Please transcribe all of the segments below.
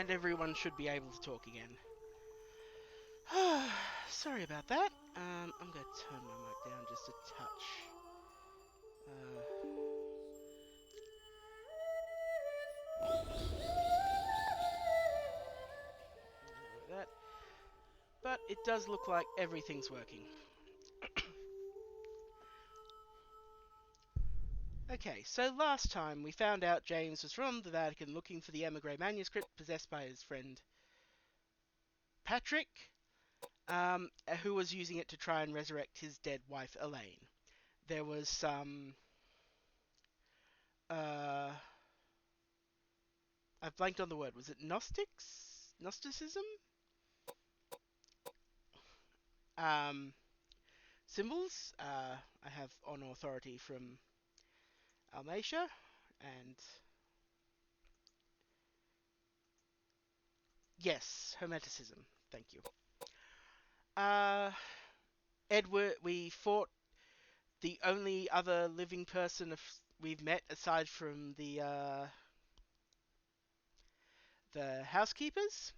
And everyone should be able to talk again. Sorry about that. I'm going to turn my mic down just a touch. That. But it does look like everything's working. Okay, so last time we found out James was from the Vatican looking for the emigre manuscript possessed by his friend Patrick, who was using it to try and resurrect his dead wife Elaine. There was some... I've blanked on the word. Was it Gnostics? Gnosticism? Symbols. I have on authority from Almatia, and yes, Hermeticism. Thank you. Edward, we fought the only other living person we've met aside from the housekeepers,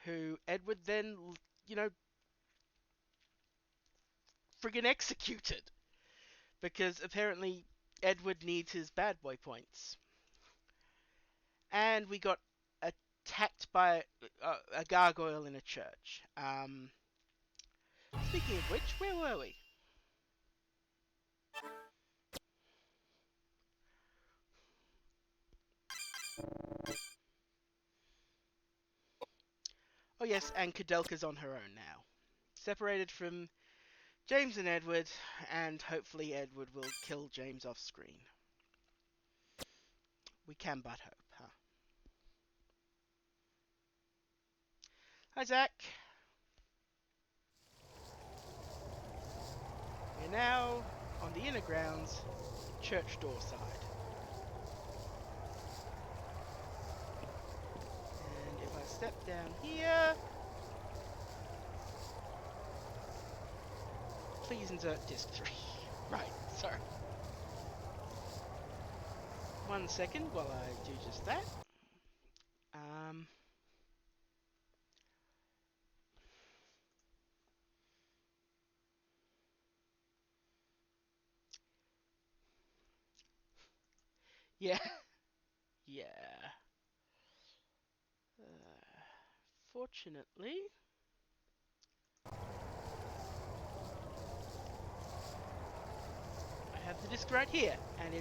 who Edward then, friggin' executed. Because apparently Edward needs his bad boy points. And we got attacked by a gargoyle in a church. Speaking of which, where were we? Oh yes, and Koudelka's on her own now. Separated from James and Edward, and hopefully Edward will kill James off screen. We can but hope, huh? Hi, Zach. We're now on the inner grounds, church door side. And if I step down here... Please insert disc 3. Right, sorry. 1 second while I do just that. Yeah. Yeah. Fortunately... I have the disc right here, and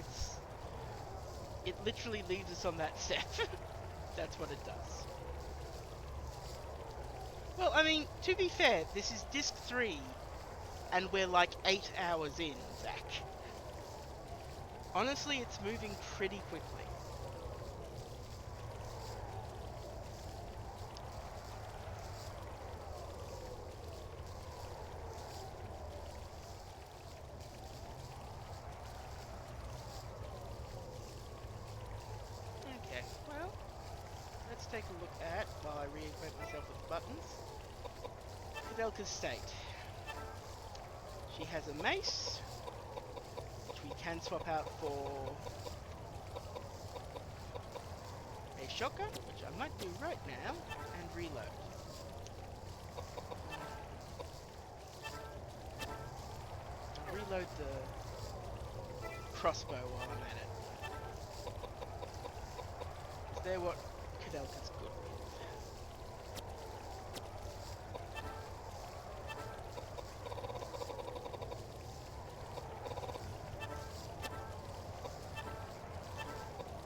it literally leaves us on that step. That's what it does. Well, I mean, to be fair, this is disc 3, and we're like 8 hours in, Zach. Honestly, it's moving pretty quickly. Okay, well, let's take a look at, while I reacquaint myself with the buttons, Koudelka's state. She has a mace, which we can swap out for a shotgun, which I might do right now, and reload. I'll reload the crossbow while I'm at it. Is there what Koudelka's good with?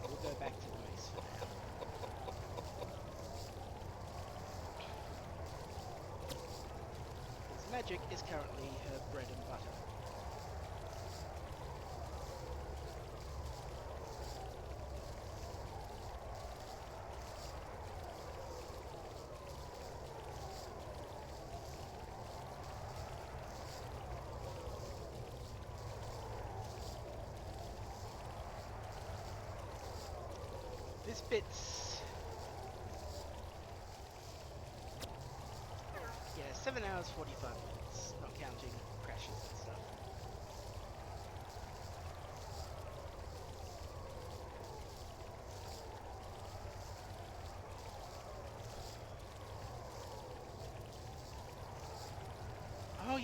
We'll go back to the mace for now. Because magic is currently her bread and butter. This bit's... yeah, 7 hours 45 minutes, not counting crashes and stuff.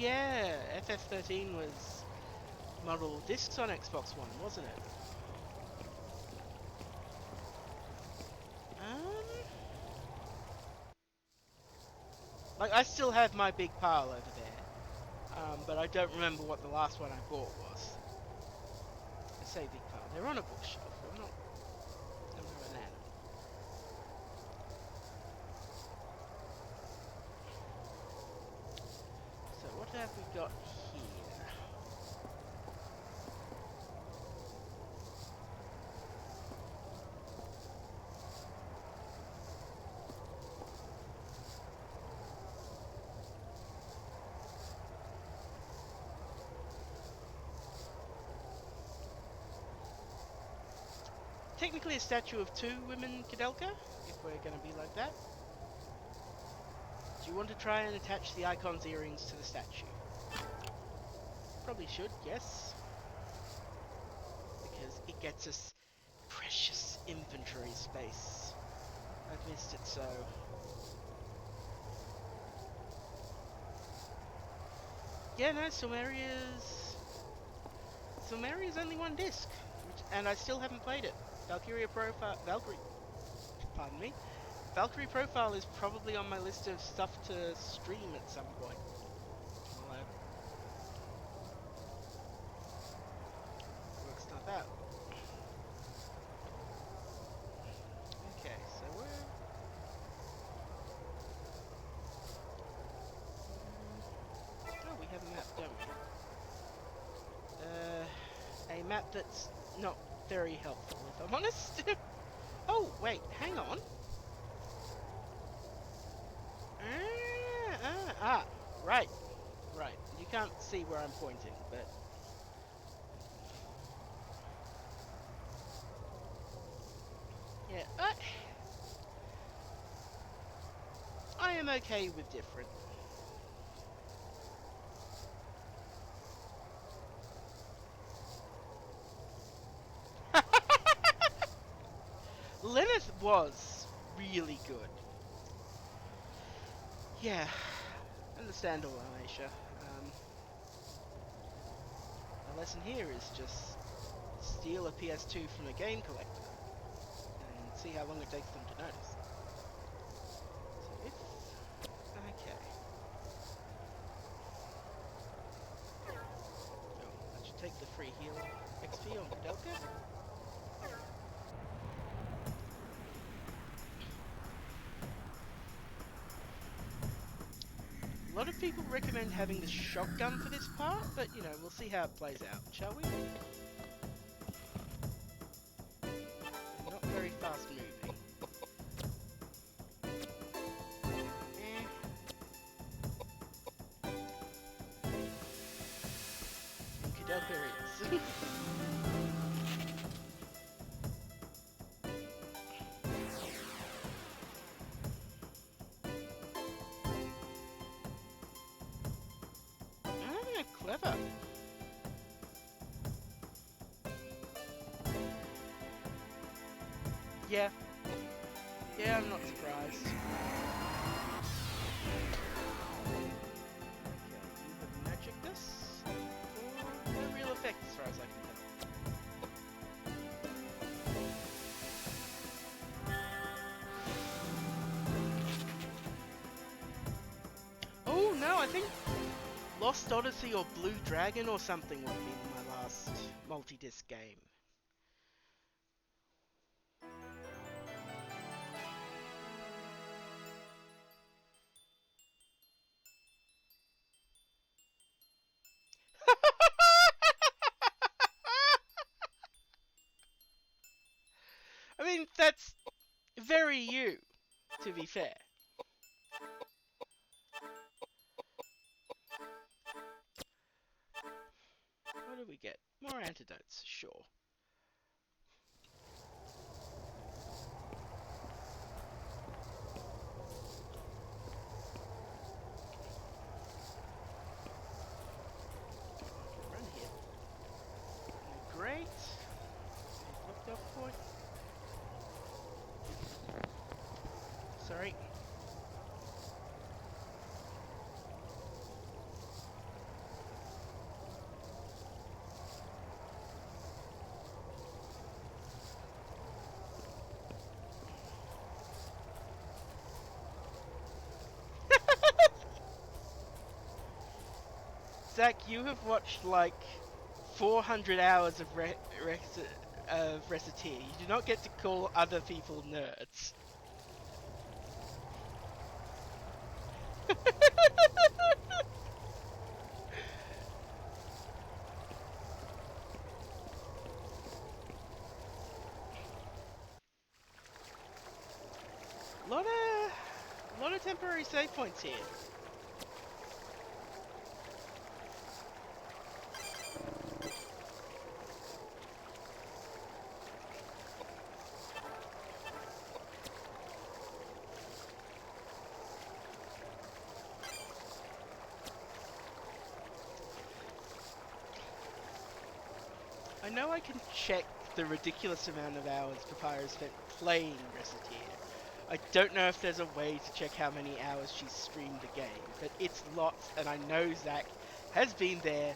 yeah, FF13 was multiple discs on Xbox One, wasn't it? Like, I still have my big pile over there, but I don't remember what the last one I bought was. I say big pile, they're on a bookshelf, I'm not an animal. So what have we got here? Technically a statue of 2 women, Koudelka, if we're going to be like that. Do you want to try and attach the icon's earrings to the statue? Probably should, yes. Because it gets us precious inventory space. I've missed it so. Yeah, no, Silmaria's only 1 disc, and I still haven't played it. Valkyrie Profile is probably on my list of stuff to stream at some point. Work stuff out. Okay, so oh, we have a map, don't we? A map that's not very helpful, if I'm honest. Oh, wait, hang on. Right. Right. You can't see where I'm pointing, but... yeah, I am okay with different. Lilith was really good. Yeah, understandable, Aisha. The lesson here is just steal a PS2 from a game collector and see how long it takes them to notice. So if... okay. Oh, I should take the free heal XP on Koudelka. A lot of people recommend having the shotgun for this part, but, you know, we'll see how it plays out, shall we? Not very fast moving. And Koudelka is. Clever. Yeah. Yeah, I'm not surprised. Okay, you have magic this for no real effect as far as I can tell. Oh no, I think Lost Odyssey or Blue Dragon or something would be my last multi-disc game. I mean, that's very you, to be fair. What do we get? More antidotes, sure. Run here. Great. Locked off point. Sorry. Zach, you have watched like 400 hours of Reciteer. You do not get to call other people nerds. lot of temporary save points here. I know I can check the ridiculous amount of hours Papyrus spent playing Reciteer. I don't know if there's a way to check how many hours she's streamed the game, but it's lots, and I know Zach has been there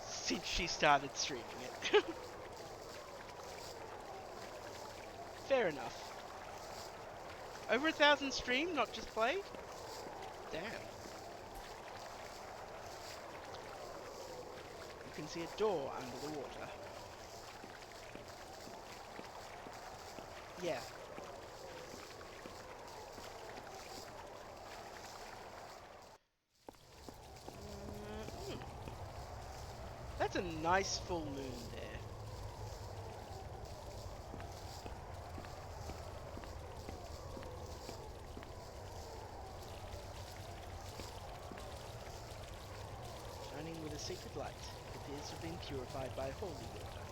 since she started streaming it. Fair enough. Over 1,000 streamed, not just played? Damn. You can see a door under the water. Yeah. That's a nice full moon there. Shining with a secret light. It appears to have been purified by holy water.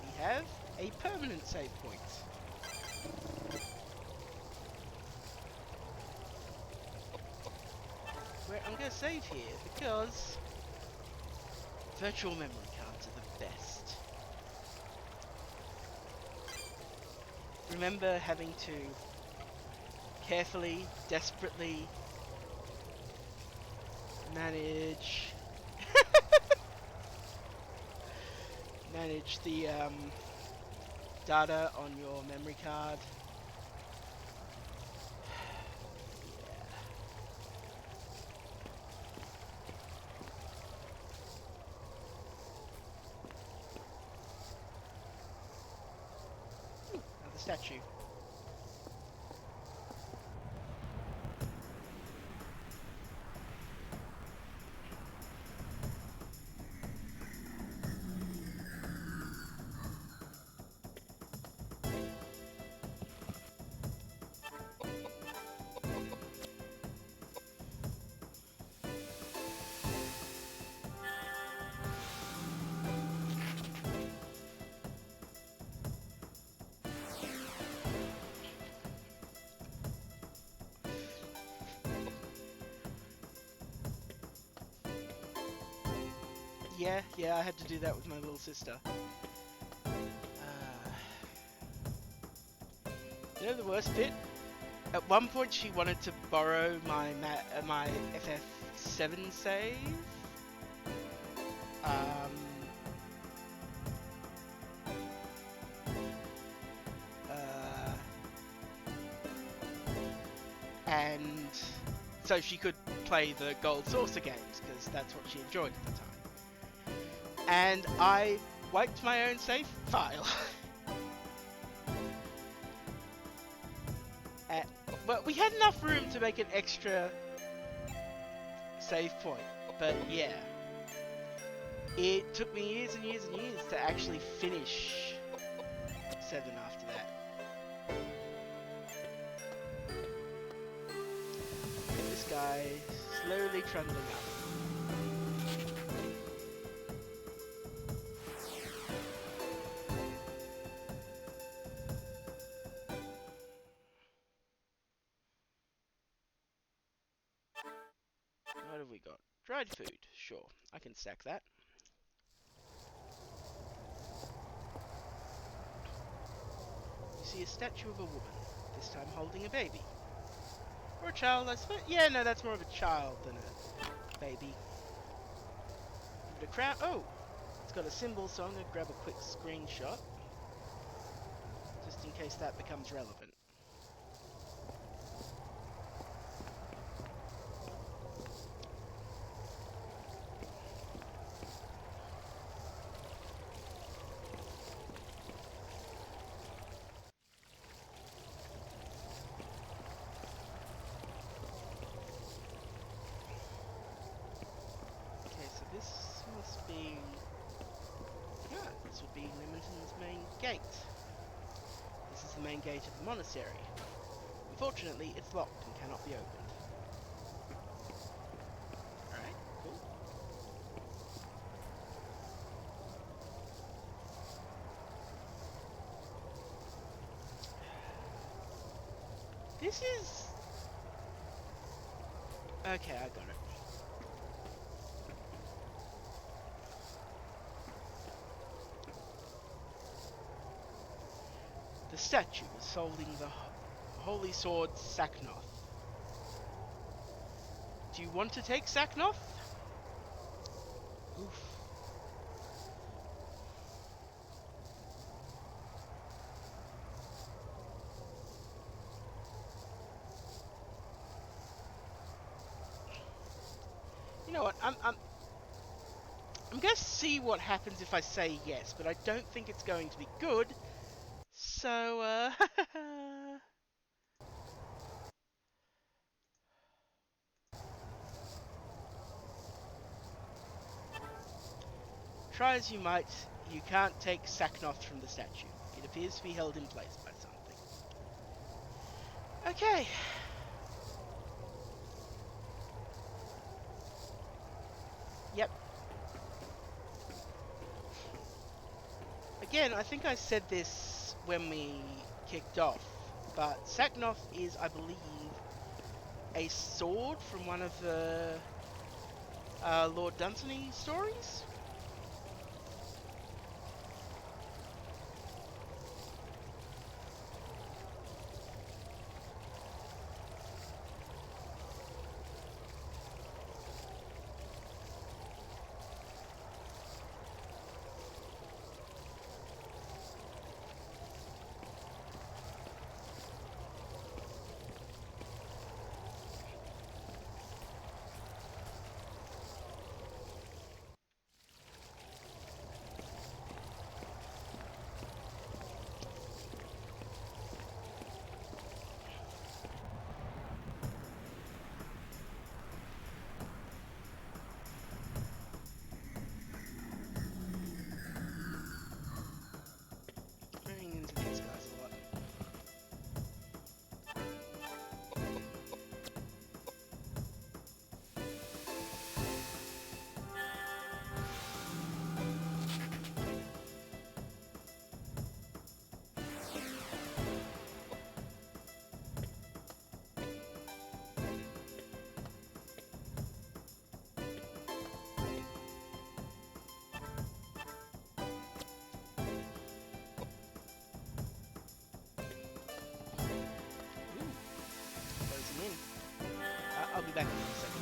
We have a permanent save point. Where I'm going to save here because virtual memory cards are the best. Remember having to carefully, desperately manage the data on your memory card. Statue. Yeah, I had to do that with my little sister. You know the worst bit? At one point she wanted to borrow my FF7 save. And so she could play the Gold Saucer games, because that's what she enjoyed at the time. And I wiped my own save file. But we had enough room to make an extra save point. But yeah, it took me years and years and years to actually finish 7 after that. This guy slowly trundling up. What have we got? Dried food. Sure, I can stack that. You see a statue of a woman, this time holding a baby. Or a child, I suppose. Yeah, no, that's more of a child than a baby. Give it a crown. Oh! It's got a symbol, so I'm going to grab a quick screenshot. Just in case that becomes relevant. mountain's main gate. This is the main gate of the monastery. Unfortunately, it's locked and cannot be opened. Alright, cool. This is... Okay, I got it. The statue is holding the holy sword Saknoth. Do you want to take Saknoth? Oof. You know what? I'm going to see what happens if I say yes, but I don't think it's going to be good. So, try as you might, you can't take Saknoth from the statue. It appears to be held in place by something. Okay. Yep. Again, I think I said this when we kicked off, but Saknoth is, I believe, a sword from one of the Lord Dunsany stories? Running into these guys a lot. Closing in. I'll be back in a second.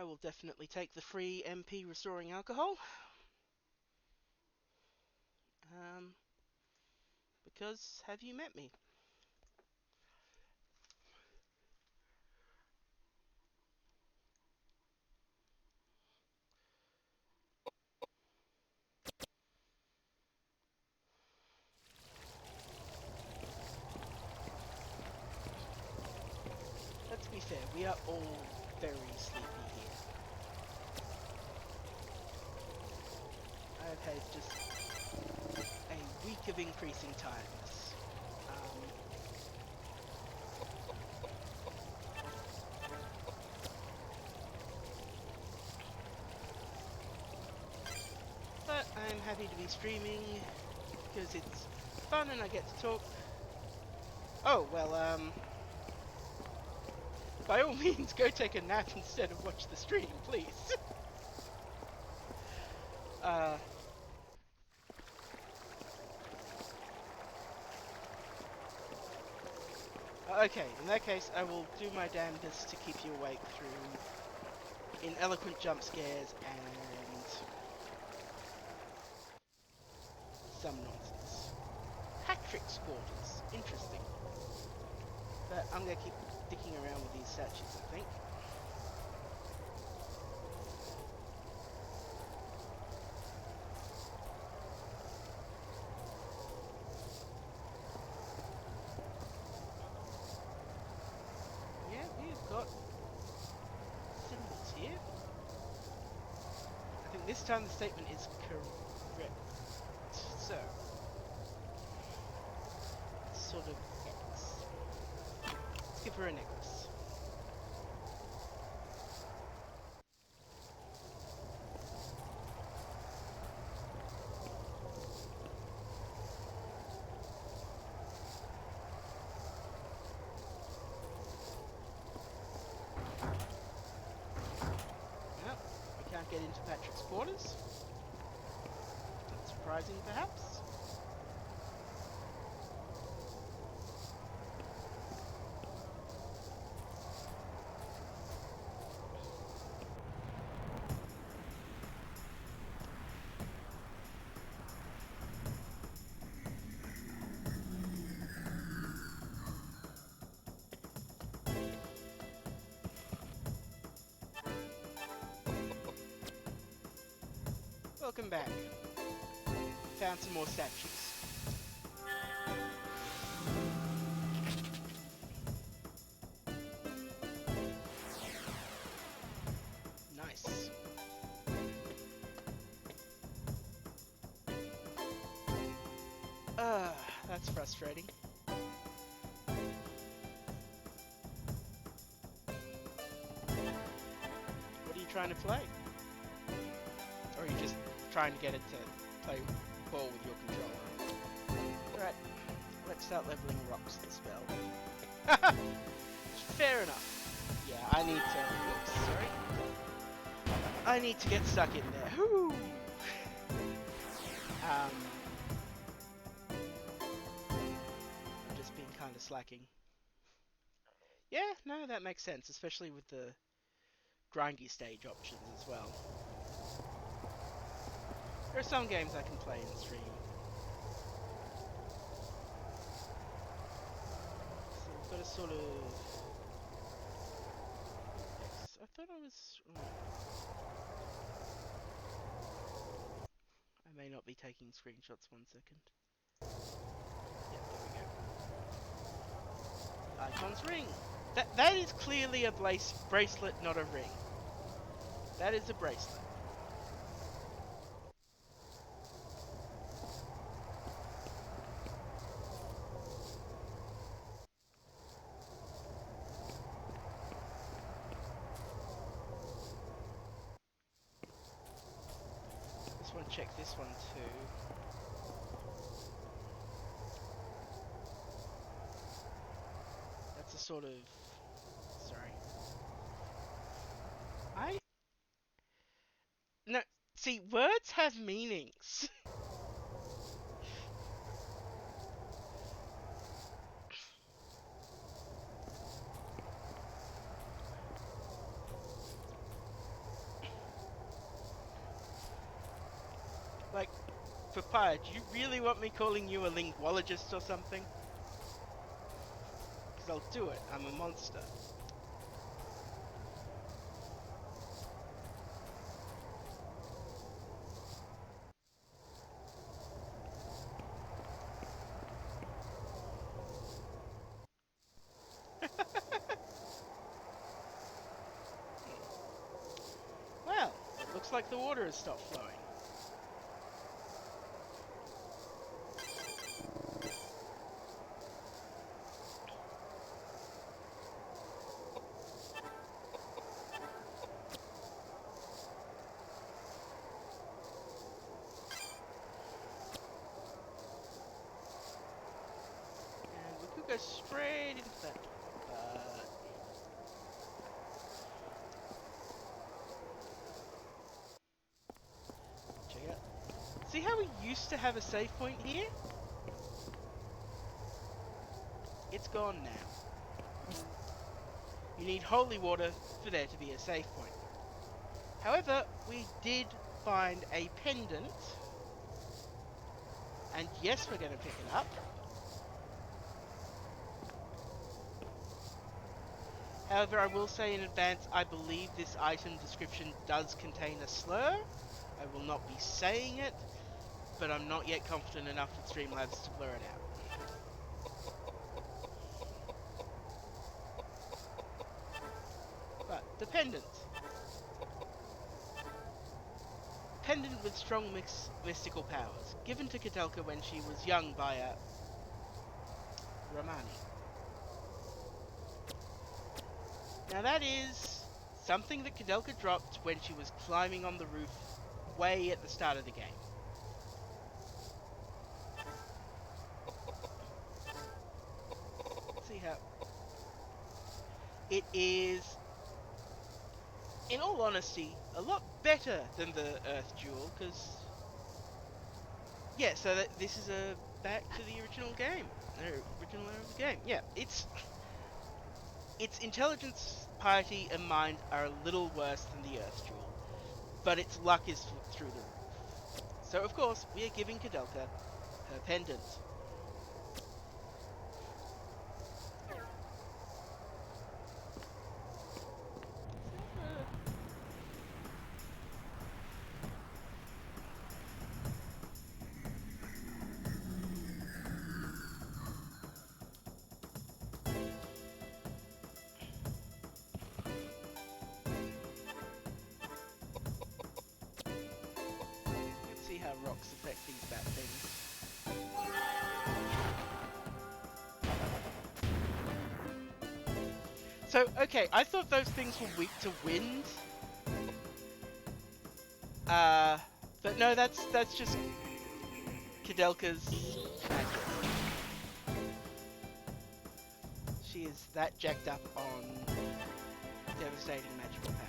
I will definitely take the free MP restoring alcohol. Because have you met me? Let's be fair, we are all very sleepy here. anticipate just a week of increasing tiredness. But I'm happy to be streaming because it's fun and I get to talk. Oh, well, by all means, go take a nap instead of watch the stream, please. Okay, in that case, I will do my damnedest to keep you awake through ineloquent jump scares and some nonsense. Patrick's quarters. Interesting. But I'm going to keep dicking around with these statues, I think. Yeah, we've got symbols here. I think this time the statement is correct. So, sort of X. Let's give her a necklace. Well, we can't get into Patrick's quarters. Not surprising, perhaps. Welcome back. Found some more statues. Nice. That's frustrating. What are you trying to play? Or are you just trying to get it to play ball with your controller? Alright, let's start leveling rocks the spell. Fair enough. Yeah, I need to... Oops, sorry. I need to get stuck in there. Whoo! I'm just being kind of slacking. Yeah, no, that makes sense, especially with the grindy stage options as well. There are some games I can play in stream. So we've got a sort of... I thought I was... I may not be taking screenshots, 1 second. Yep, there we go. Icon's ring! That is clearly a bracelet, not a ring. That is a bracelet. Just want to check this one too. That's a sort of... Sorry. No, see, words have meanings. Like, Papaya, do you really want me calling you a linguologist or something? Because I'll do it. I'm a monster. Well, it looks like the water has stopped flowing. Go straight into that door. Check out. See how we used to have a save point here? It's gone now. You need holy water for there to be a save point. However, we did find a pendant. And yes, we're going to pick it up. However, I will say in advance, I believe this item description does contain a slur. I will not be saying it, but I'm not yet confident enough with Streamlabs to blur it out. But, the pendant. Pendant with strong mystical powers, given to Koudelka when she was young by a Ramani. Now that is something that Koudelka dropped when she was climbing on the roof way at the start of the game. Let's see how... It is, in all honesty, a lot better than the Earth Jewel, because... Yeah, so this is a back to the original game. The original era of the game. Yeah, its intelligence, piety, and mind are a little worse than the Earth Jewel, but its luck is through the roof. So, of course, we are giving Koudelka her pendant. Let's see how rocks affect these bat things. So, okay, I thought those things were weak to wind. But no, that's just Koudelka's magic. She is that jacked up on devastating magical power.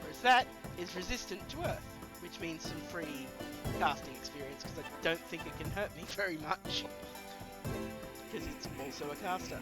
Whereas that is resistant to Earth, which means some free casting experience, because I don't think it can hurt me very much. Because it's also a caster.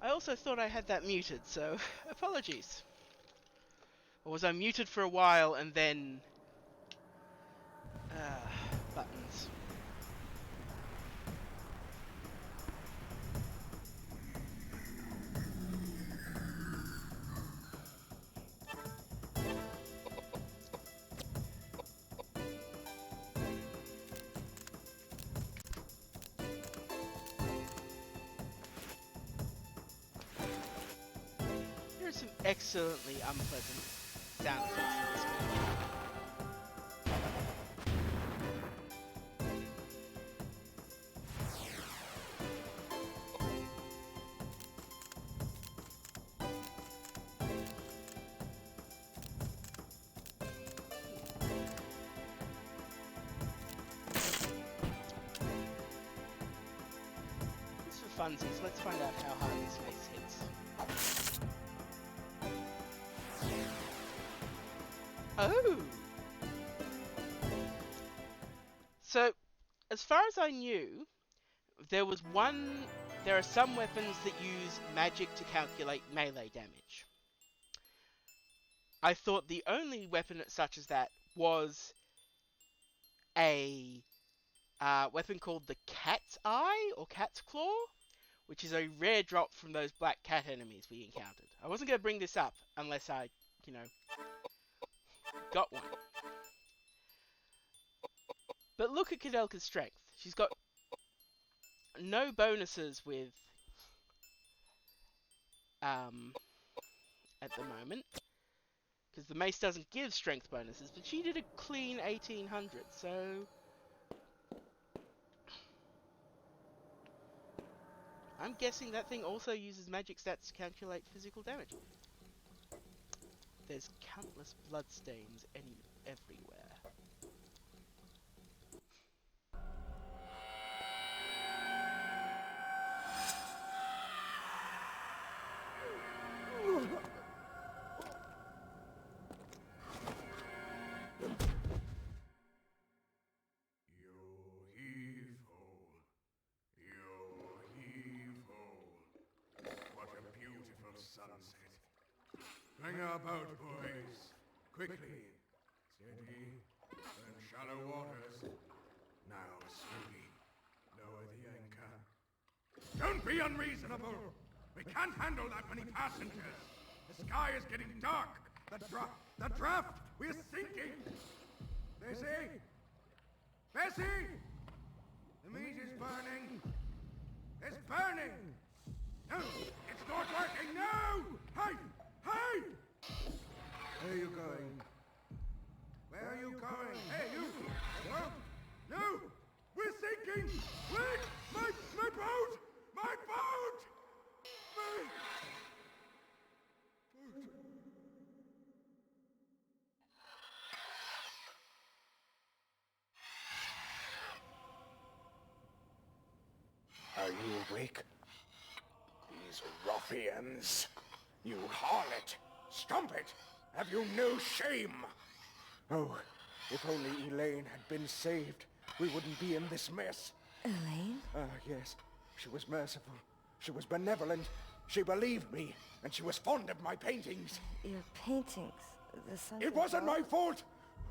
I also thought I had that muted, so apologies. Or was I muted for a while and then... buttons. There are some excellently unpleasant sound effects in this game. Just for funsies, let's find out how hard this face hits. Oh! So, as far as I knew, there are some weapons that use magic to calculate melee damage. I thought the only weapon such as that was a weapon called the Cat's Eye, or Cat's Claw, which is a rare drop from those black cat enemies we encountered. I wasn't going to bring this up unless I, got one. But look at Koudelka's strength. She's got no bonuses with at the moment, because the mace doesn't give strength bonuses, but she did a clean 1800, so I'm guessing that thing also uses magic stats to calculate physical damage. There's countless bloodstains everywhere. Hang about, boys. Quickly. Steady. And shallow waters. Now slowly. Lower the anchor. Don't be unreasonable! We can't handle that many passengers! The sky is getting dark! The draft! We're sinking! Bessie! Bessie! The meat is burning! It's burning! No! It's not working! No! Hey! Hey! Where are you going? Where are you going? Hey, you! No! No! We're sinking! Wait! My boat! My boat! My boat! Are you awake? These ruffians! You harlot! Strumpet! Have you no shame? Oh, if only Elaine had been saved, we wouldn't be in this mess. Elaine? Yes. She was merciful. She was benevolent. She believed me, and she was fond of my paintings. Your paintings? It wasn't my fault!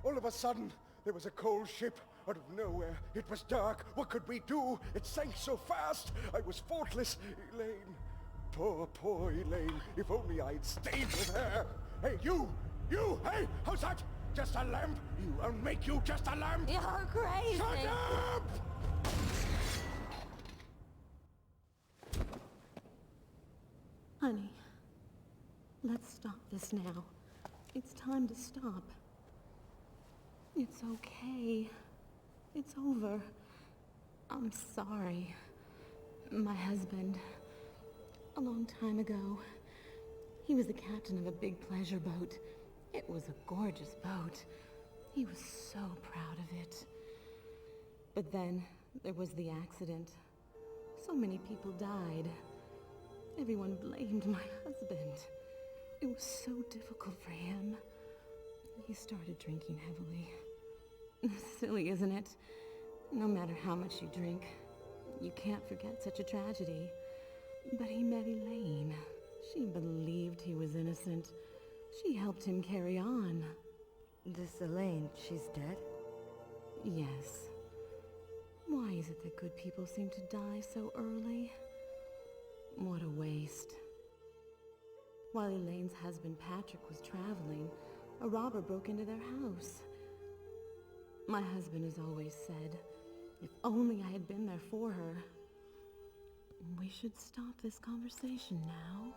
All of a sudden, there was a cold ship out of nowhere. It was dark. What could we do? It sank so fast. I was faultless. Elaine. Poor Elaine. If only I'd stayed with her. Hey, you! Hey, how's that? Just a lamp? I'll make you just a lamp! You're crazy! Shut up! Honey, let's stop this now. It's time to stop. It's okay. It's over. I'm sorry. My husband, a long time ago, he was the captain of a big pleasure boat. It was a gorgeous boat. He was so proud of it. But then there was the accident. So many people died. Everyone blamed my husband. It was so difficult for him. He started drinking heavily. Silly, isn't it? No matter how much you drink, you can't forget such a tragedy. But he met Elaine. She helped him carry on. This Elaine, she's dead? Yes. Why is it that good people seem to die so early? What a waste. While Elaine's husband Patrick was traveling, a robber broke into their house. My husband has always said, if only I had been there for her. We should stop this conversation now.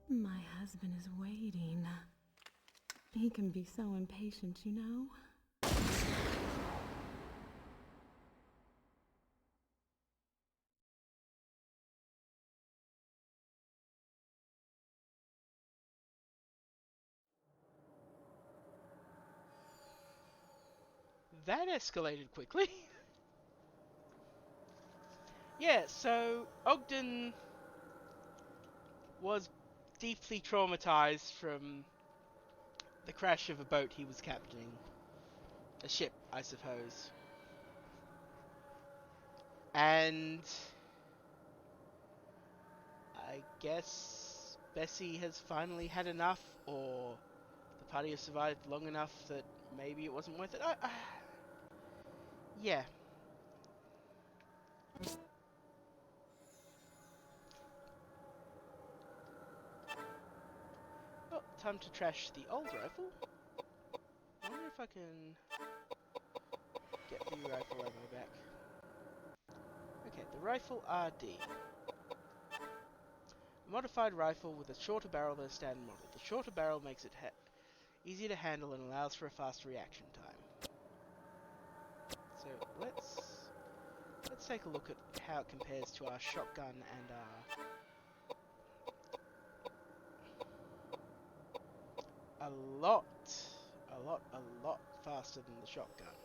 My husband is waiting. He can be so impatient, you know. That escalated quickly. Yeah, so Ogden was deeply traumatized from the crash of a boat he was captaining. A ship, I suppose. And I guess Bessie has finally had enough, or the party has survived long enough that maybe it wasn't worth it. Yeah. Oh, time to trash the old rifle. I wonder if I can get the rifle ammo back. Okay, the rifle RD. A modified rifle with a shorter barrel than a standard model. The shorter barrel makes it easier to handle and allows for a faster reaction time. So let's take a look at how it compares to our shotgun and our a lot faster than the shotgun.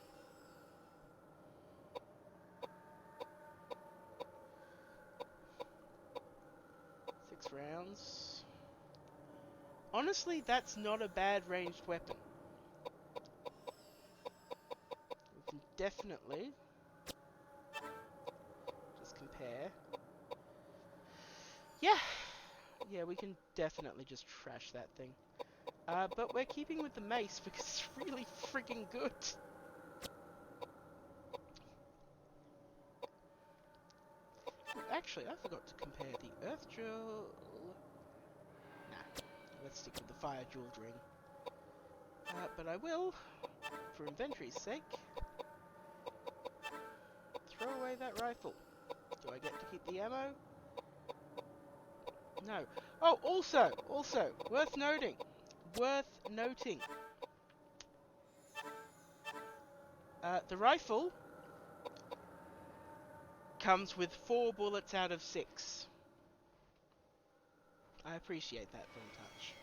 Six rounds. Honestly, that's not a bad ranged weapon. We can definitely just compare. Yeah, we can definitely just trash that thing. But we're keeping with the mace because it's really freaking good. Actually, I forgot to compare the earth jewel. Nah, let's stick with the fire jeweled ring. But I will, for inventory's sake, throw away that rifle. Do I get to keep the ammo? No. Oh, also, worth noting, the rifle comes with 4 bullets out of 6. I appreciate that little touch.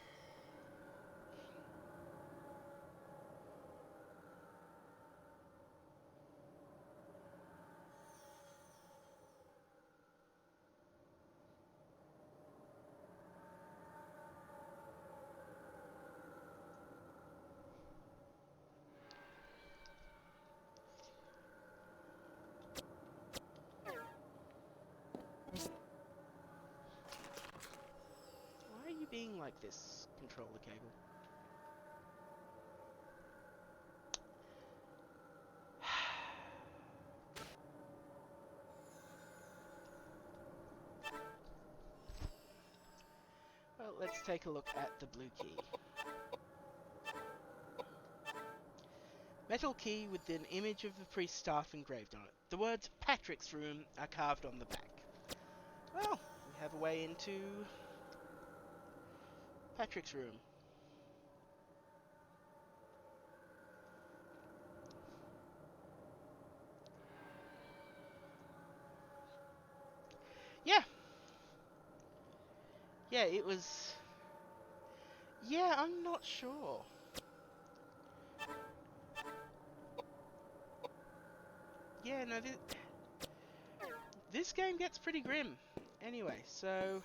Why are you being like this, controller cable? Well, let's take a look at the blue key. Metal key with an image of the priest's staff engraved on it. The words Patrick's room are carved on the back. Well, we have a way into Patrick's room. Yeah. Yeah, it was... Yeah, I'm not sure. Yeah, no, this game gets pretty grim. Anyway, so...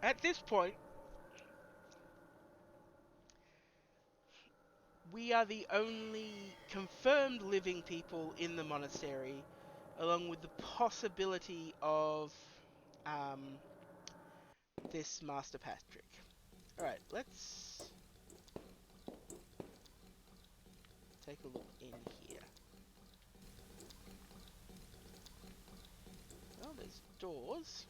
At this point, we are the only confirmed living people in the monastery along with the possibility of this Master Patrick. Alright, let's take a look in here. Well, there's doors.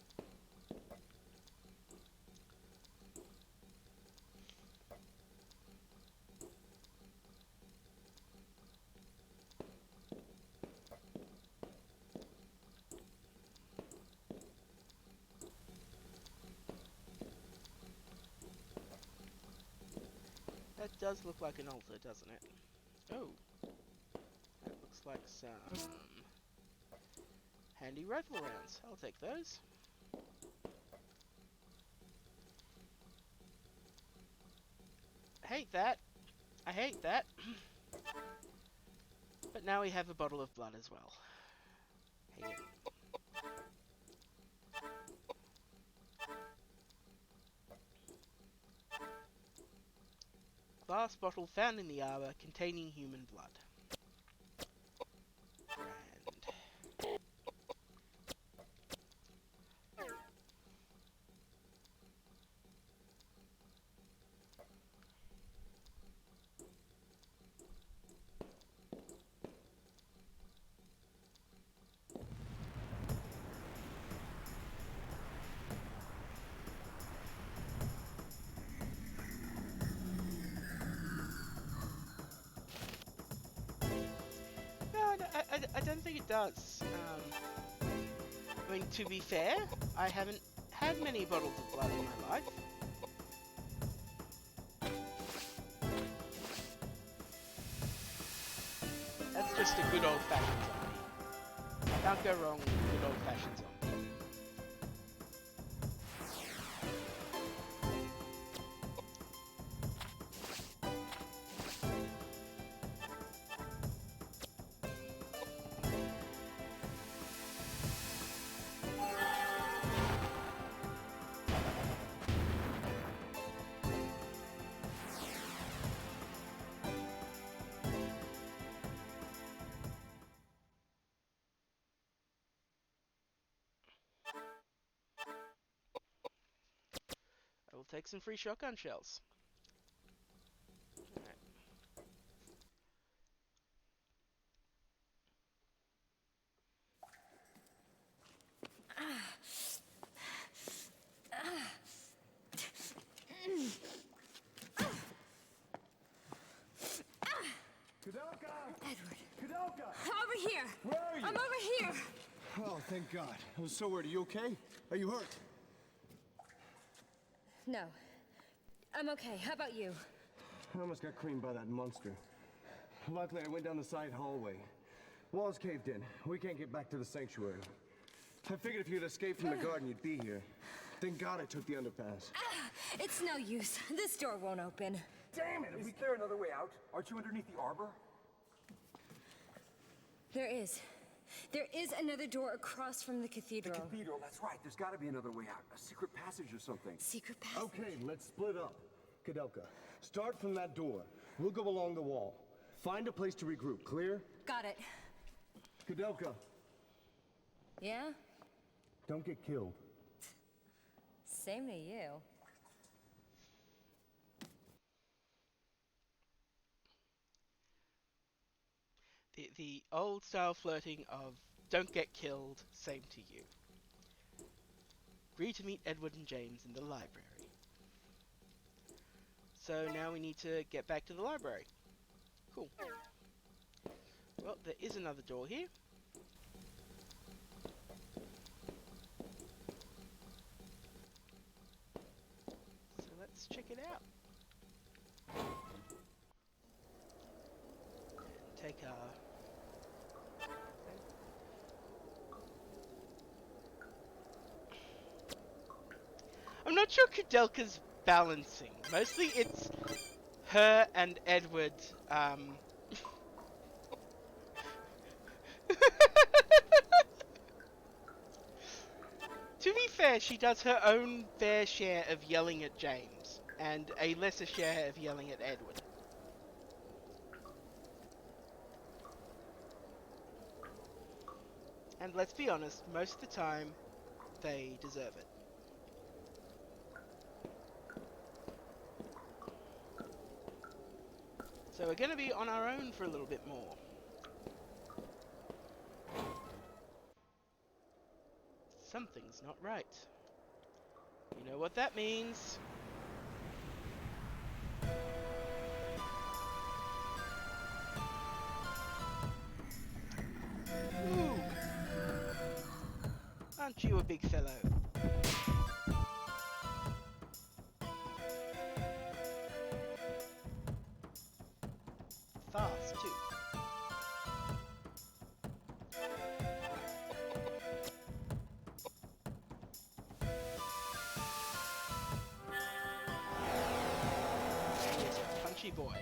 That does look like an altar, doesn't it? Oh. That looks like some handy rifle rounds. I'll take those. I hate that. I hate that. But now we have a bottle of blood as well. Hang it. Glass bottle found in the arbor containing human blood. Grand. I don't think it does. I mean, to be fair, I haven't had many bottles of blood in my life. That's just a good old-fashioned zombie. Can't go wrong with a good old-fashioned zombie. I will take some free shotgun shells. Alright. Koudelka! Edward, Koudelka! over here! Where are you? I'm over here! Oh, thank God. I was so worried. Are you okay? Are you hurt? No. I'm okay. How about you? I almost got creamed by that monster. Luckily, I went down the side hallway. Walls caved in. We can't get back to the sanctuary. I figured if you'd escaped from the garden, you'd be here. Thank God I took the underpass. It's no use. This door won't open. Damn it! Is there another way out? Aren't you underneath the arbor? There is. There is another door across from the The cathedral. cathedral, that's right. There's gotta be another way out. A secret passage or something. Secret passage. Okay, let's split up. Koudelka, start from that door. We'll go along the wall. Find a place to regroup. Clear? Got it. Koudelka, Yeah? don't get killed. Same to you. The old style flirting of don't get killed, same to you. Agree to meet Edward and James in the library. So now we need to get back to the library. Cool. Well, there is another door here. So let's check it out. Take our... I'm not sure Koudelka's balancing. Mostly it's her and Edward, To be fair, she does her own fair share of yelling at James, and a lesser share of yelling at Edward. And let's be honest, most of the time, they deserve it. So we're going to be on our own for a little bit more. Something's not right. You know what that means. Ooh. Aren't you a big fellow? Fast, too. He is a punchy boy.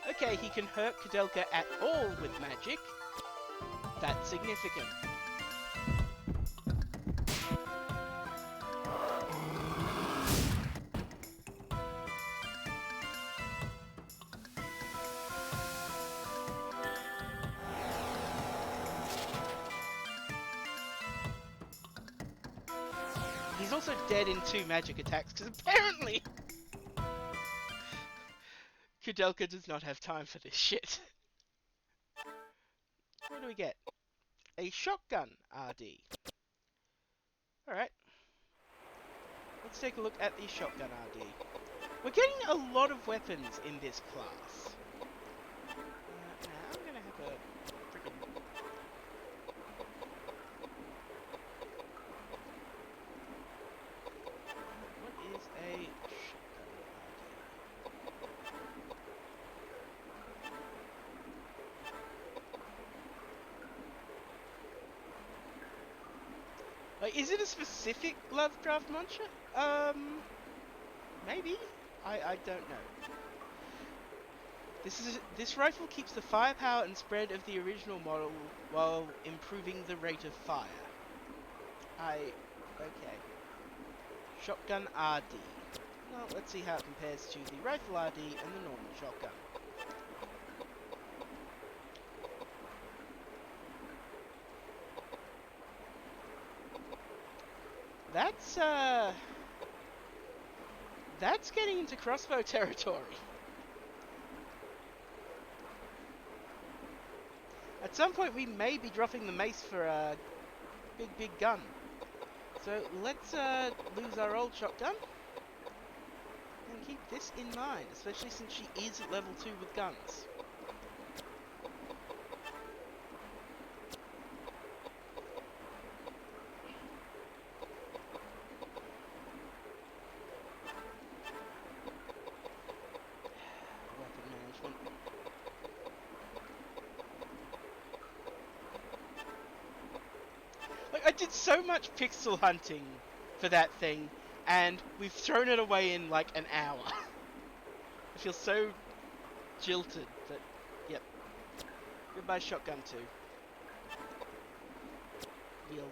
Okay, he can hurt Koudelka at all with magic. That's significant. He's also dead in 2 magic attacks, because apparently Koudelka does not have time for this shit. What do we get? A shotgun RD. Alright. Let's take a look at the shotgun RD. We're getting a lot of weapons in this class. Now I'm gonna have a freaking... What is a shotgun RD? Like, is it a specific Lovecraft monster? Maybe? I don't know. This rifle keeps the firepower and spread of the original model while improving the rate of fire. Okay. Shotgun RD. Well, let's see how it compares to the rifle RD and the normal shotgun. That's getting into crossbow territory. At some point we may be dropping the mace for a big gun. So let's lose our old shotgun and keep this in mind, especially since she is at level 2 with guns. Weapon management. Like, I did so much pixel hunting for that thing, and we've thrown it away in like an hour. I feel so jilted, but yep. Goodbye shotgun 2. We'll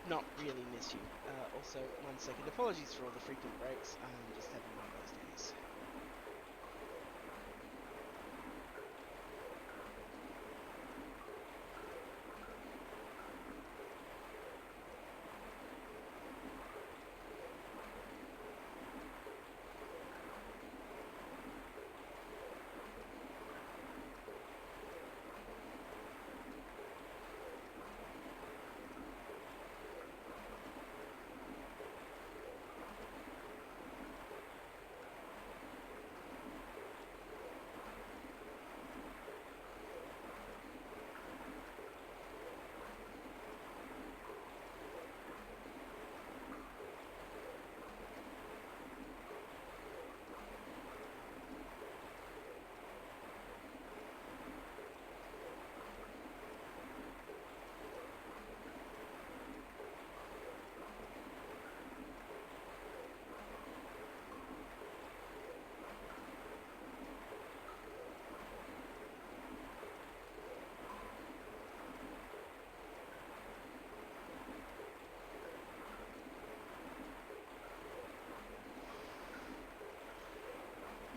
not really miss you. Also, 1 second, apologies for all the frequent breaks, I'm just having one of those days.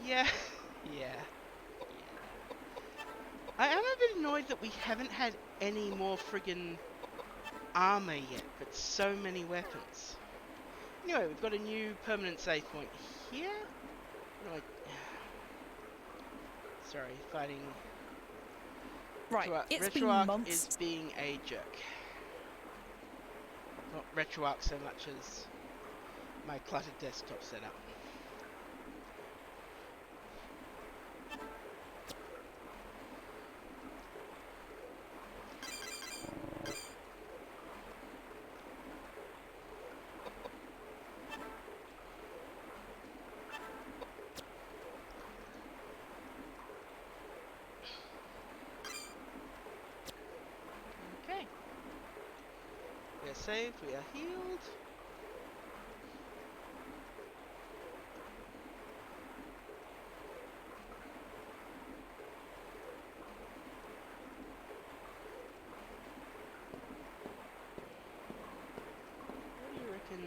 Yeah, yeah. I am a bit annoyed that we haven't had any more friggin' armor yet, but so many weapons. Anyway, we've got a new permanent save point here. What do Sorry, fighting... Right, it's been RetroArch months. is being a jerk. Not RetroArch so much as my cluttered desktop setup. Okay. We are saved, we are healed. What do you reckon?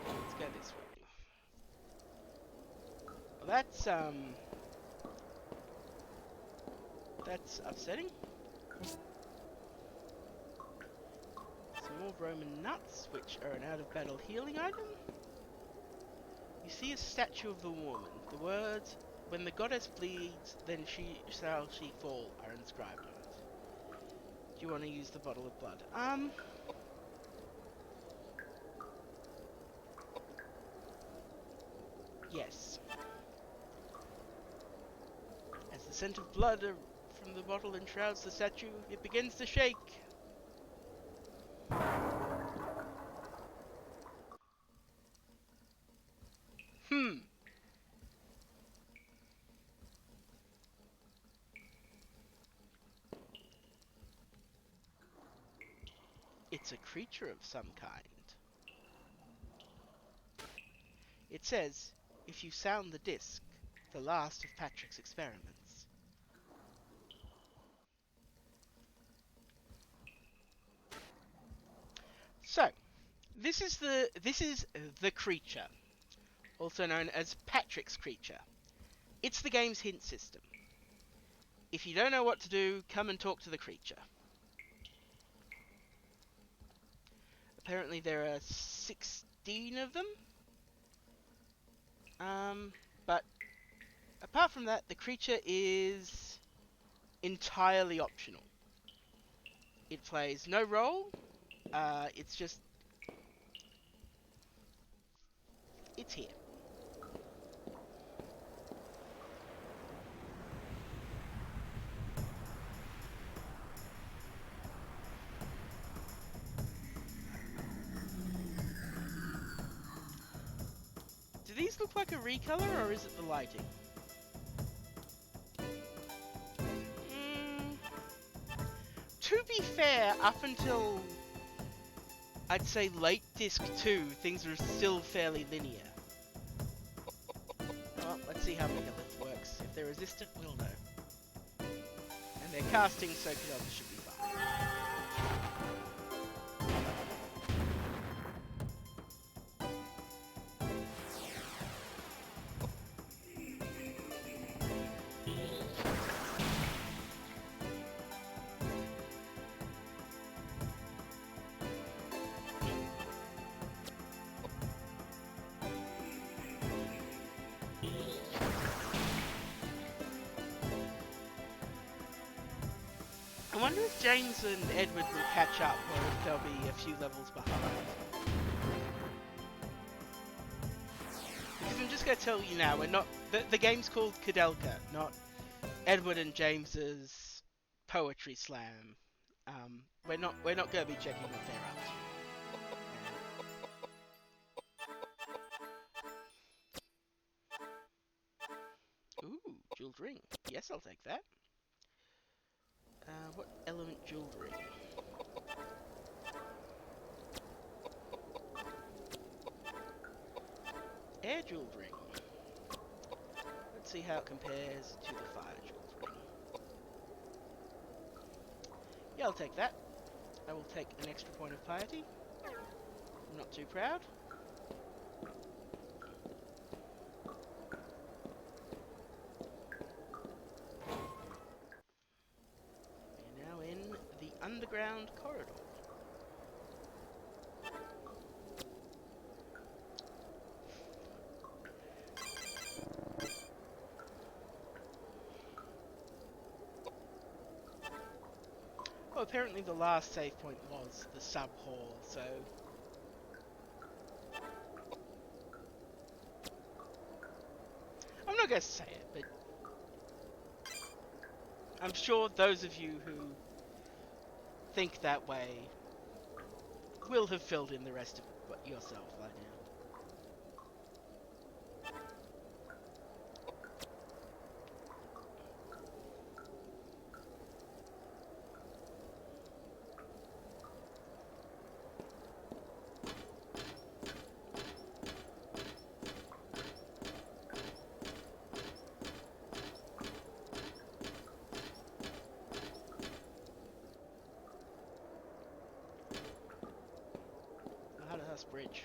Let's go this way. Well, that's upsetting. Some more Roman nuts, which are an out-of-battle healing item. You see a statue of the woman. The words, "When the goddess bleeds, then shall she fall," are inscribed on it. Do you want to use the bottle of blood? Yes. As the scent of blood from the bottle enshrouds the statue, it begins to shake. It's a creature of some kind. It says, if you sound the disc, the last of Patrick's experiments. So, this is the creature, also known as Patrick's creature. It's the game's hint system. If you don't know what to do, come and talk to the creature. Apparently there are 16 of them. But apart from that, the creature is entirely optional. It plays no role. It's just... it's here. Do these look like a recolor, or is it the lighting? To be fair, up until, I'd say, late Disc 2, things are still fairly linear. Well, let's see how Megalith works. If they're resistant, we'll know. And they're casting, so Koudelka should be fine. I wonder if James and Edward will catch up, or if they'll be a few levels behind. Because I'm just going to tell you now, we're not... The game's called Koudelka, not Edward and James's poetry slam. We're not going to be checking what they're up to. Ooh, jeweled ring. Yes, I'll take that. What element jewelry? Air jeweled ring. Let's see how it compares to the fire jeweled ring. Yeah, I'll take that. I will take an extra point of piety. I'm not too proud. We're now in the underground corridor. Well, apparently the last save point was the sub-hall, so... I'm not going to say it, but... I'm sure those of you who think that way will have filled in the rest of it yourself by now. Bridge.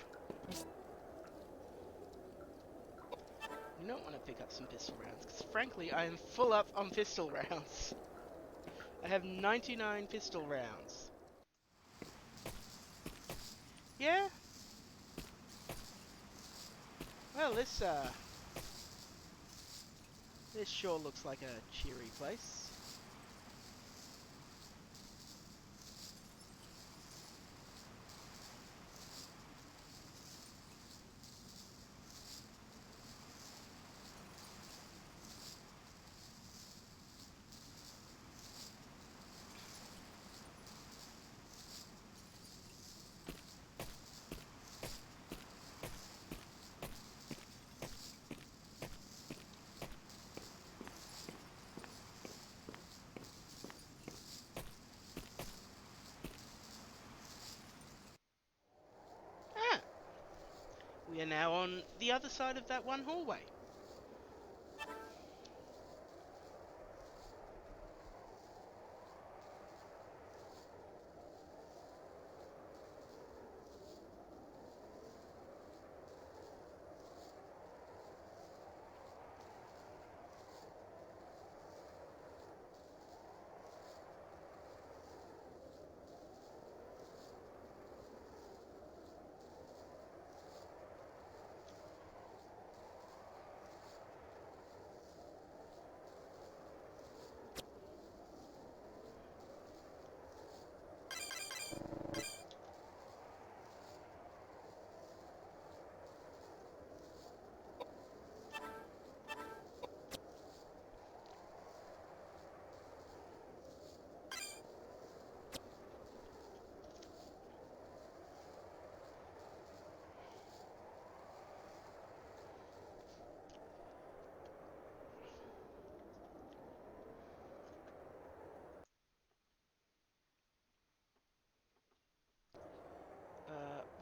You don't want to pick up some pistol rounds, because frankly, I am full up on pistol rounds. I have 99 pistol rounds. Yeah? Well, this sure looks like a cheery place. We are now on the other side of that one hallway.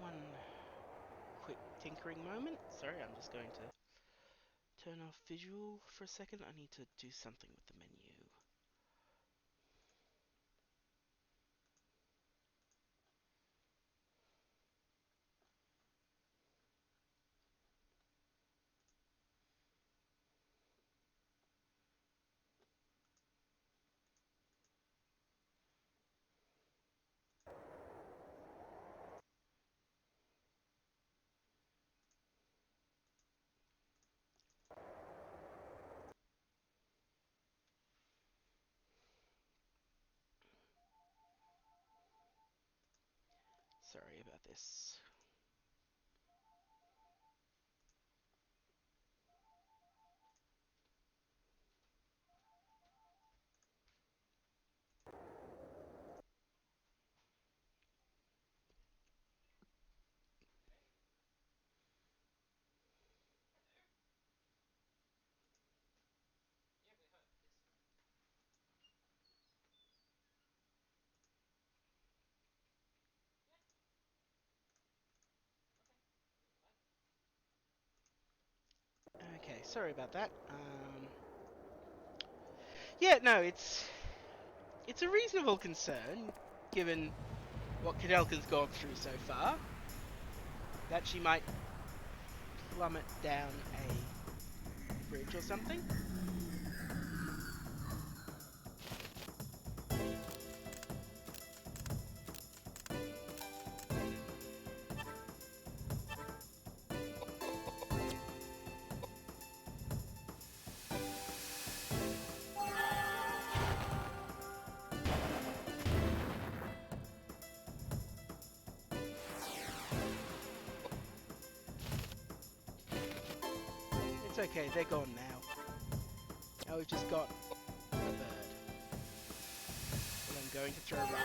One quick tinkering moment. Sorry, I'm just going to turn off visual for a second. I need to do something with the menu. Sorry about this. Okay, sorry about that. Yeah, no, it's a reasonable concern, given what Koudelka's gone through so far. that she might plummet down a bridge or something. It's okay, they're gone now. Now we've just got a bird. And I'm going to throw rocks at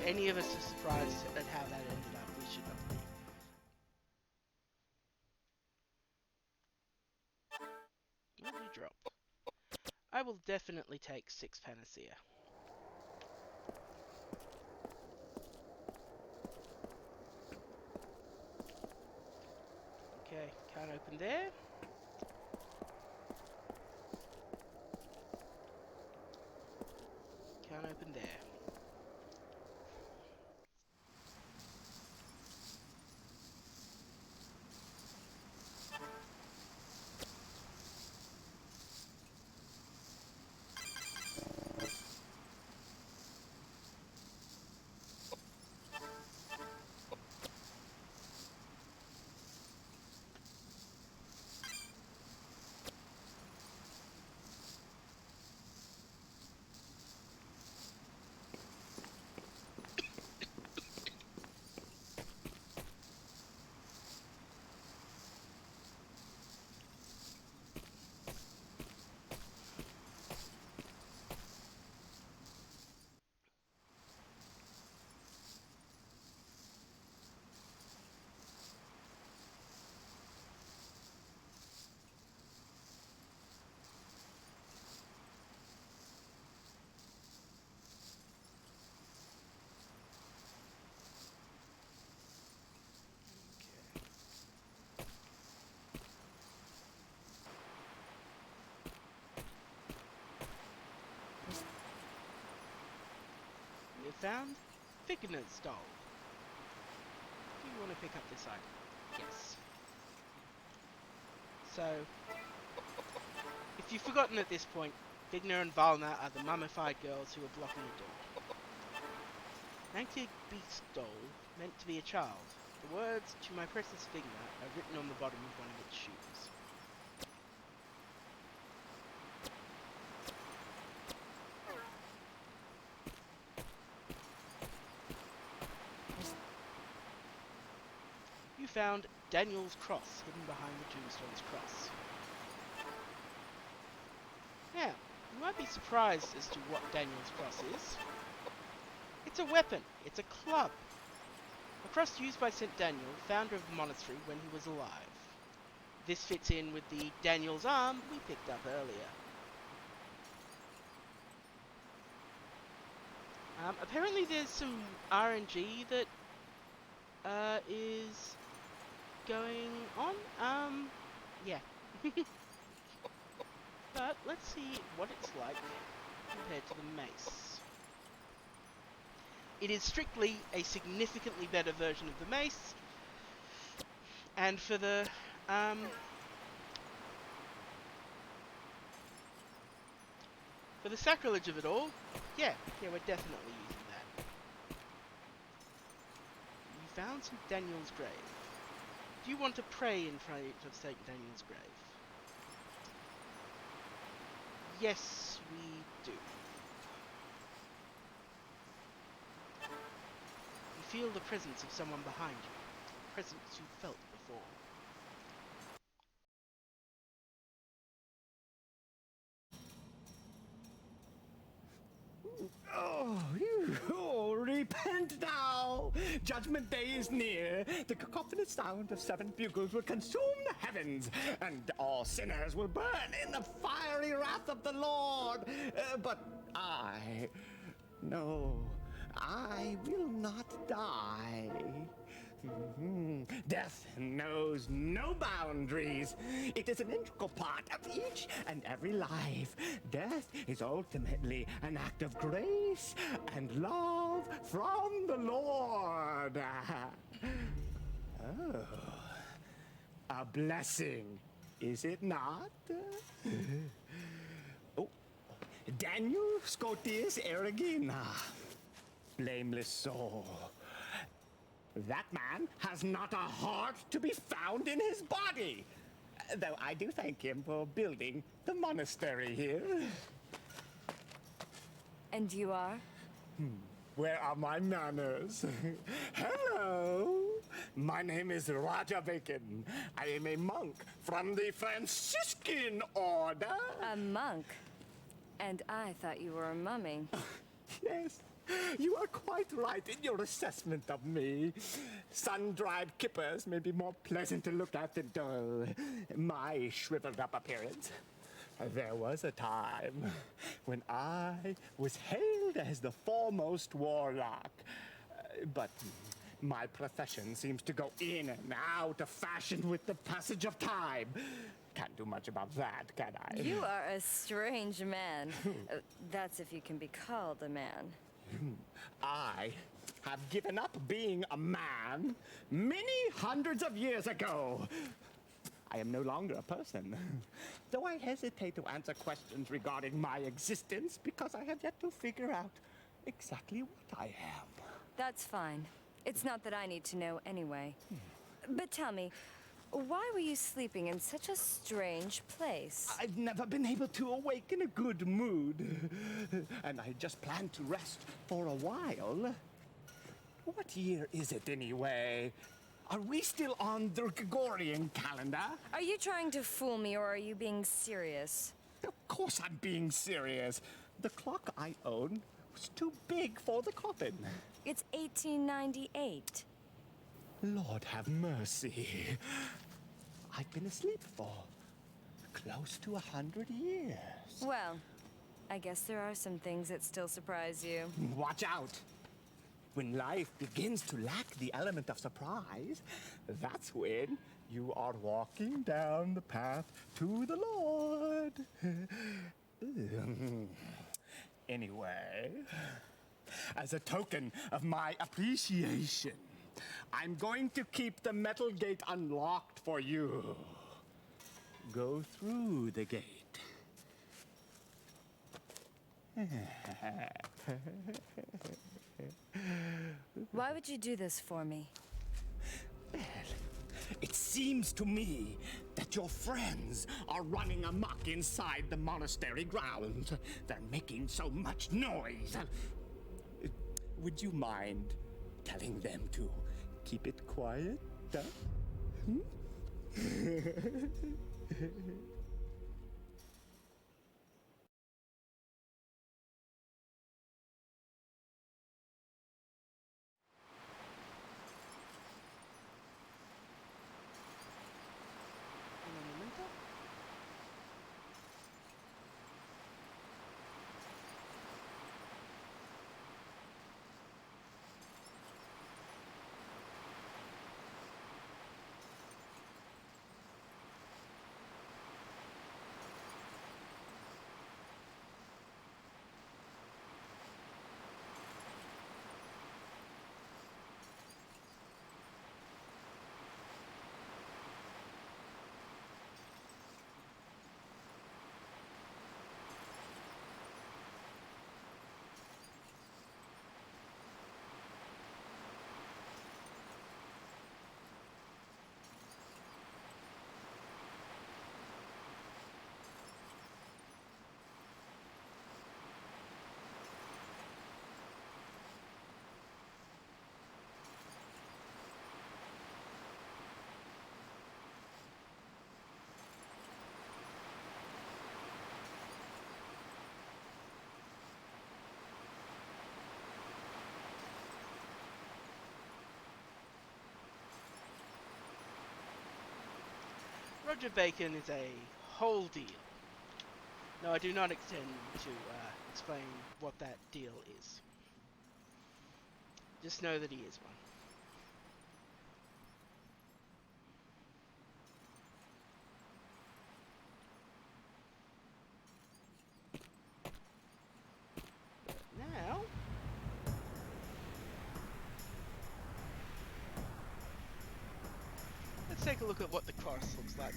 it. Any of us are surprised at how that ended up, we should not be. Lovely drop. I will definitely take 6 panacea. Okay, can't open there. Can't open there. We have found Figner's doll. Do you want to pick up this item? Yes. So, if you've forgotten at this point, Figner and Valna are the mummified girls who are blocking the door. Nanky Beast's doll, meant to be a child. The words, "To my precious Figner," are written on the bottom of one of its shoes. You found Daniel's cross hidden behind the tombstone's cross. Now, you might be surprised as to what Daniel's cross is. It's a weapon. It's a club. A cross used by St. Daniel, founder of the monastery, when he was alive. This fits in with the Daniel's arm we picked up earlier. Apparently there's some RNG that is going on. Yeah. But let's see what it's like compared to the mace. It is strictly a significantly better version of the mace, and for the sacrilege of it all, yeah, we're definitely using that. You found St. Daniel's grave. Do you want to pray in front of St. Daniel's grave? Yes, we do. You feel the presence of someone behind you, a presence you felt before. Repent now! Judgment Day is near. The cacophonous sound of 7 bugles will consume the heavens, and all sinners will burn in the fiery wrath of the Lord. But no, I will not die. Death knows no boundaries. It is an integral part of each and every life. Death is ultimately an act of grace and love from the Lord. Oh, a blessing, is it not? Oh, Daniel Scotius Erigena, blameless soul. That man has not a heart to be found in his body. Though I do thank him for building the monastery here. And you are? Where are my manners? Hello! My name is Raja Bacon. I am a monk from the Franciscan order. A monk? And I thought you were a mummy. Yes, you are quite right in your assessment of me. Sun-dried kippers may be more pleasant to look at than my shriveled-up appearance. There was a time when I was hailed as the foremost warlock. But my profession seems to go in and out of fashion with the passage of time. Can't do much about that, can I? You are a strange man. That's if you can be called a man. I have given up being a man many hundreds of years ago. I am no longer a person, though I hesitate to answer questions regarding my existence because I have yet to figure out exactly what I am. That's fine. It's not that I need to know anyway. But tell me, why were you sleeping in such a strange place? I've never been able to awaken a good mood, and I just planned to rest for a while. What year is it anyway? Are we still on the Gregorian calendar? Are you trying to fool me, or are you being serious? Of course I'm being serious. The clock I own was too big for the coffin. It's 1898. Lord have mercy. I've been asleep for close to 100 years. Well, I guess there are some things that still surprise you. Watch out. When life begins to lack the element of surprise, that's when you are walking down the path to the Lord. Anyway, as a token of my appreciation, I'm going to keep the metal gate unlocked for you. Go through the gate. Why would you do this for me? Well, it seems to me that your friends are running amok inside the monastery grounds. They're making so much noise. Would you mind telling them to keep it quiet? Hmm? Roger Bacon is a whole deal. No, I do not intend to explain what that deal is. Just know that he is one. take a look at what the cross looks like.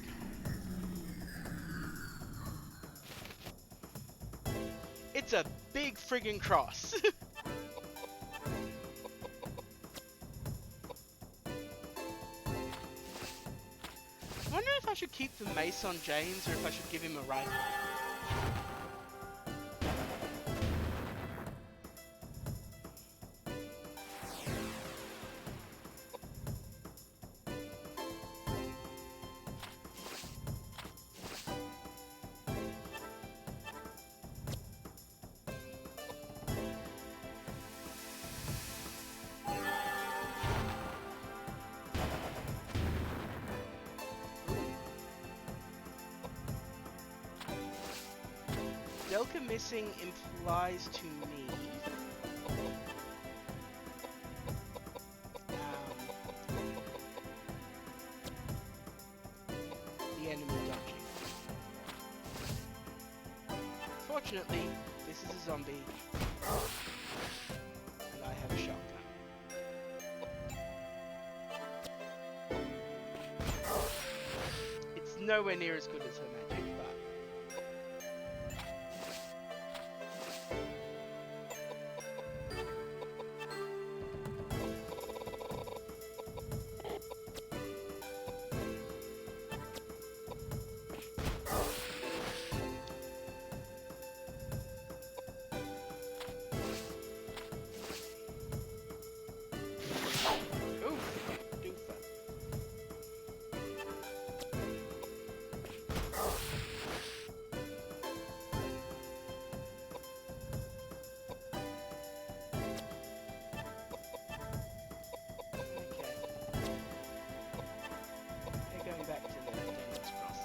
It's a big friggin' cross. I wonder if I should keep the mace on James or if I should give him a rifle. Koudelka missing implies to me the enemy dodging. Fortunately, this is a zombie, and I have a shotgun. It's nowhere near as good as her magic, but back to the Demon's Cross.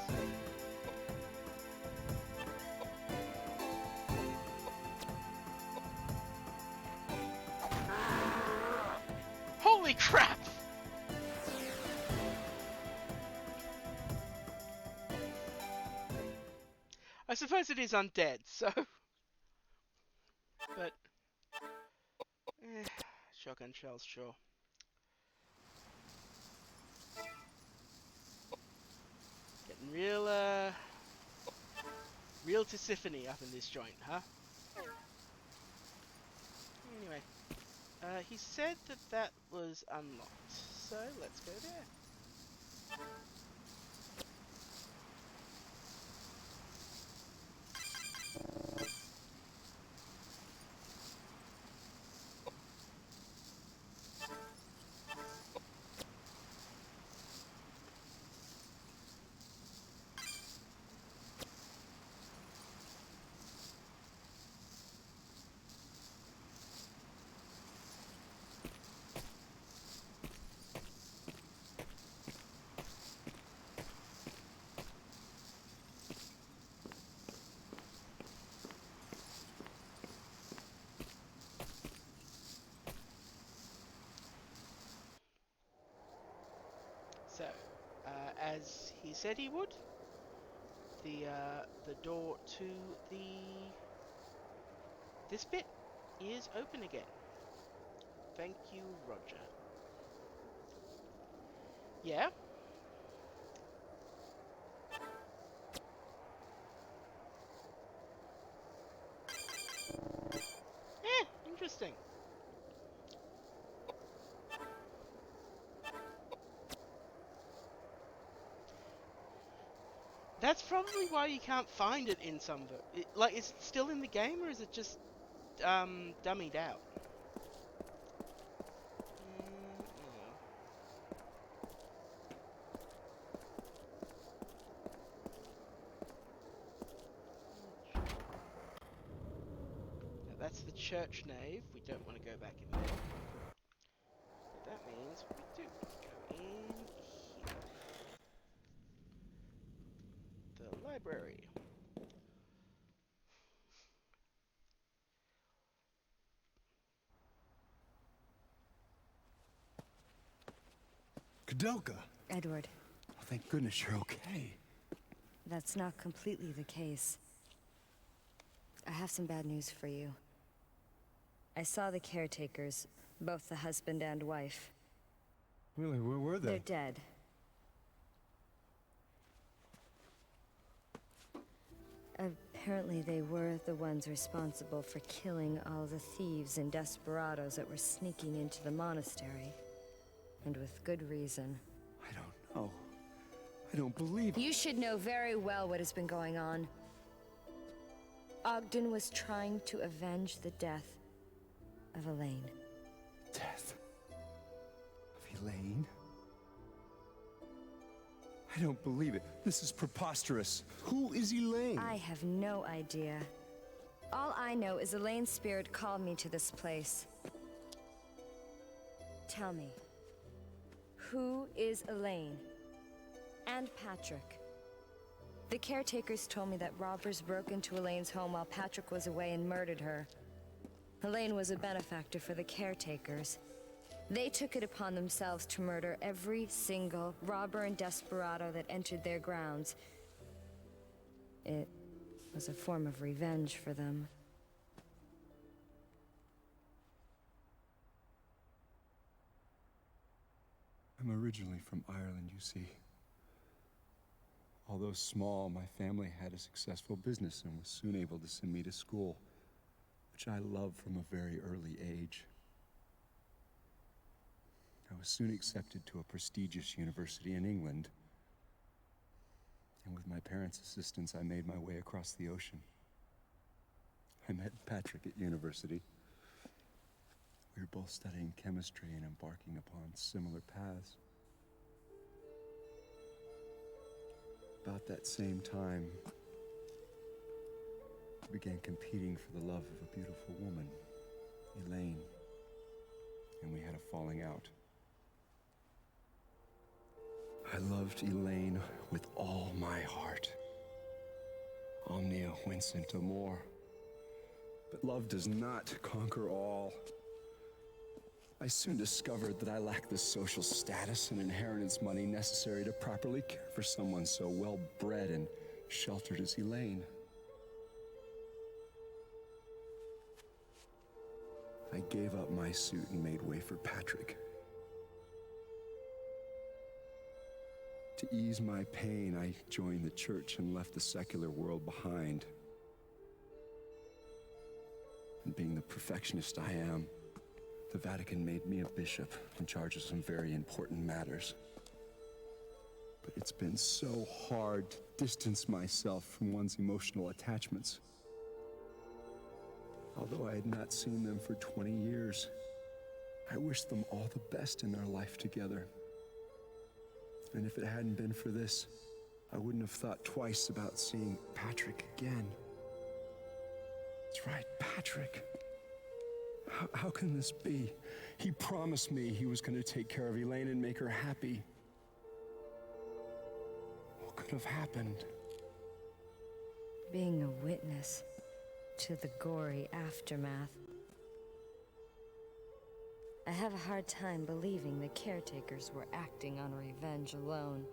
Holy crap! I suppose it is undead, so... But... shotgun shells, sure. Getting real Tisiphone up in this joint, huh? Anyway, he said that that was unlocked, so let's go there. So, as he said he would, the door to this bit is open again. Thank you, Roger. Yeah? Interesting. That's probably why you can't find it in some... like, is it still in the game, or is it just, dummied out? Now, that's the church nave. We don't want to go back in there. But that means we do go in here. The library. Koudelka! Edward, Oh, thank goodness you're okay. that's not completely the case. I have some bad news for you. I saw the caretakers, both the husband and wife. Really, where were they? They're dead. Apparently they were the ones responsible for killing all the thieves and desperados that were sneaking into the monastery. And with good reason. I don't know. I don't believe it. You should know very well what has been going on. Ogden was trying to avenge the death of Elaine. Death of Elaine? I don't believe it. This is preposterous. Who is Elaine? I have no idea. All I know is Elaine's spirit called me to this place. Tell me, who is Elaine? And Patrick? The caretakers told me that robbers broke into Elaine's home while Patrick was away and murdered her. Elaine was a benefactor for the caretakers. They took it upon themselves to murder every single robber and desperado that entered their grounds. It was a form of revenge for them. I'm originally from Ireland, you see. Although small, my family had a successful business and was soon able to send me to school, which I loved from a very early age. I was soon accepted to a prestigious university in England. And with my parents' assistance, I made my way across the ocean. I met Patrick at university. We were both studying chemistry and embarking upon similar paths. About that same time, I began competing for the love of a beautiful woman, Elaine, and we had a falling out. I loved Elaine with all my heart. Omnia vincit amor. But love does not conquer all. I soon discovered that I lacked the social status and inheritance money necessary to properly care for someone so well-bred and sheltered as Elaine. I gave up my suit and made way for Patrick. To ease my pain, I joined the church and left the secular world behind. And being the perfectionist I am, the Vatican made me a bishop in charge of some very important matters. But it's been so hard to distance myself from one's emotional attachments. Although I had not seen them for 20 years, I wished them all the best in their life together. And if it hadn't been for this, I wouldn't have thought twice about seeing Patrick again. That's right, Patrick. How can this be? He promised me he was going to take care of Elaine and make her happy. What could have happened? Being a witness to the gory aftermath. I have a hard time believing the caretakers were acting on revenge alone.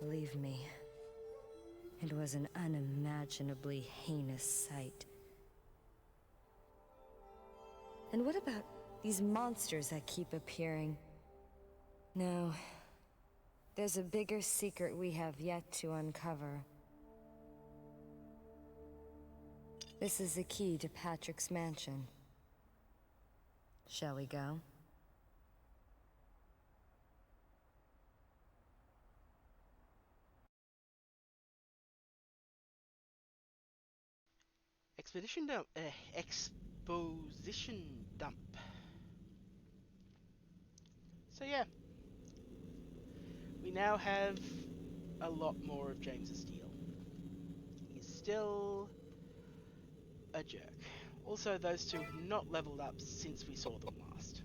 Believe me, it was an unimaginably heinous sight. And what about these monsters that keep appearing? No, there's a bigger secret we have yet to uncover. This is the key to Patrick's mansion. Shall we go? Exposition dump. Exposition dump. So yeah, we now have a lot more of James's deal. He's still a jerk. Also, those two have not leveled up since we saw them last.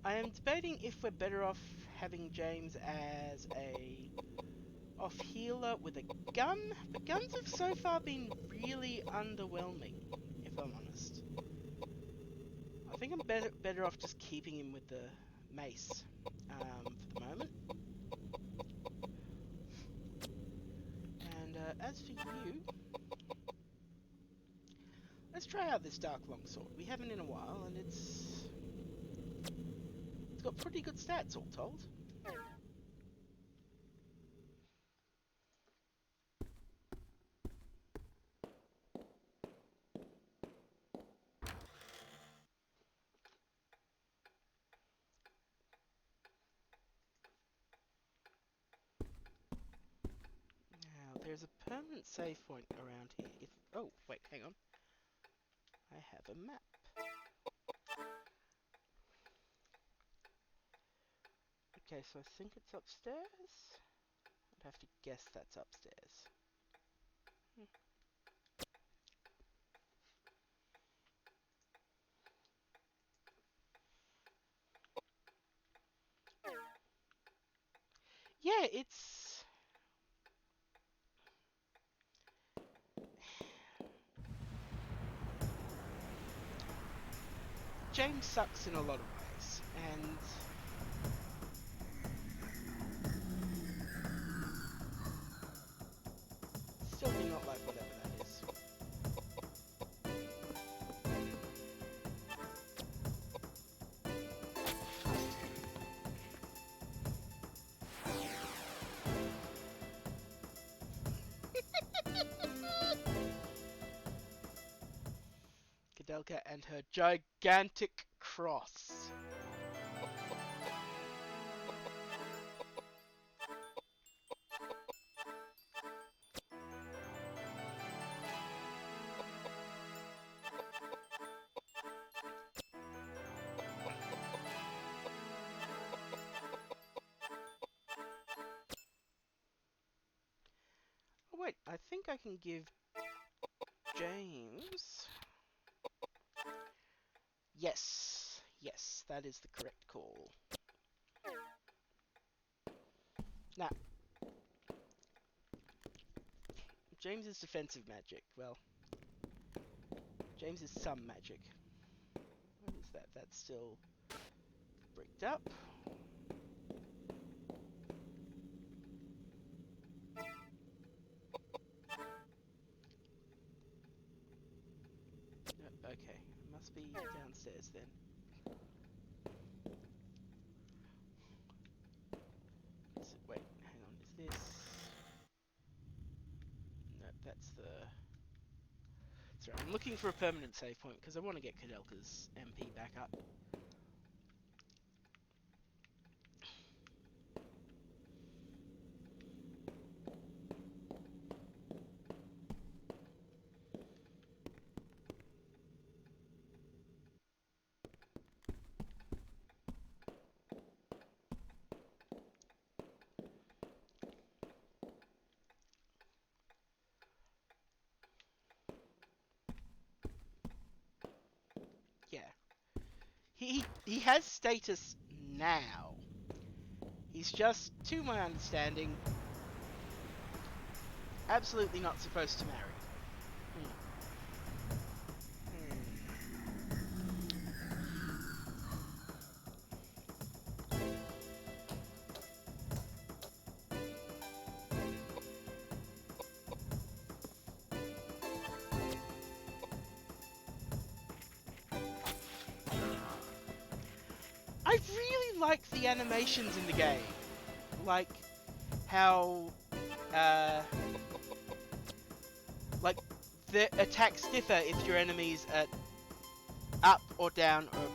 I am debating if we're better off having James as a off healer with a gun. The guns have so far been really underwhelming, if I'm honest. I think I'm better off just keeping him with the mace for the moment. And as for you, let's try out this Dark Longsword. We haven't in a while, and it's got pretty good stats all told. permanent save point around here. Oh, wait, hang on. I have a map. Okay, so I think it's upstairs. I'd have to guess that's upstairs. Yeah, it's... James sucks in a lot of ways, and... still do not like whatever that is. Koudelka and her gigantic cross. Oh wait, I think I can give James... Yes, that is the correct call. Now, James's defensive magic, well, James is some magic. What is that? That's still bricked up. No, okay, it must be downstairs then. Wait, hang on, is this... No, that's the... Sorry, I'm looking for a permanent save point because I want to get Koudelka's MP back up. Yeah. He has status now. He's just, to my understanding, absolutely not supposed to marry. I really like the animations in the game. Like how like the attacks differ if your enemy's at up or down or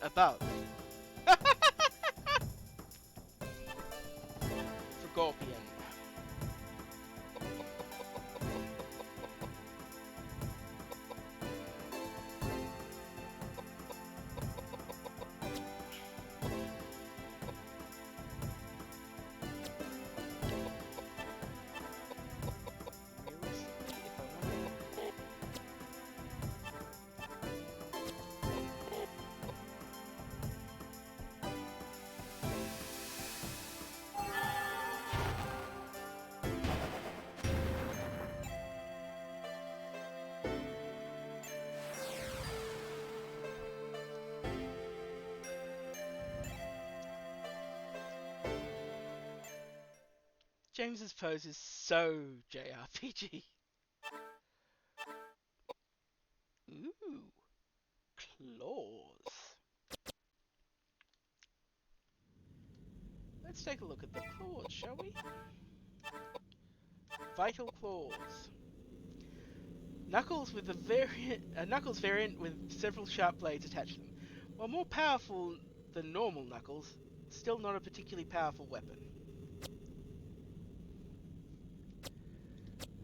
above. For Gorpian. James's pose is so JRPG. Ooh, claws. Let's take a look at the claws, shall we? Vital claws. Knuckles with a Knuckles variant with several sharp blades attached to them. While more powerful than normal Knuckles, still not a particularly powerful weapon.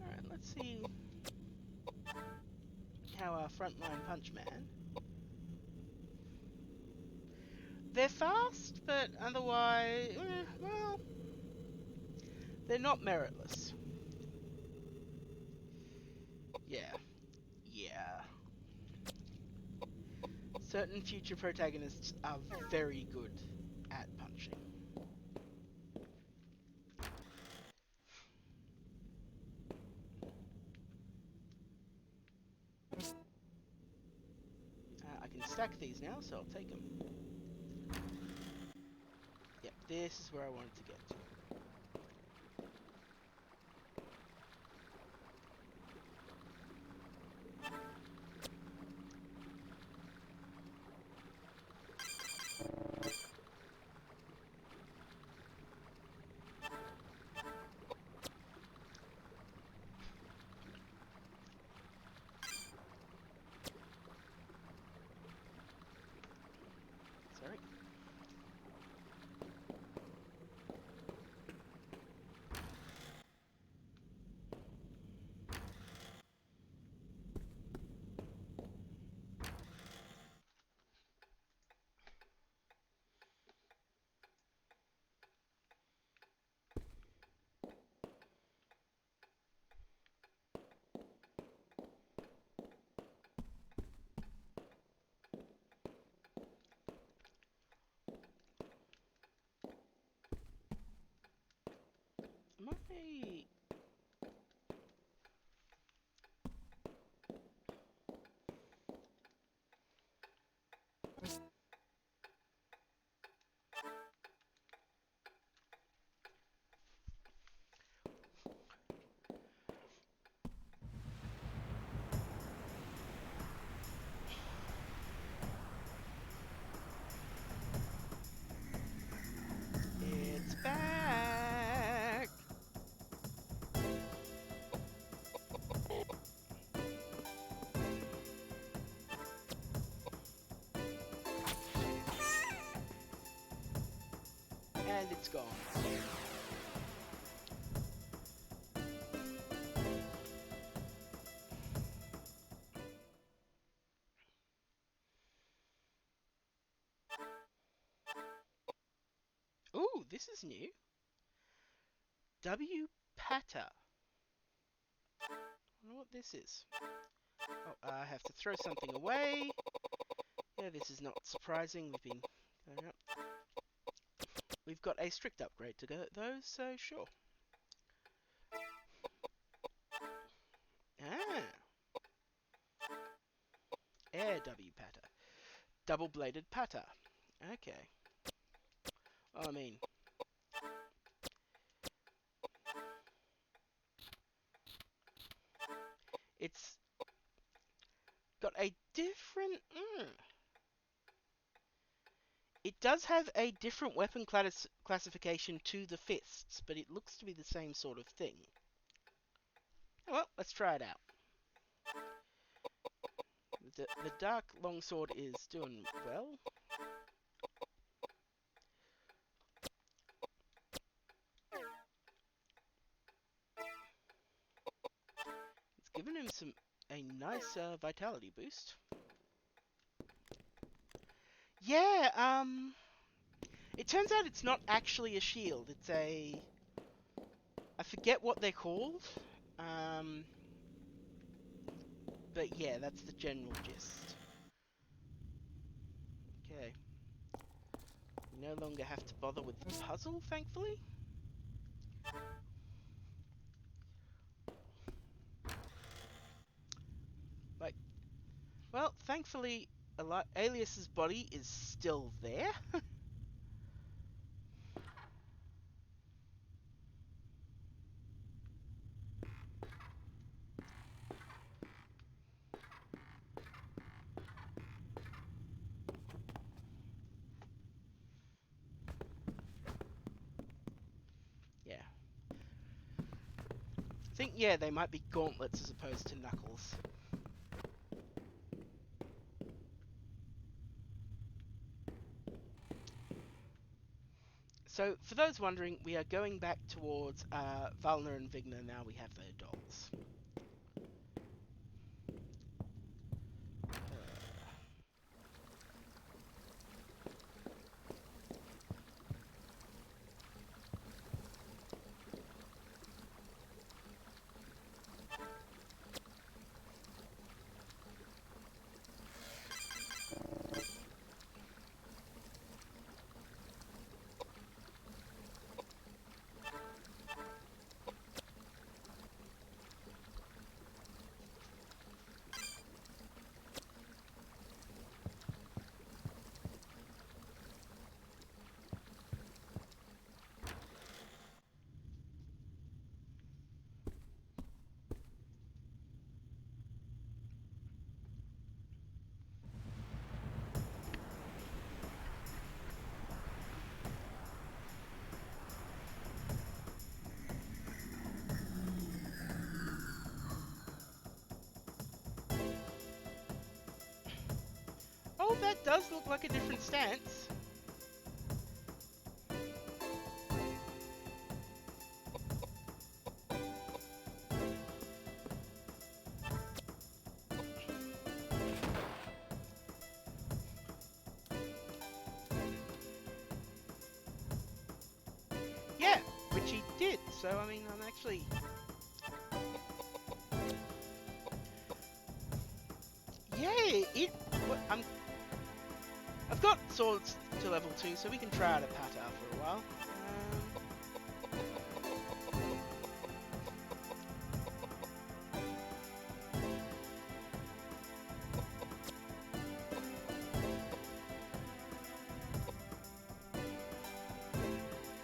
Alright, let's let's see how our frontline punchman. They're fast, but otherwise, well, they're not meritless. Yeah. Certain future protagonists are very good at punching. I can stack these now, so I'll take them. Yep, this is where I wanted to get to. Sorry. My... It's back! And it's gone. Ooh, this is new. W Patter. I wonder what this is. Oh, I have to throw something away. Yeah, this is not surprising. We've been going up. We've got a strict upgrade to go though, so sure. Ah. Air W Patter. Double-bladed patter. Okay. I mean... It's got a different... It does have a different weapon classification to the fists, but it looks to be the same sort of thing. Well, let's try it out. The Dark Longsword is doing well. It's given him a nice vitality boost. Yeah, it turns out it's not actually a shield. It's a... I forget what they're called. But yeah, that's the general gist. Okay. We no longer have to bother with the puzzle, thankfully. Like, well, thankfully, Alias's body is still there. Yeah. I think, yeah, they might be gauntlets as opposed to knuckles. So, for those wondering, we are going back towards Valna and Vigna now we have their dolls. that does look like a different stance. Yeah, which he did, so I mean, I'm actually... Yeah, I've got swords to level 2, so we can try out a pata for a while.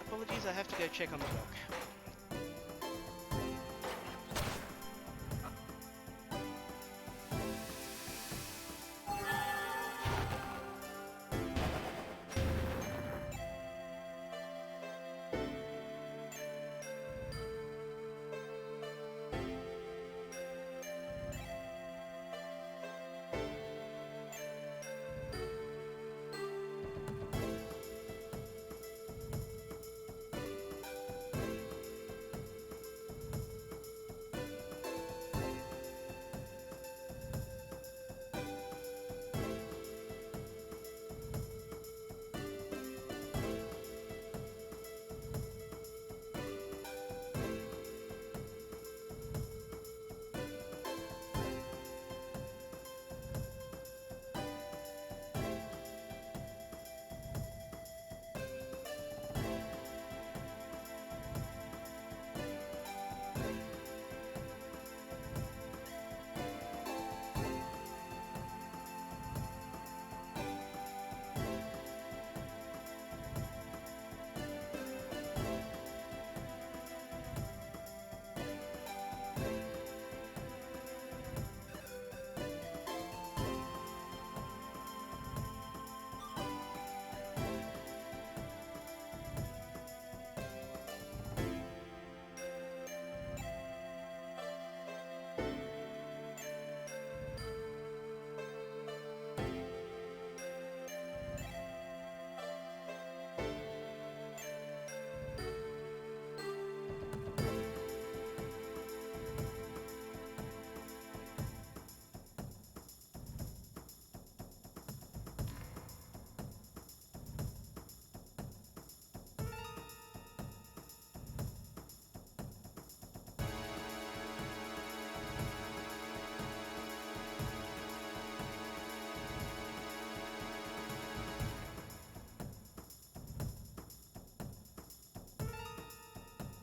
Apologies, I have to go check on the dog.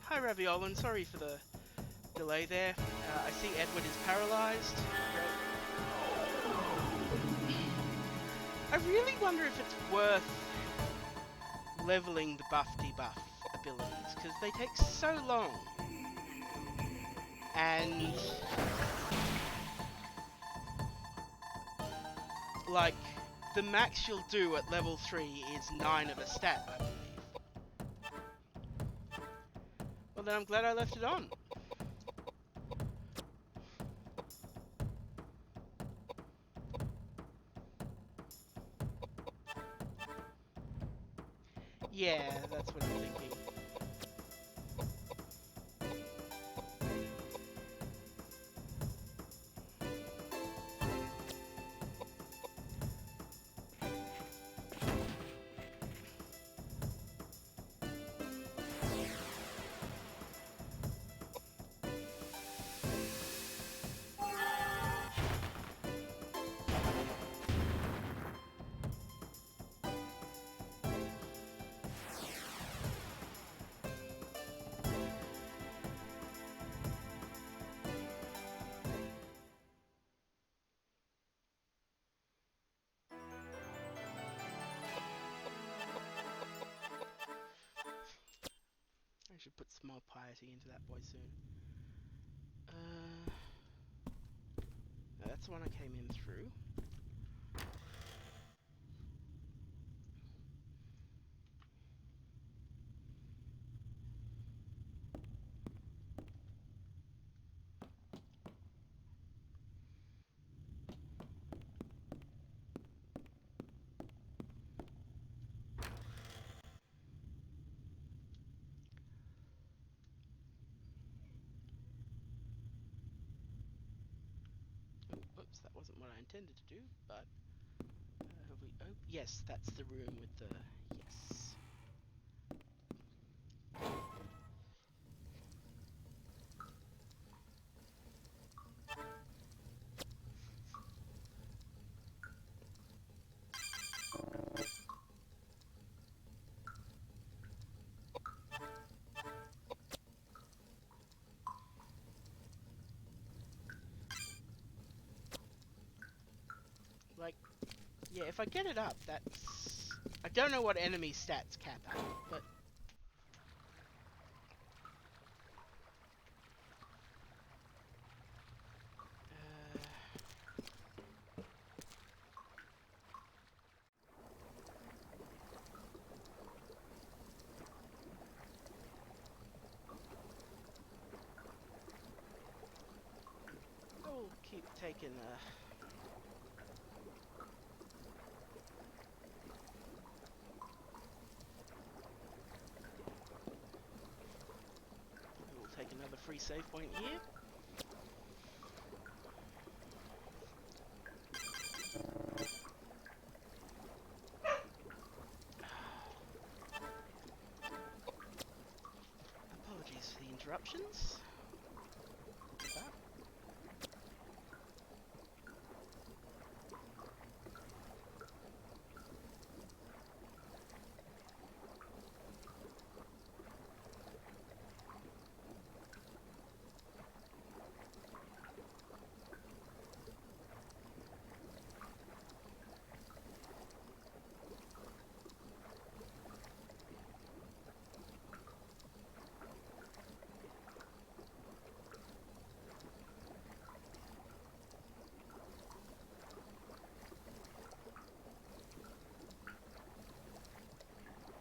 Hi Raviolan, sorry for the delay there. I see Edward is paralysed. I really wonder if it's worth leveling the buff debuff abilities, because they take so long. And like, the max you'll do at level 3 is 9 of a stat, I believe. Well, then I'm glad I left it on. Yeah, that's what I'm thinking. I should put some more piety into that boy soon. No, that's the one I came in through. wasn't what I intended to do, but have we? Oh, yes, that's the room with the yes. Like, yeah, if I get it up, that's... I don't know what enemy stats cap at, but... I'll keep taking we'll take another free save point here. Apologies for the interruptions.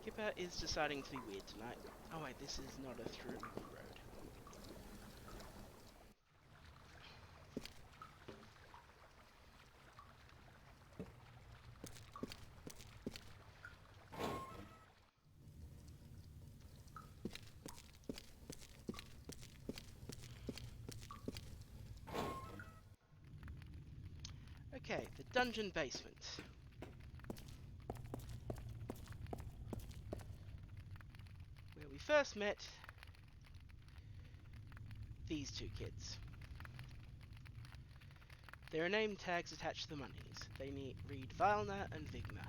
Kipper is deciding to be weird tonight. Oh wait, this is not a through road. Okay, the dungeon basement. Where we first met these two kids. There are name tags attached to the monies. They read Valna and Vigna.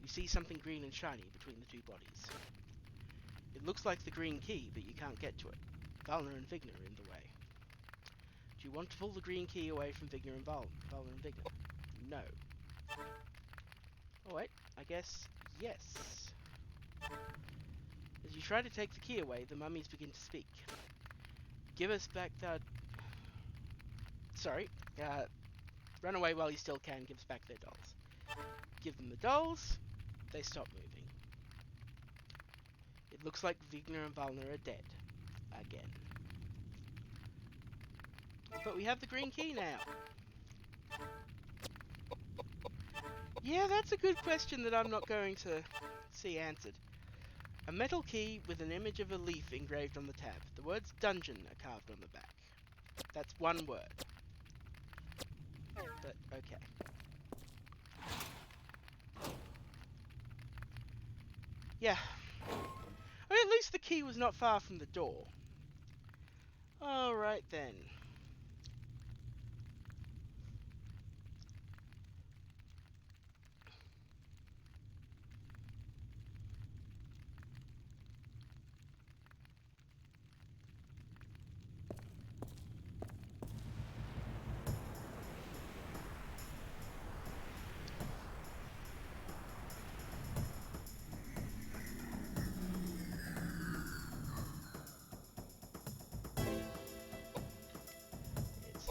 You see something green and shiny between the two bodies. It looks like the green key, but you can't get to it. Valna and Vigna are in the way. Do you want to pull the green key away from Vigna and Valna and Vigna? No. Oh wait, I guess yes. As you try to take the key away, the mummies begin to speak. Give us back that... Sorry. Run away while you still can, give us back their dolls. Give them the dolls, they stop moving. It looks like Vigna and Valna are dead. Again. But we have the green key now. Yeah, that's a good question that I'm not going to see answered. A metal key with an image of a leaf engraved on the tab. The words dungeon are carved on the back. That's one word. But, okay. Yeah. I mean, at least the key was not far from the door. Alright then.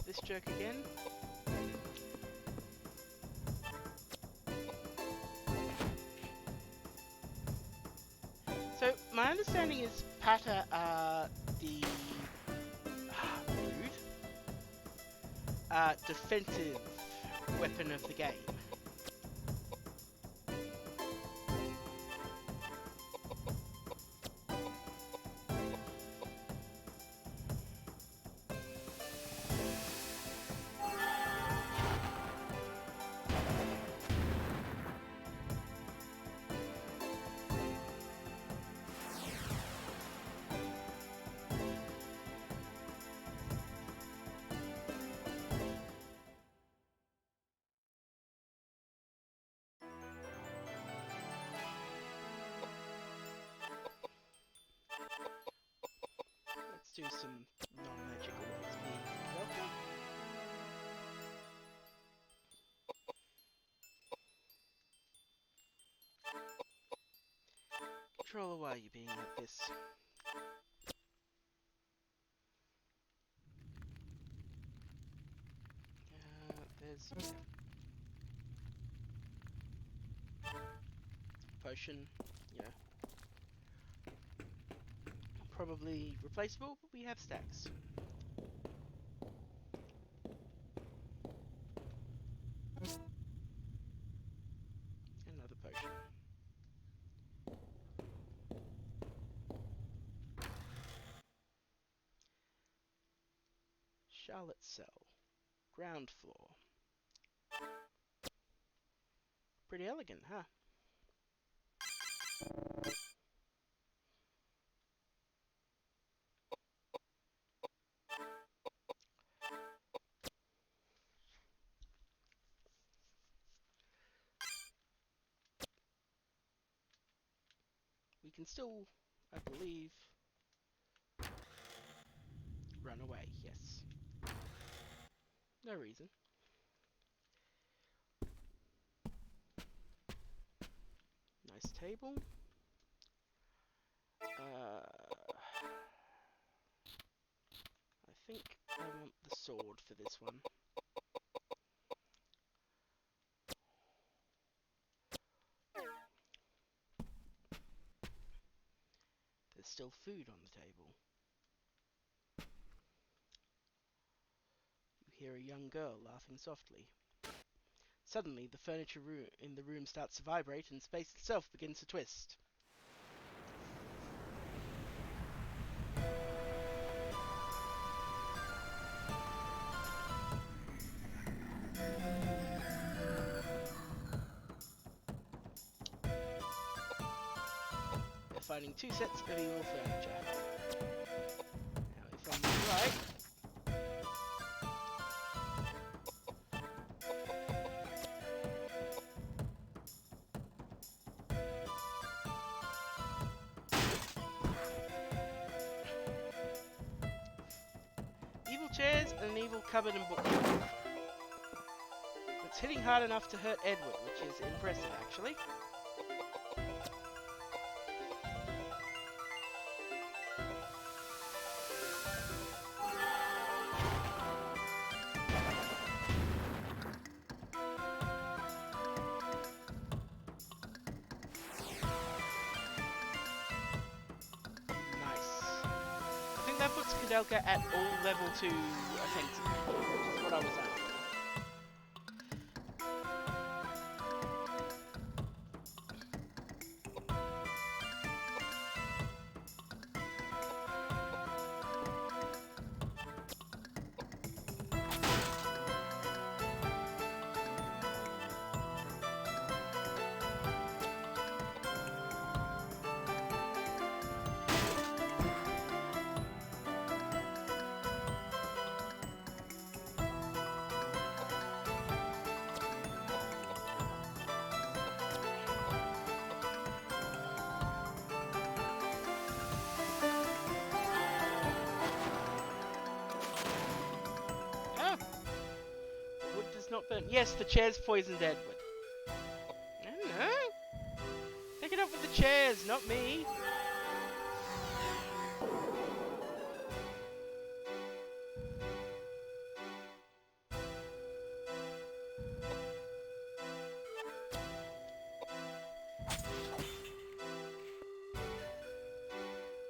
This jerk again. So, my understanding is Pata are the rude defensive weapon of the game. do some non-magical XP for Koudelka. Controller, why are you being like this? There's potion, yeah. Probably replaceable, but we have stacks. Another potion. Charlotte's cell. Ground floor. Pretty elegant, huh? We can still, I believe, run away, yes. No reason. Nice table. I think I want the sword for this one. There's still food on the table. You hear a young girl laughing softly. Suddenly, the furniture in the room starts to vibrate and space itself begins to twist. They're finding 2 sets of evil furniture. Now, if I'm right, evil chairs and an evil cupboard and bookshelf. It's hitting hard enough to hurt Edward, which is impressive, actually. That puts Koudelka at all level 2 offensive, which is what I was after. Not burnt. Yes, the chairs poisoned Edward. I don't know. Take it up with the chairs, not me.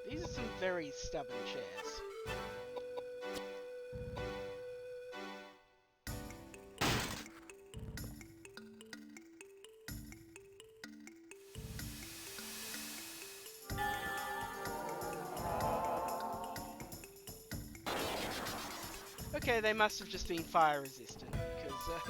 These are some very stubborn chairs. Okay, they must have just been fire resistant, because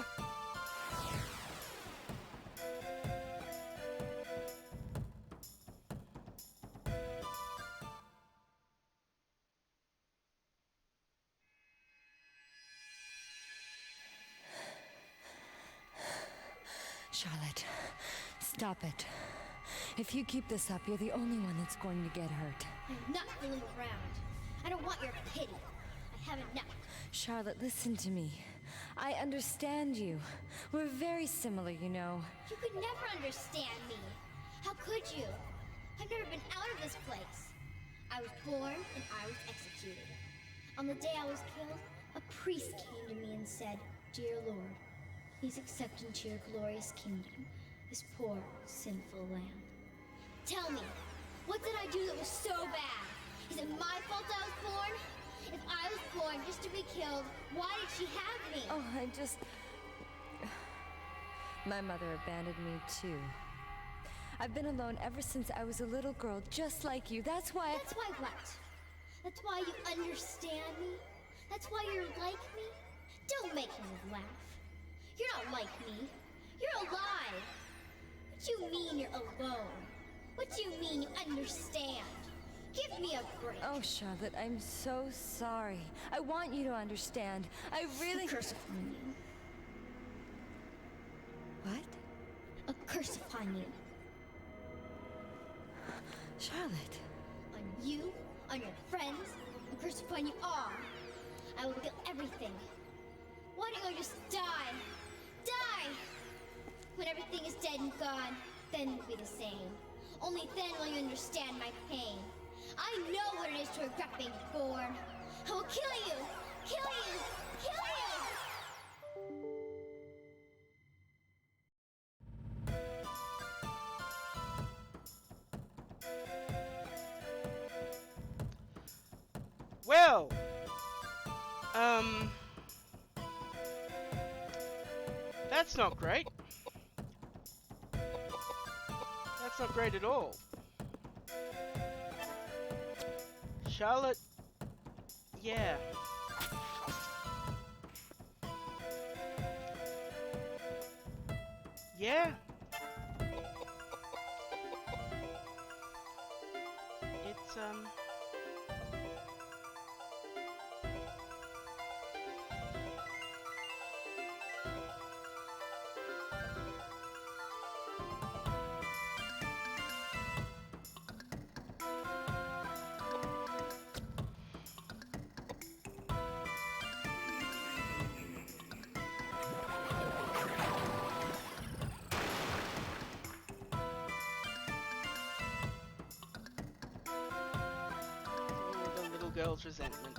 Charlotte, stop it. If you keep this up, you're the only one that's going to get hurt. I'm not fooling around. I don't want your pity. I have enough. Charlotte, listen to me. I understand you. We're very similar, you know. You could never understand me. How could you? I've never been out of this place. I was born and I was executed. On the day I was killed, a priest came to me and said, "Dear Lord, please accept into your glorious kingdom this poor, sinful lamb." Tell me, what did I do that was so bad? Is it my fault I was born? If I was born just to be killed, why did she have me? Oh, My mother abandoned me, too. I've been alone ever since I was a little girl, just like you. That's why That's why what? That's why you understand me? That's why you're like me? Don't make me laugh. You're not like me. You're alive. What do you mean you're alone? What do you mean you understand? Give me a break. Oh, Charlotte, I'm so sorry. I want you to understand. I really... A curse upon you. What? A curse upon you. Charlotte. On you, on your friends, a curse upon you all. I will feel everything. Why don't you just die? Die! When everything is dead and gone, then we'll be the same. Only then will you understand my pain. I know what it is to regret being born. I will kill you! Kill you! Kill you! Well, that's not great. That's not great at all. Charlotte, yeah. Yeah. It's, the little girl's resentment.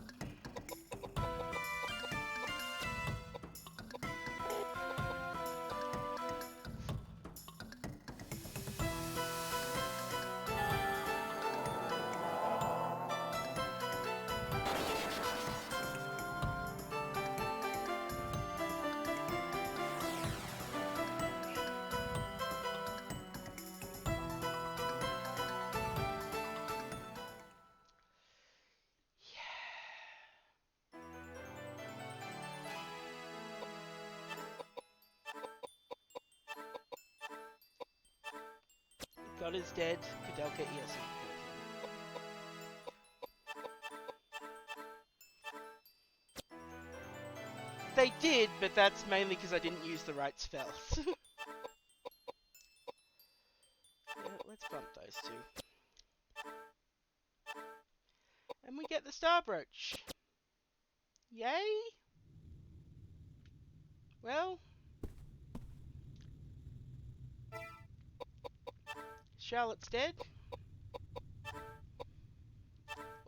God is dead. Koudelka, yes. They did, but that's mainly because I didn't use the right spells. Yeah, let's bump those two. And we get the star brooch. Yay! Well, Charlotte's dead.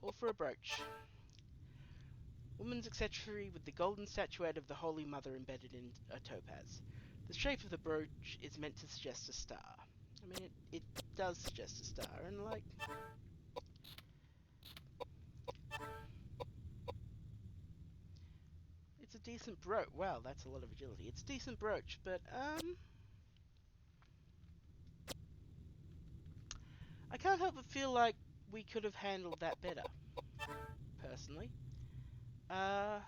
All for a brooch. Woman's accessory with the golden statuette of the Holy Mother embedded in a topaz. The shape of the brooch is meant to suggest a star. I mean, it does suggest a star, and like... It's a decent brooch. Wow, that's a lot of agility. It's a decent brooch, but, I can't help but feel like we could have handled that better, personally. And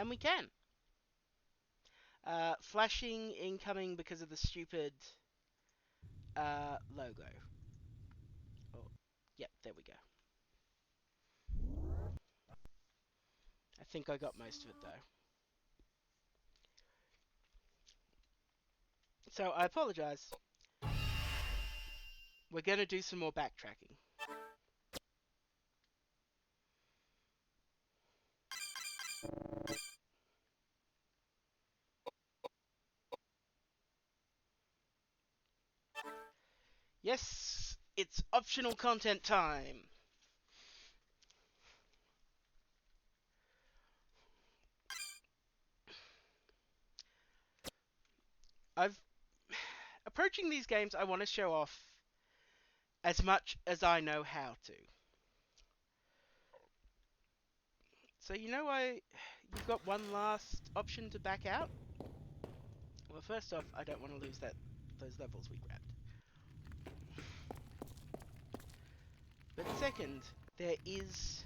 we can. Flashing incoming because of the stupid, logo. Oh, yep, there we go. I think I got most of it, though. So, I apologize. We're gonna do some more backtracking. Yes, it's optional content time. Approaching these games, I want to show off as much as I know how to. So you've got one last option to back out. Well, first off, I don't want to lose those levels we grabbed. But second, there is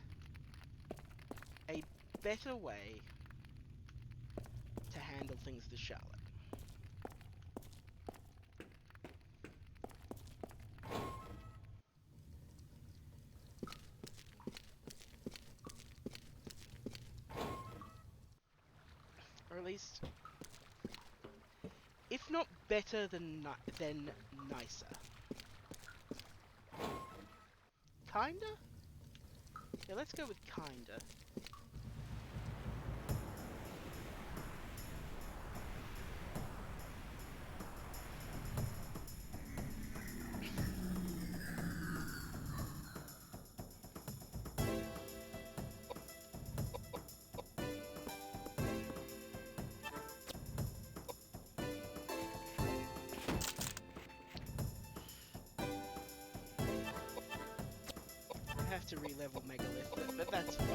a better way to handle things to Charlotte. Or at least, if not better than nicer. Kinda? Yeah, let's go with kinda. I have to re-level Megalith, but that's fine.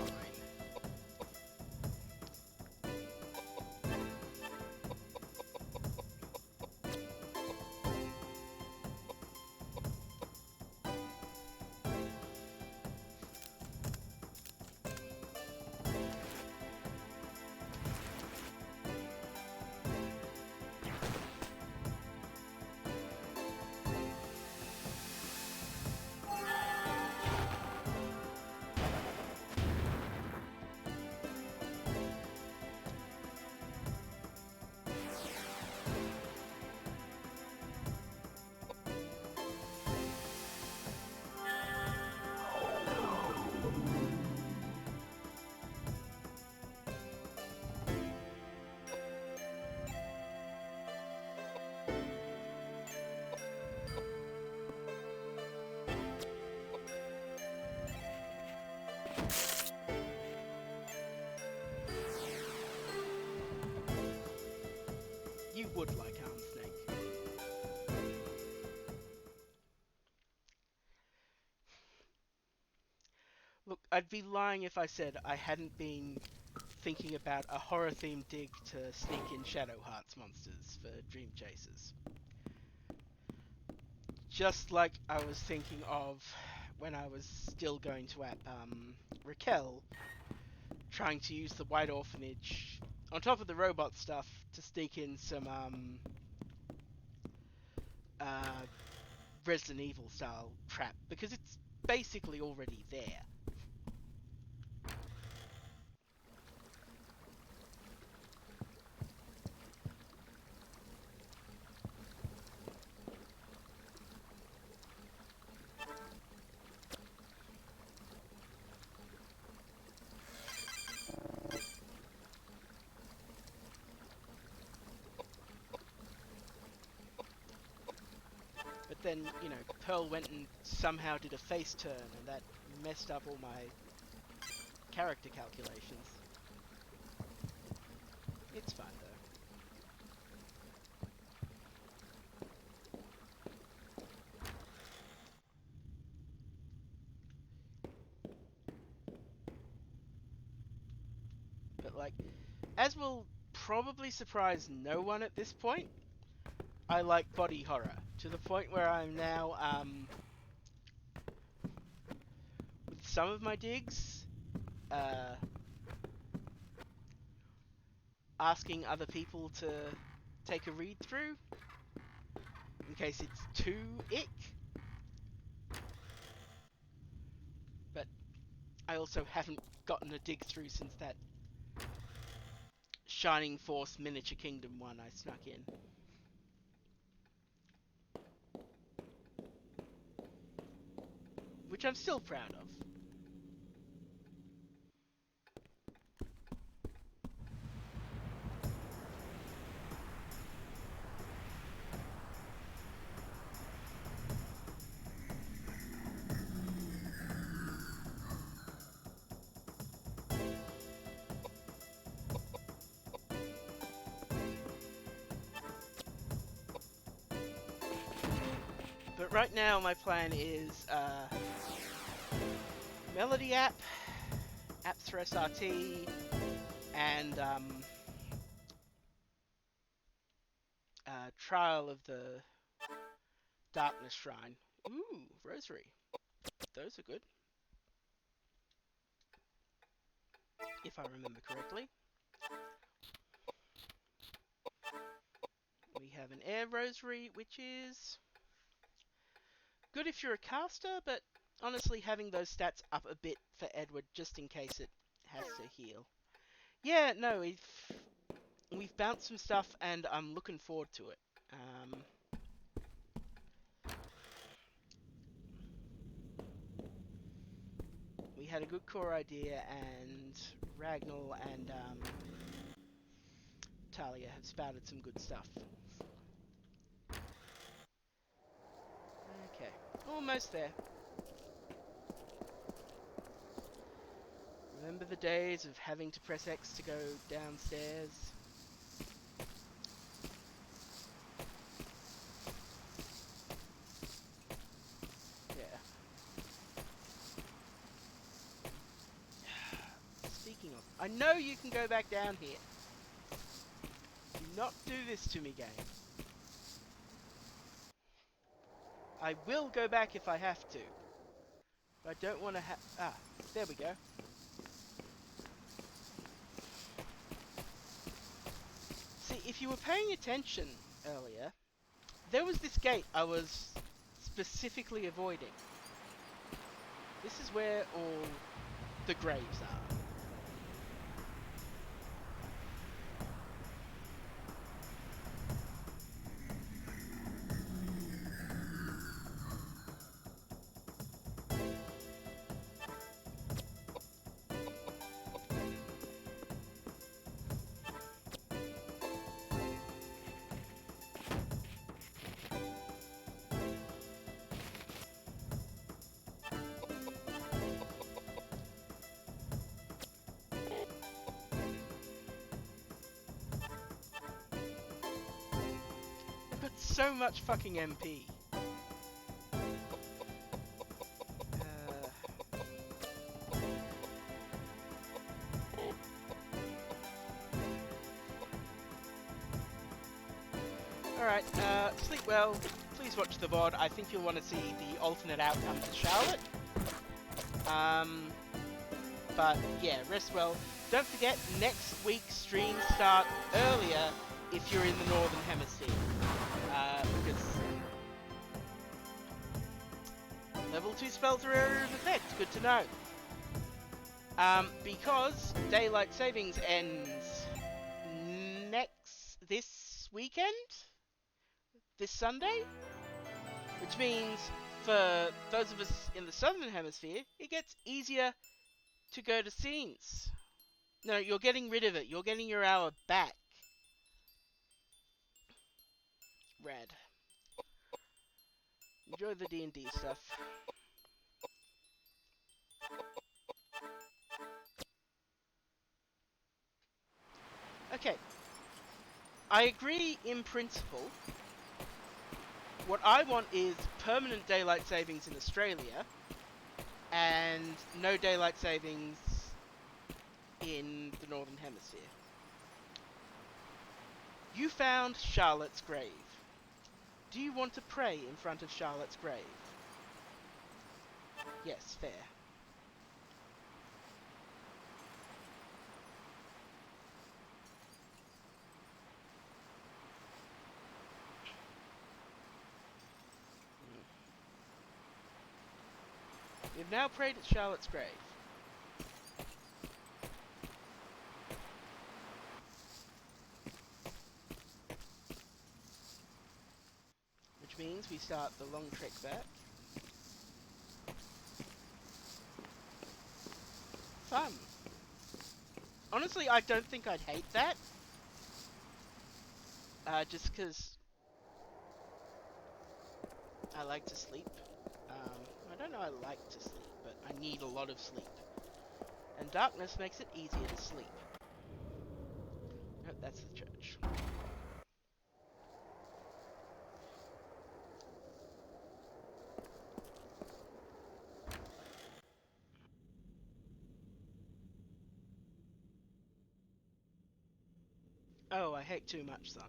You would like Arm Snake. Look, I'd be lying if I said I hadn't been thinking about a horror-themed dig to sneak in Shadow Hearts monsters for Dream Chasers. Just like I was thinking of when I was still going to Raquel, trying to use the White Orphanage on top of the robot stuff to sneak in some Resident Evil style trap, because it's basically already there. But then, Pearl went and somehow did a face turn, and that messed up all my character calculations. It's fine, though. But, as will probably surprise no one at this point, I like body horror, to the point where I'm now, with some of my digs, asking other people to take a read through, in case it's too ick. But I also haven't gotten a dig through since that Shining Force Miniature Kingdom one I snuck in. Which I'm still proud of. But right now my plan is Melody app, apps for SRT, and trial of the Darkness Shrine. Ooh, Rosary. Those are good. If I remember correctly. We have an Air Rosary, which is good if you're a caster, but honestly having those stats up a bit for Edward just in case it has to heal. Yeah, no, we've bounced some stuff and I'm looking forward to it. We had a good core idea, and Ragnall and Talia have spouted some good stuff. Okay, almost there. Remember the days of having to press X to go downstairs? Yeah. Speaking of, I know you can go back down here. Do not do this to me, game. I will go back if I have to. But I don't want to there we go. See, if you were paying attention earlier, there was this gate I was specifically avoiding. This is where all the graves are. So much fucking MP. Alright, sleep well. Please watch the VOD. I think you'll want to see the alternate outcome to Charlotte. But yeah, rest well. Don't forget, next week's streams start earlier if you're in the Northern Hemisphere. Because level 2 spells are area of effect, good to know. Because daylight savings ends this weekend? This Sunday? Which means for those of us in the Southern Hemisphere, it gets easier to go to scenes. No, you're getting rid of it. You're getting your hour back. Rad. Enjoy the D&D stuff. Okay. I agree in principle. What I want is permanent daylight savings in Australia and no daylight savings in the Northern Hemisphere. You found Charlotte's grave. Do you want to pray in front of Charlotte's grave? Yes, fair. We've now prayed at Charlotte's grave. Which means we start the long trek back. Fun. Honestly, I don't think I'd hate that. Just because I like to sleep. I don't know I like to sleep, but I need a lot of sleep. And darkness makes it easier to sleep. Nope, that's the church. Oh, I hate too much sun.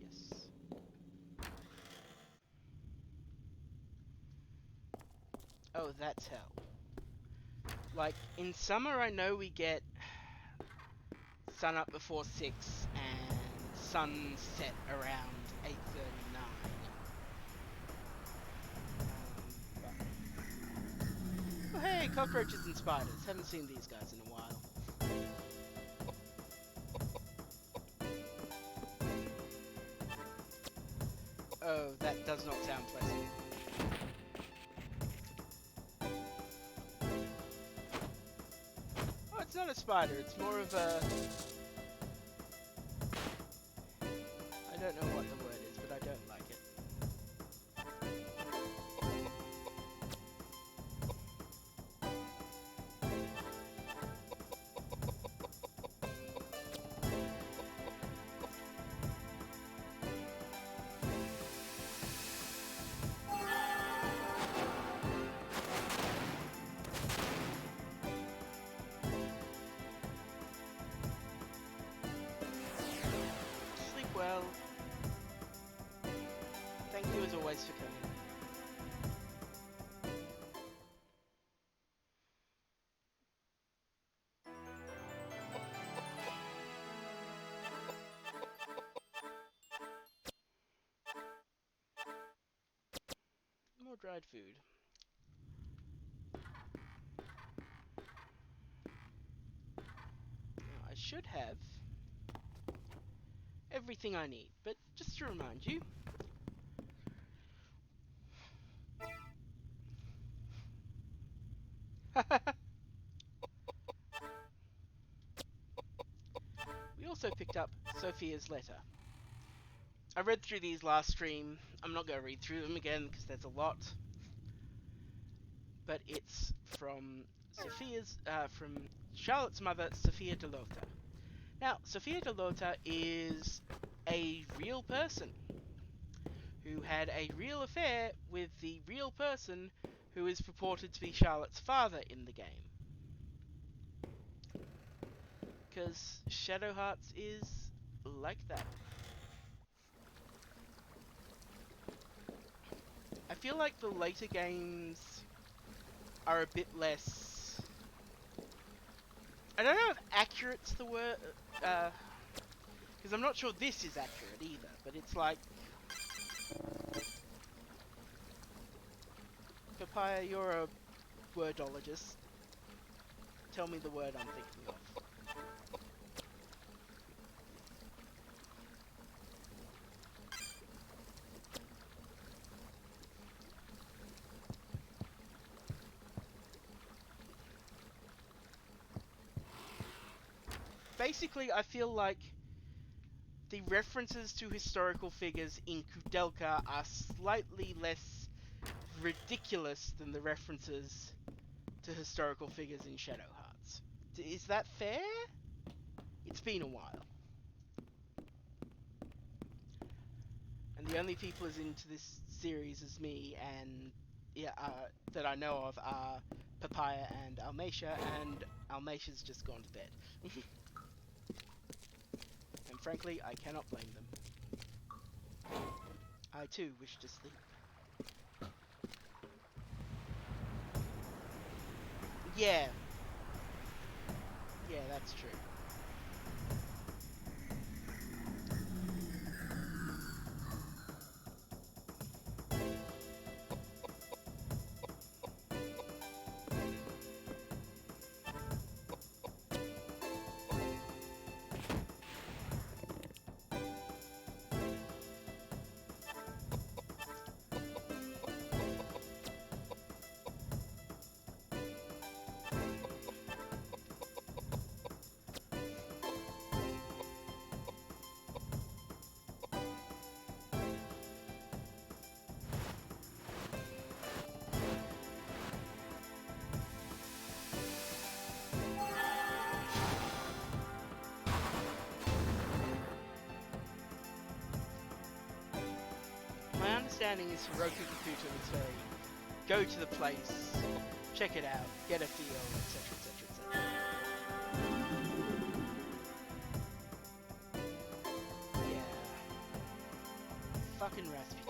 Yes. Oh, that's hell. Like, in summer I know we get sun up before 6 and sunset around 8:39. Oh, hey, cockroaches and spiders. Haven't seen these guys in a while. Oh, that does not sound pleasant. Oh, it's not a spider. It's more of a... I don't know what the word is, but I don't like it. Sleep well. Thank you as always for coming. More dried food. Now, I should have everything I need, but just to remind you, we also picked up Sophia's letter. I read through these last stream. I'm not going to read through them again because there's a lot. But it's from from Charlotte's mother, Sophia Delota. Now, Sophia Delota is a real person who had a real affair with the real person who is purported to be Charlotte's father in the game. Because Shadow Hearts is like that. I feel like the later games are a bit less... I don't know if accurate's the word, because I'm not sure this is accurate either, but it's like... Papaya, you're a wordologist. Tell me the word I'm thinking of. Basically, I feel like the references to historical figures in Koudelka are slightly less ridiculous than the references to historical figures in Shadow Hearts. Is that fair? It's been a while. And the only people as into this series as me and that I know of are Papaya and Almecia, and Almecia's just gone to bed. And frankly, I cannot blame them. I too wish to sleep. Yeah. Yeah, that's true. understanding is Roku Computer would say, go to the place, check it out, get a feel, etc, etc, etc. Yeah. Fucking Rasputin.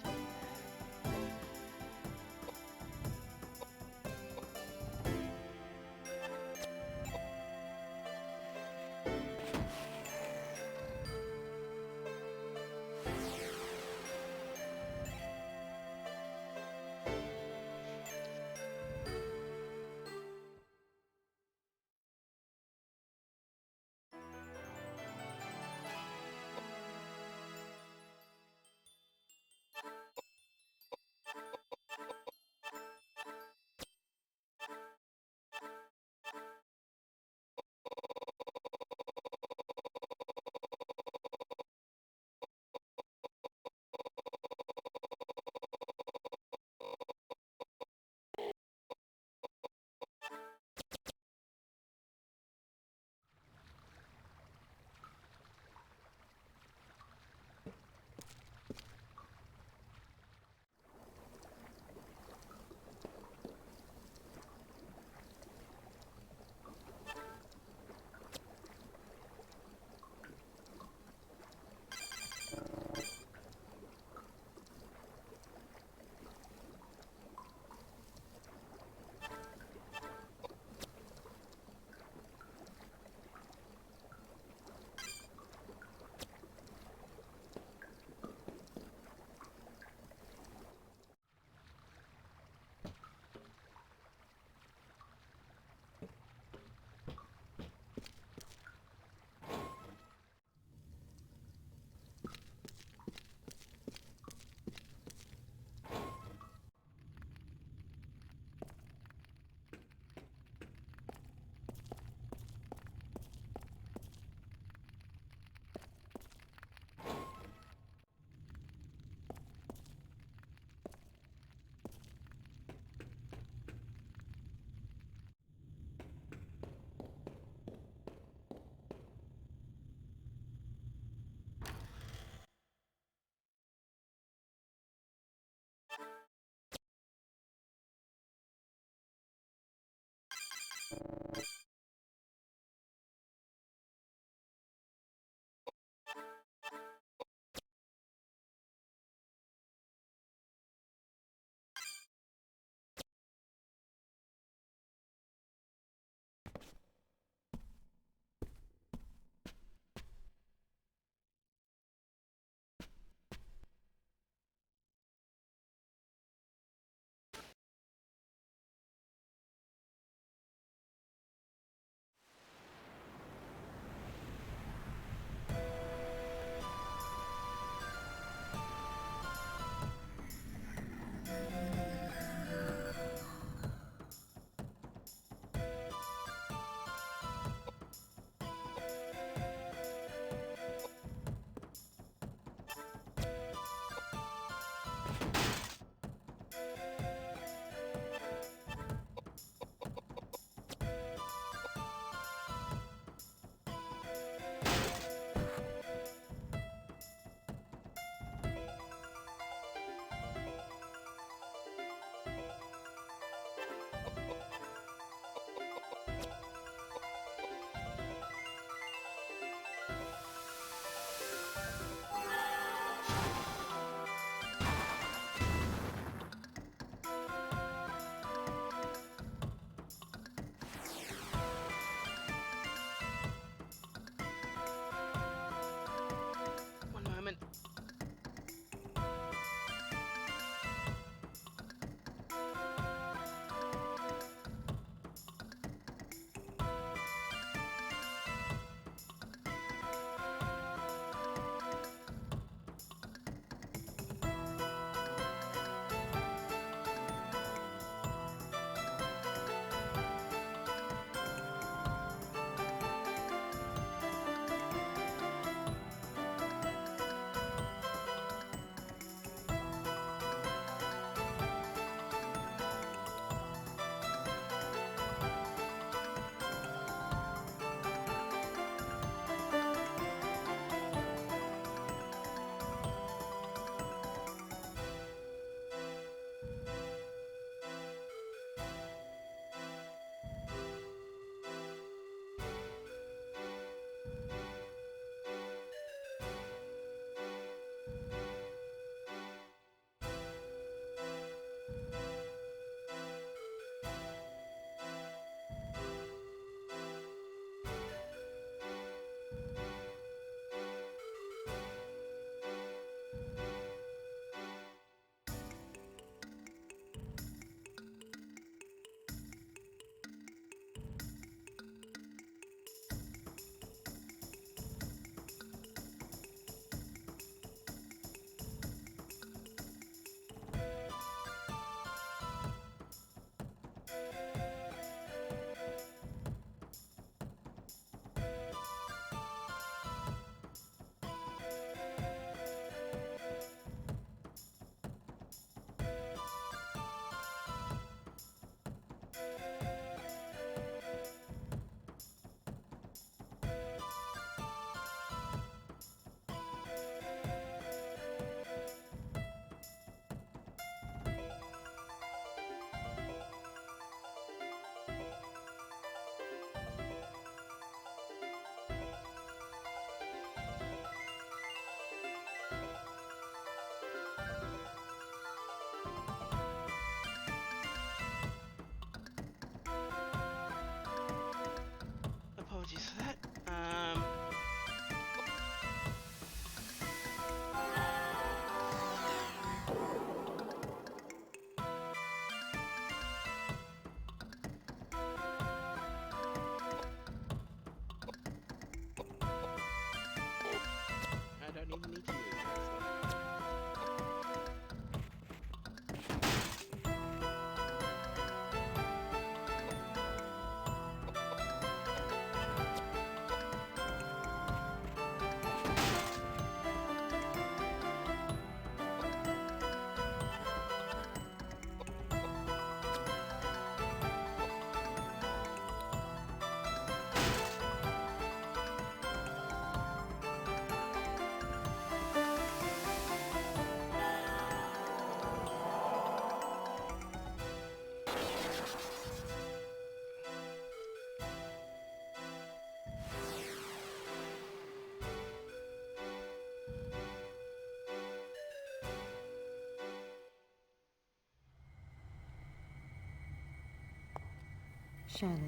Charlotte,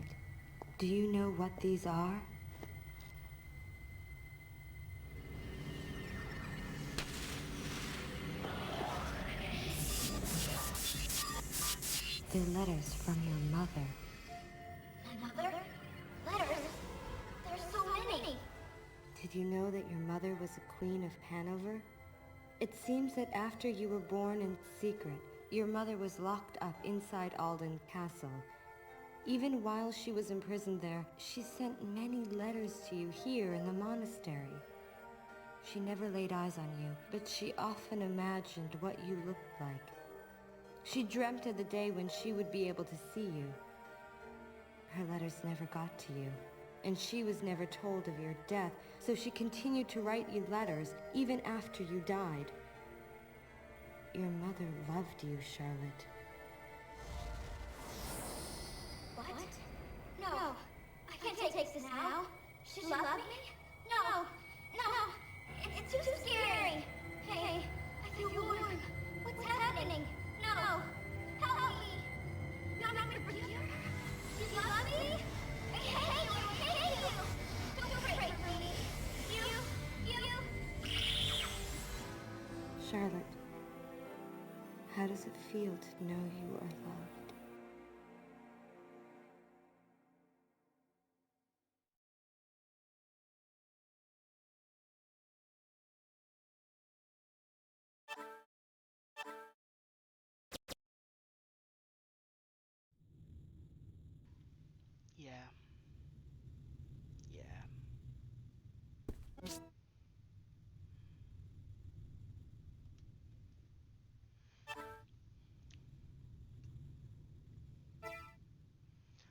do you know what these are? They're letters from your mother. My mother? Letters? There's so many. Did you know that your mother was a queen of Hanover? It seems that after you were born in secret, your mother was locked up inside Alden Castle. Even while she was imprisoned there, she sent many letters to you here in the monastery. She never laid eyes on you, but she often imagined what you looked like. She dreamt of the day when she would be able to see you. Her letters never got to you, and she was never told of your death, so she continued to write you letters even after you died. Your mother loved you, Charlotte. What? No. I can't take this now. She love me? No. It's too scary. Hey, I feel warm. What's happening? No. Help me. You want me to bring you? You love me? I hate you. Don't break me. You. Charlotte, how does it feel to know you are loved? Yeah. Yeah.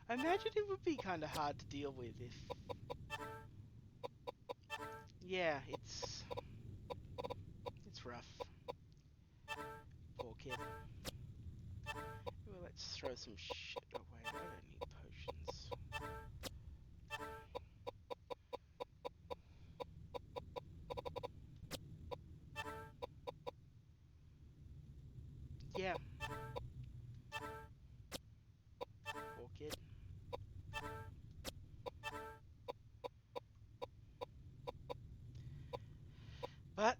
I imagine it would be kind of hard to deal with if... Yeah, it's rough. Poor kid. Well, let's throw some shit away. I don't need potions. Yeah. Poor kid. But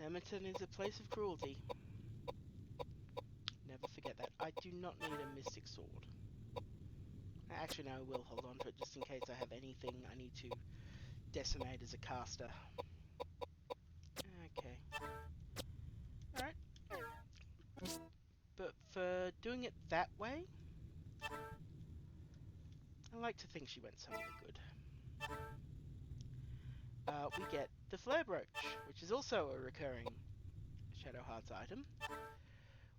Nemerton is a place of cruelty. Never forget that. I do not need a mystic sword. Actually, no, I will hold on to it just in case I have anything I need to decimate as a caster. Okay. Alright. But for doing it that way, I like to think she went somewhere good. We get the Flare Brooch, which is also a recurring Shadow Hearts item.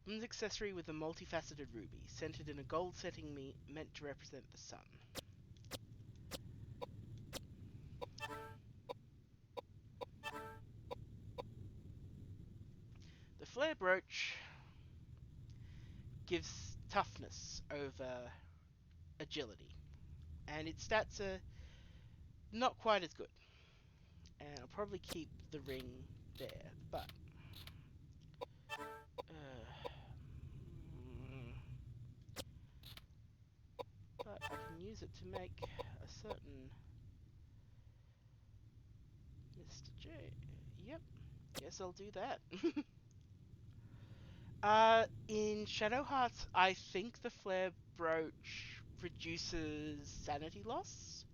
Woman's accessory with a multifaceted ruby, centered in a gold setting meant to represent the sun. The Flare Brooch gives toughness over agility, and its stats are not quite as good. And I'll probably keep the ring there, but I can use it to make a certain Mr. J. Yep, guess I'll do that. In Shadow Hearts, I think the Flare Brooch reduces sanity loss.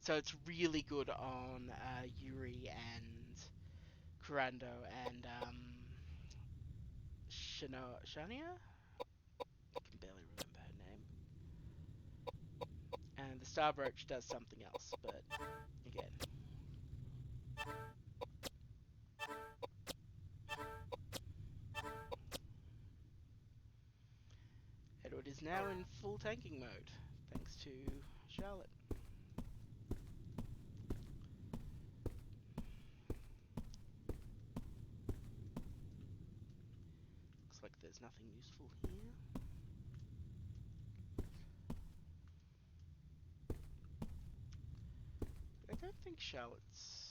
So it's really good on Yuri and Kurando and Shania? I can barely remember her name. And the Star Brooch does something else, but again. Edward is now in full tanking mode, thanks to Charlotte. Looks like there's nothing useful here. I don't think Charlotte's...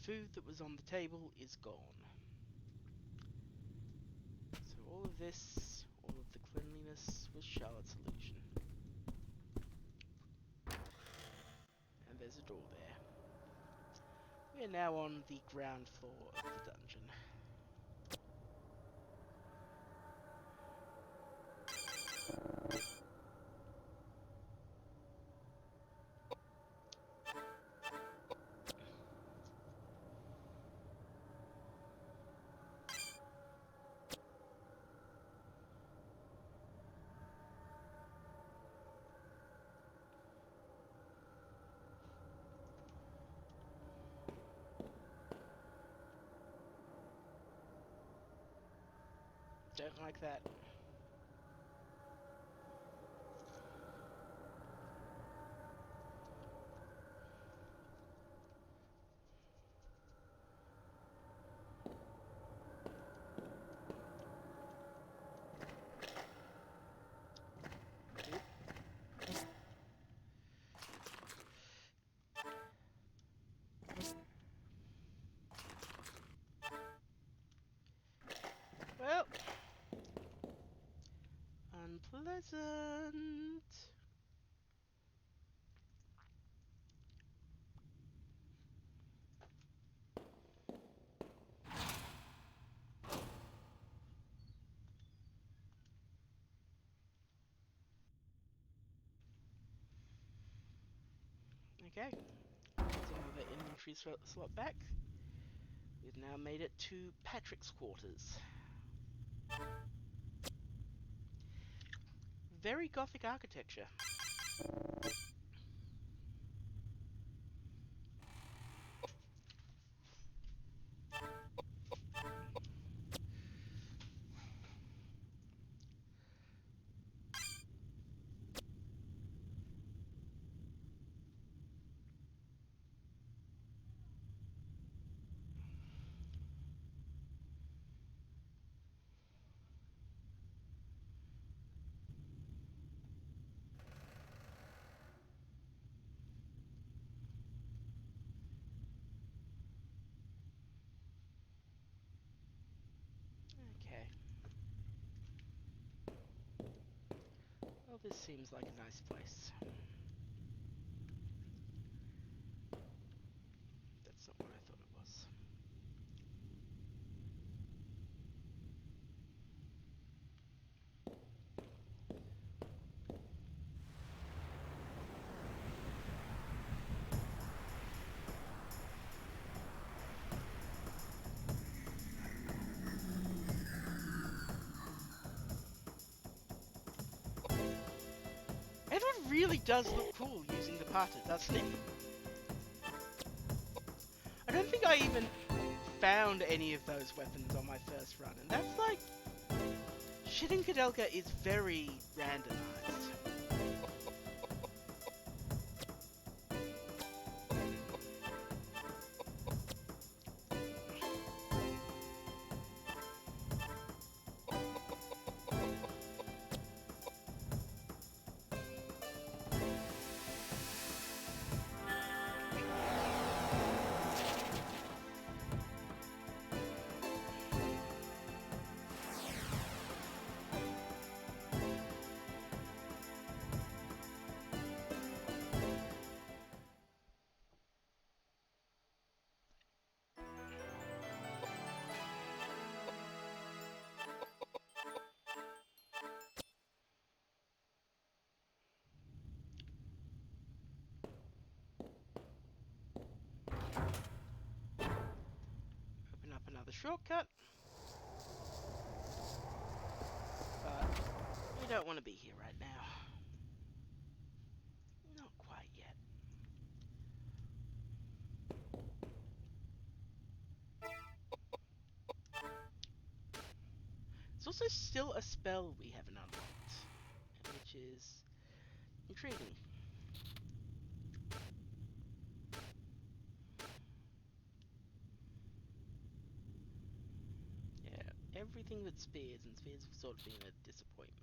food that was on the table is gone. So all of this, all of the cleanliness was Charlotte's illusion. And there's a door there. We are now on the ground floor of the dungeon. Don't like that. Well, unpleasant. Okay, there's another inventory slot back. We've now made it to Patrick's quarters. Very Gothic architecture. Okay. Well, this seems like a nice place. That's not what I thought it was. Edward really does look cool using the parter, doesn't he? I don't think I even found any of those weapons on my first run, and that's like... Shit in Koudelka is very randomized. Open up another shortcut. But we don't want to be here right now. Not quite yet. There's also still a spell we haven't unlocked, which is intriguing. Yeah, everything but spears, and spears have sort of been a disappointment.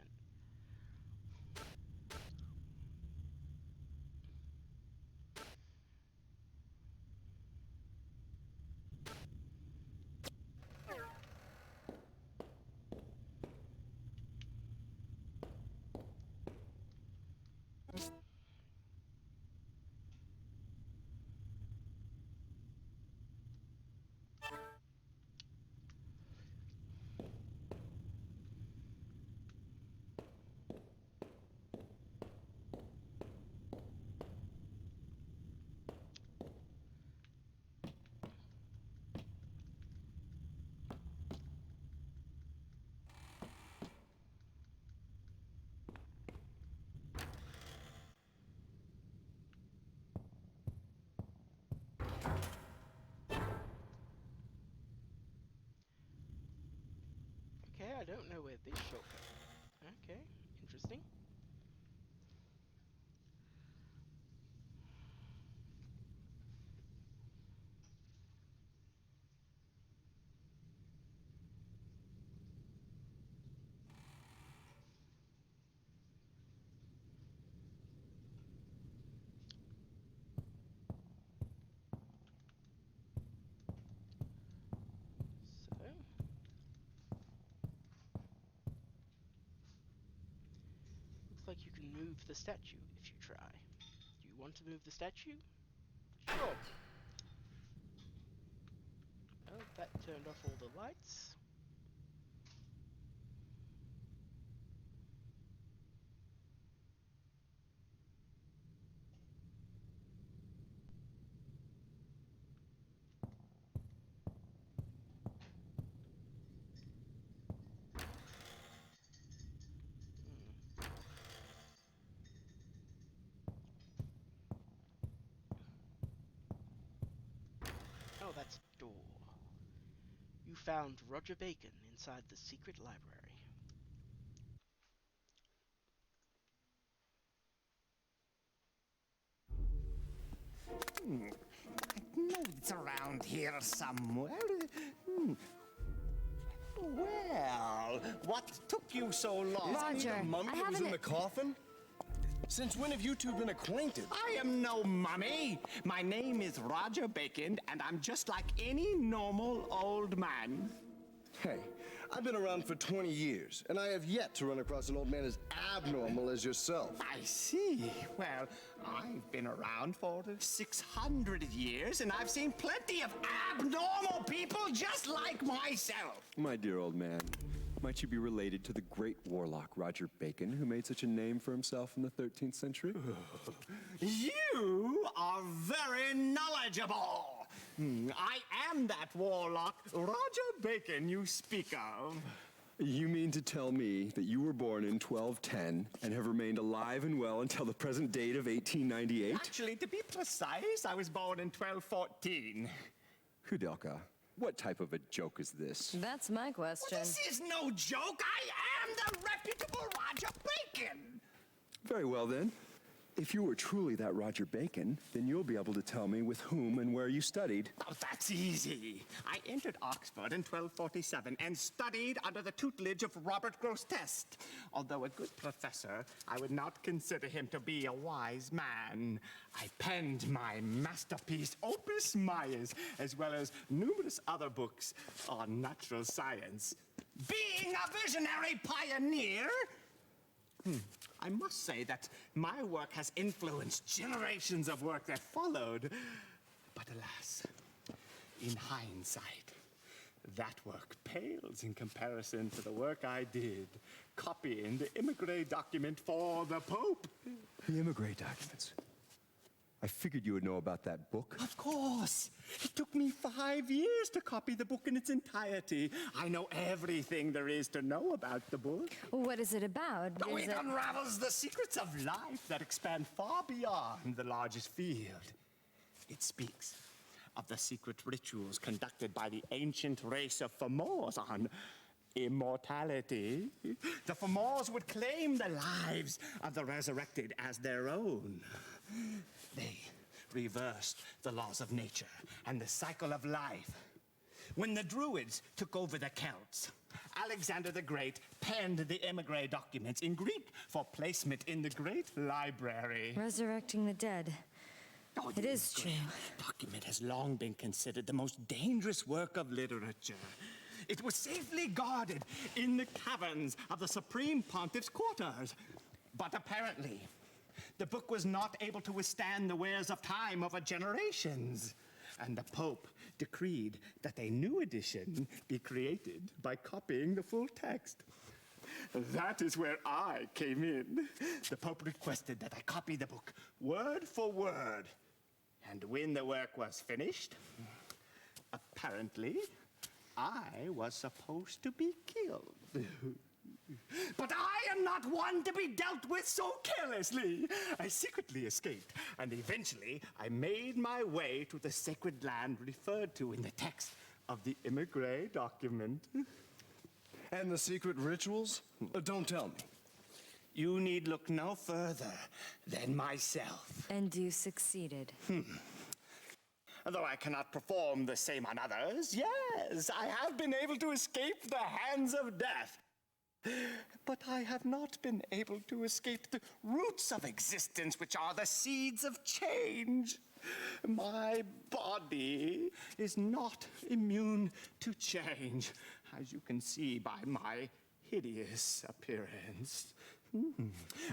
Okay, I don't know where this shortcut. Okay, interesting. So, looks like you can move the statue if you try. Do you want to move the statue? Sure. Oh, that turned off all the lights. Oh, that's a door. You found Roger Bacon inside the secret library. I know it's around here somewhere. Well, what took you so long? Roger, The mummy I that was haven't... in the coffin? Since when have you two been acquainted? I am no mummy. My name is Roger Bacon, and I'm just like any normal old man. Hey, I've been around for 20 years, and I have yet to run across an old man as abnormal as yourself. I see. Well, I've been around for 600 years, and I've seen plenty of abnormal people just like myself. My dear old man, might you be related to the great warlock Roger Bacon, who made such a name for himself in the 13th century? You are very knowledgeable. I am that warlock, Roger Bacon, you speak of. You mean to tell me that you were born in 1210 and have remained alive and well until the present date of 1898? Actually, to be precise, I was born in 1214. Koudelka, what type of a joke is this? That's my question. This is no joke. I am the reputable Roger Bacon. Very well then. If you were truly that Roger Bacon, then you'll be able to tell me with whom and where you studied. Oh, that's easy. I entered Oxford in 1247 and studied under the tutelage of Robert Grotesque. Although a good professor, I would not consider him to be a wise man. I penned my masterpiece, Opus Maius, as well as numerous other books on natural science. Being a visionary pioneer, I must say that my work has influenced generations of work that followed. But alas, in hindsight, that work pales in comparison to the work I did copying the Immigré document for the Pope. The Immigré documents. I figured you would know about that book. Of course. It took me 5 years to copy the book in its entirety. I know everything there is to know about the book. What is it about? Oh, Is it unravels the secrets of life that expand far beyond the largest field. It speaks of the secret rituals conducted by the ancient race of Fomors on immortality. The Fomors would claim the lives of the resurrected as their own. They reversed the laws of nature and the cycle of life. When the Druids took over the Celts, Alexander the Great penned the Immigré documents in Greek for placement in the Great Library. Resurrecting the dead. Oh, It is true. The document has long been considered the most dangerous work of literature. It was safely guarded in the caverns of the Supreme Pontiff's quarters. But apparently, the book was not able to withstand the wears of time over generations. And the Pope decreed that a new edition be created by copying the full text. That is where I came in. The Pope requested that I copy the book word for word. And when the work was finished, apparently, I was supposed to be killed. But I am not one to be dealt with so carelessly. I secretly escaped, and eventually I made my way to the sacred land referred to in the text of the Immigré document. And the secret rituals? Don't tell me. You need look no further than myself. And you succeeded. Though I cannot perform the same on others, yes, I have been able to escape the hands of death. But I have not been able to escape the roots of existence, which are the seeds of change. My body is not immune to change, as you can see by my hideous appearance.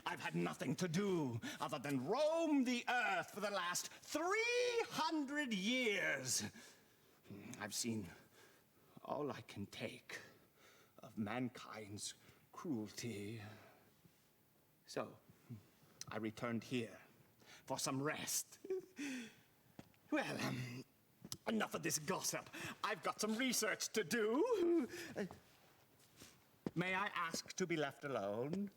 I've had nothing to do other than roam the earth for the last 300 years. I've seen all I can take of mankind's cruelty. So, I returned here for some rest. Well, enough of this gossip. I've got some research to do. May I ask to be left alone?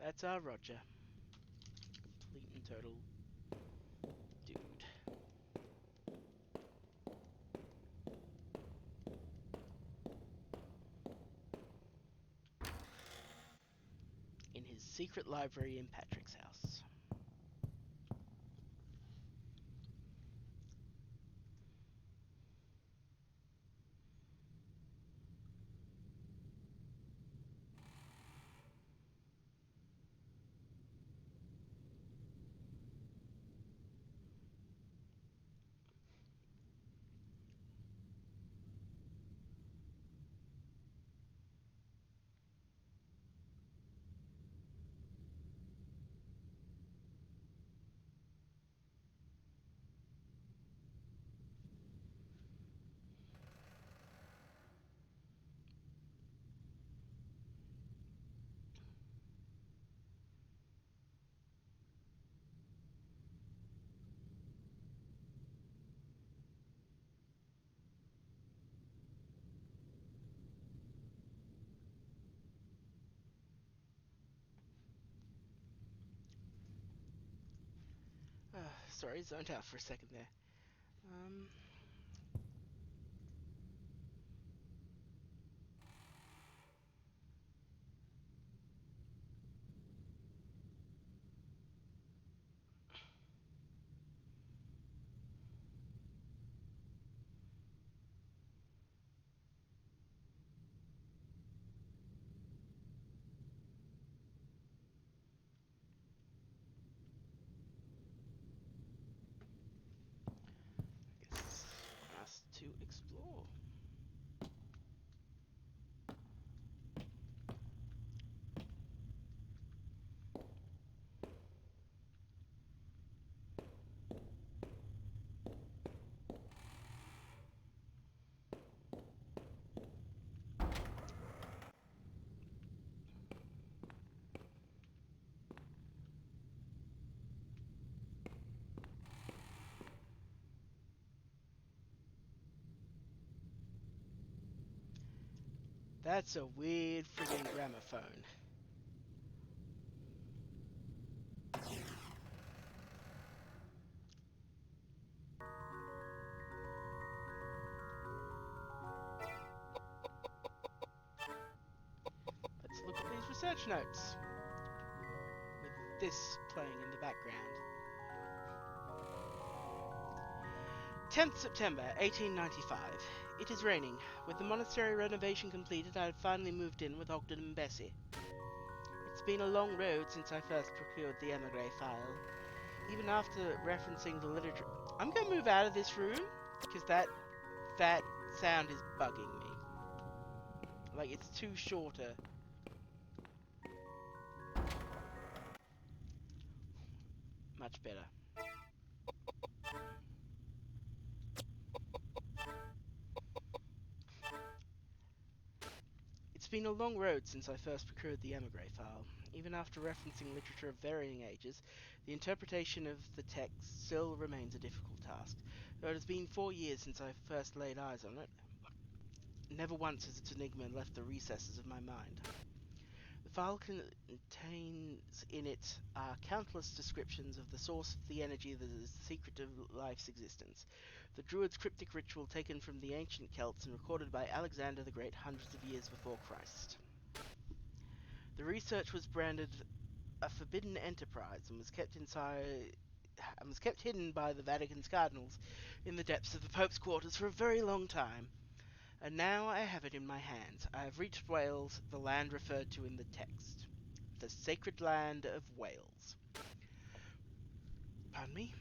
That's our Roger. Complete and total dude. In his secret library in Patrick's house. Sorry, zoned out for a second there. I guess us to explore. That's a weird friggin' gramophone. Let's look at these research notes. With this playing in the background. 10th September 1895. It is raining. With the monastery renovation completed, I had finally moved in with Ogden and Bessie. It's been a long road since I first procured the emigre file. Even after referencing the literature... I'm going to move out of this room, because that sound is bugging me. Like, it's too shorter. Much better. It's been a long road since I first procured the emigre file. Even after referencing literature of varying ages, the interpretation of the text still remains a difficult task. Though it has been 4 years since I first laid eyes on it, never once has its enigma left the recesses of my mind. The file contains in it countless descriptions of the source of the energy that is the secret of life's existence. The Druids' cryptic ritual taken from the ancient Celts and recorded by Alexander the Great hundreds of years before Christ. The research was branded a forbidden enterprise and was kept hidden by the Vatican's cardinals in the depths of the Pope's quarters for a very long time. And now I have it in my hands. I have reached Wales, the land referred to in the text. The sacred land of Wales. Pardon me?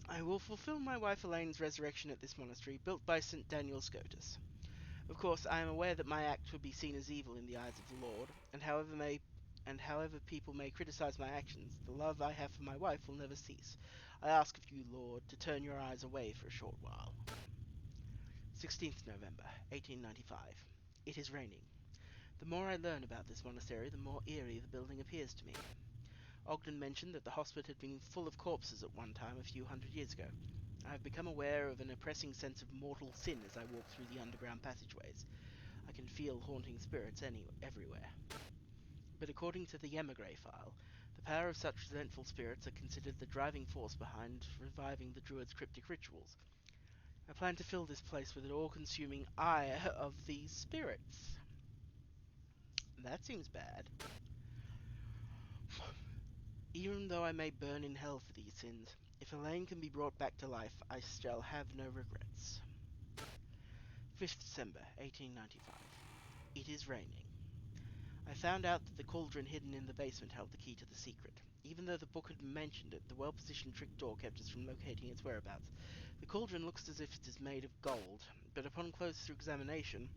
I will fulfill my wife Elaine's resurrection at this monastery, built by St. Daniel Scotus. Of course, I am aware that my act would be seen as evil in the eyes of the Lord, and however people may criticize my actions, the love I have for my wife will never cease. I ask of you, Lord, to turn your eyes away for a short while. 16th November, 1895. It is raining. The more I learn about this monastery, the more eerie the building appears to me. Ogden mentioned that the hospital had been full of corpses at one time a few hundred years ago. I have become aware of an oppressing sense of mortal sin as I walk through the underground passageways. I can feel haunting spirits everywhere. But according to the emigre file, the power of such resentful spirits are considered the driving force behind reviving the Druids' cryptic rituals. I plan to fill this place with an all-consuming ire of these spirits. That seems bad. Even though I may burn in hell for these sins, if Elaine can be brought back to life, I shall have no regrets. 5th December, 1895. It is raining. I found out that the cauldron hidden in the basement held the key to the secret. Even though the book had mentioned it, the well-positioned trick door kept us from locating its whereabouts. The cauldron looks as if it is made of gold, but upon closer examination,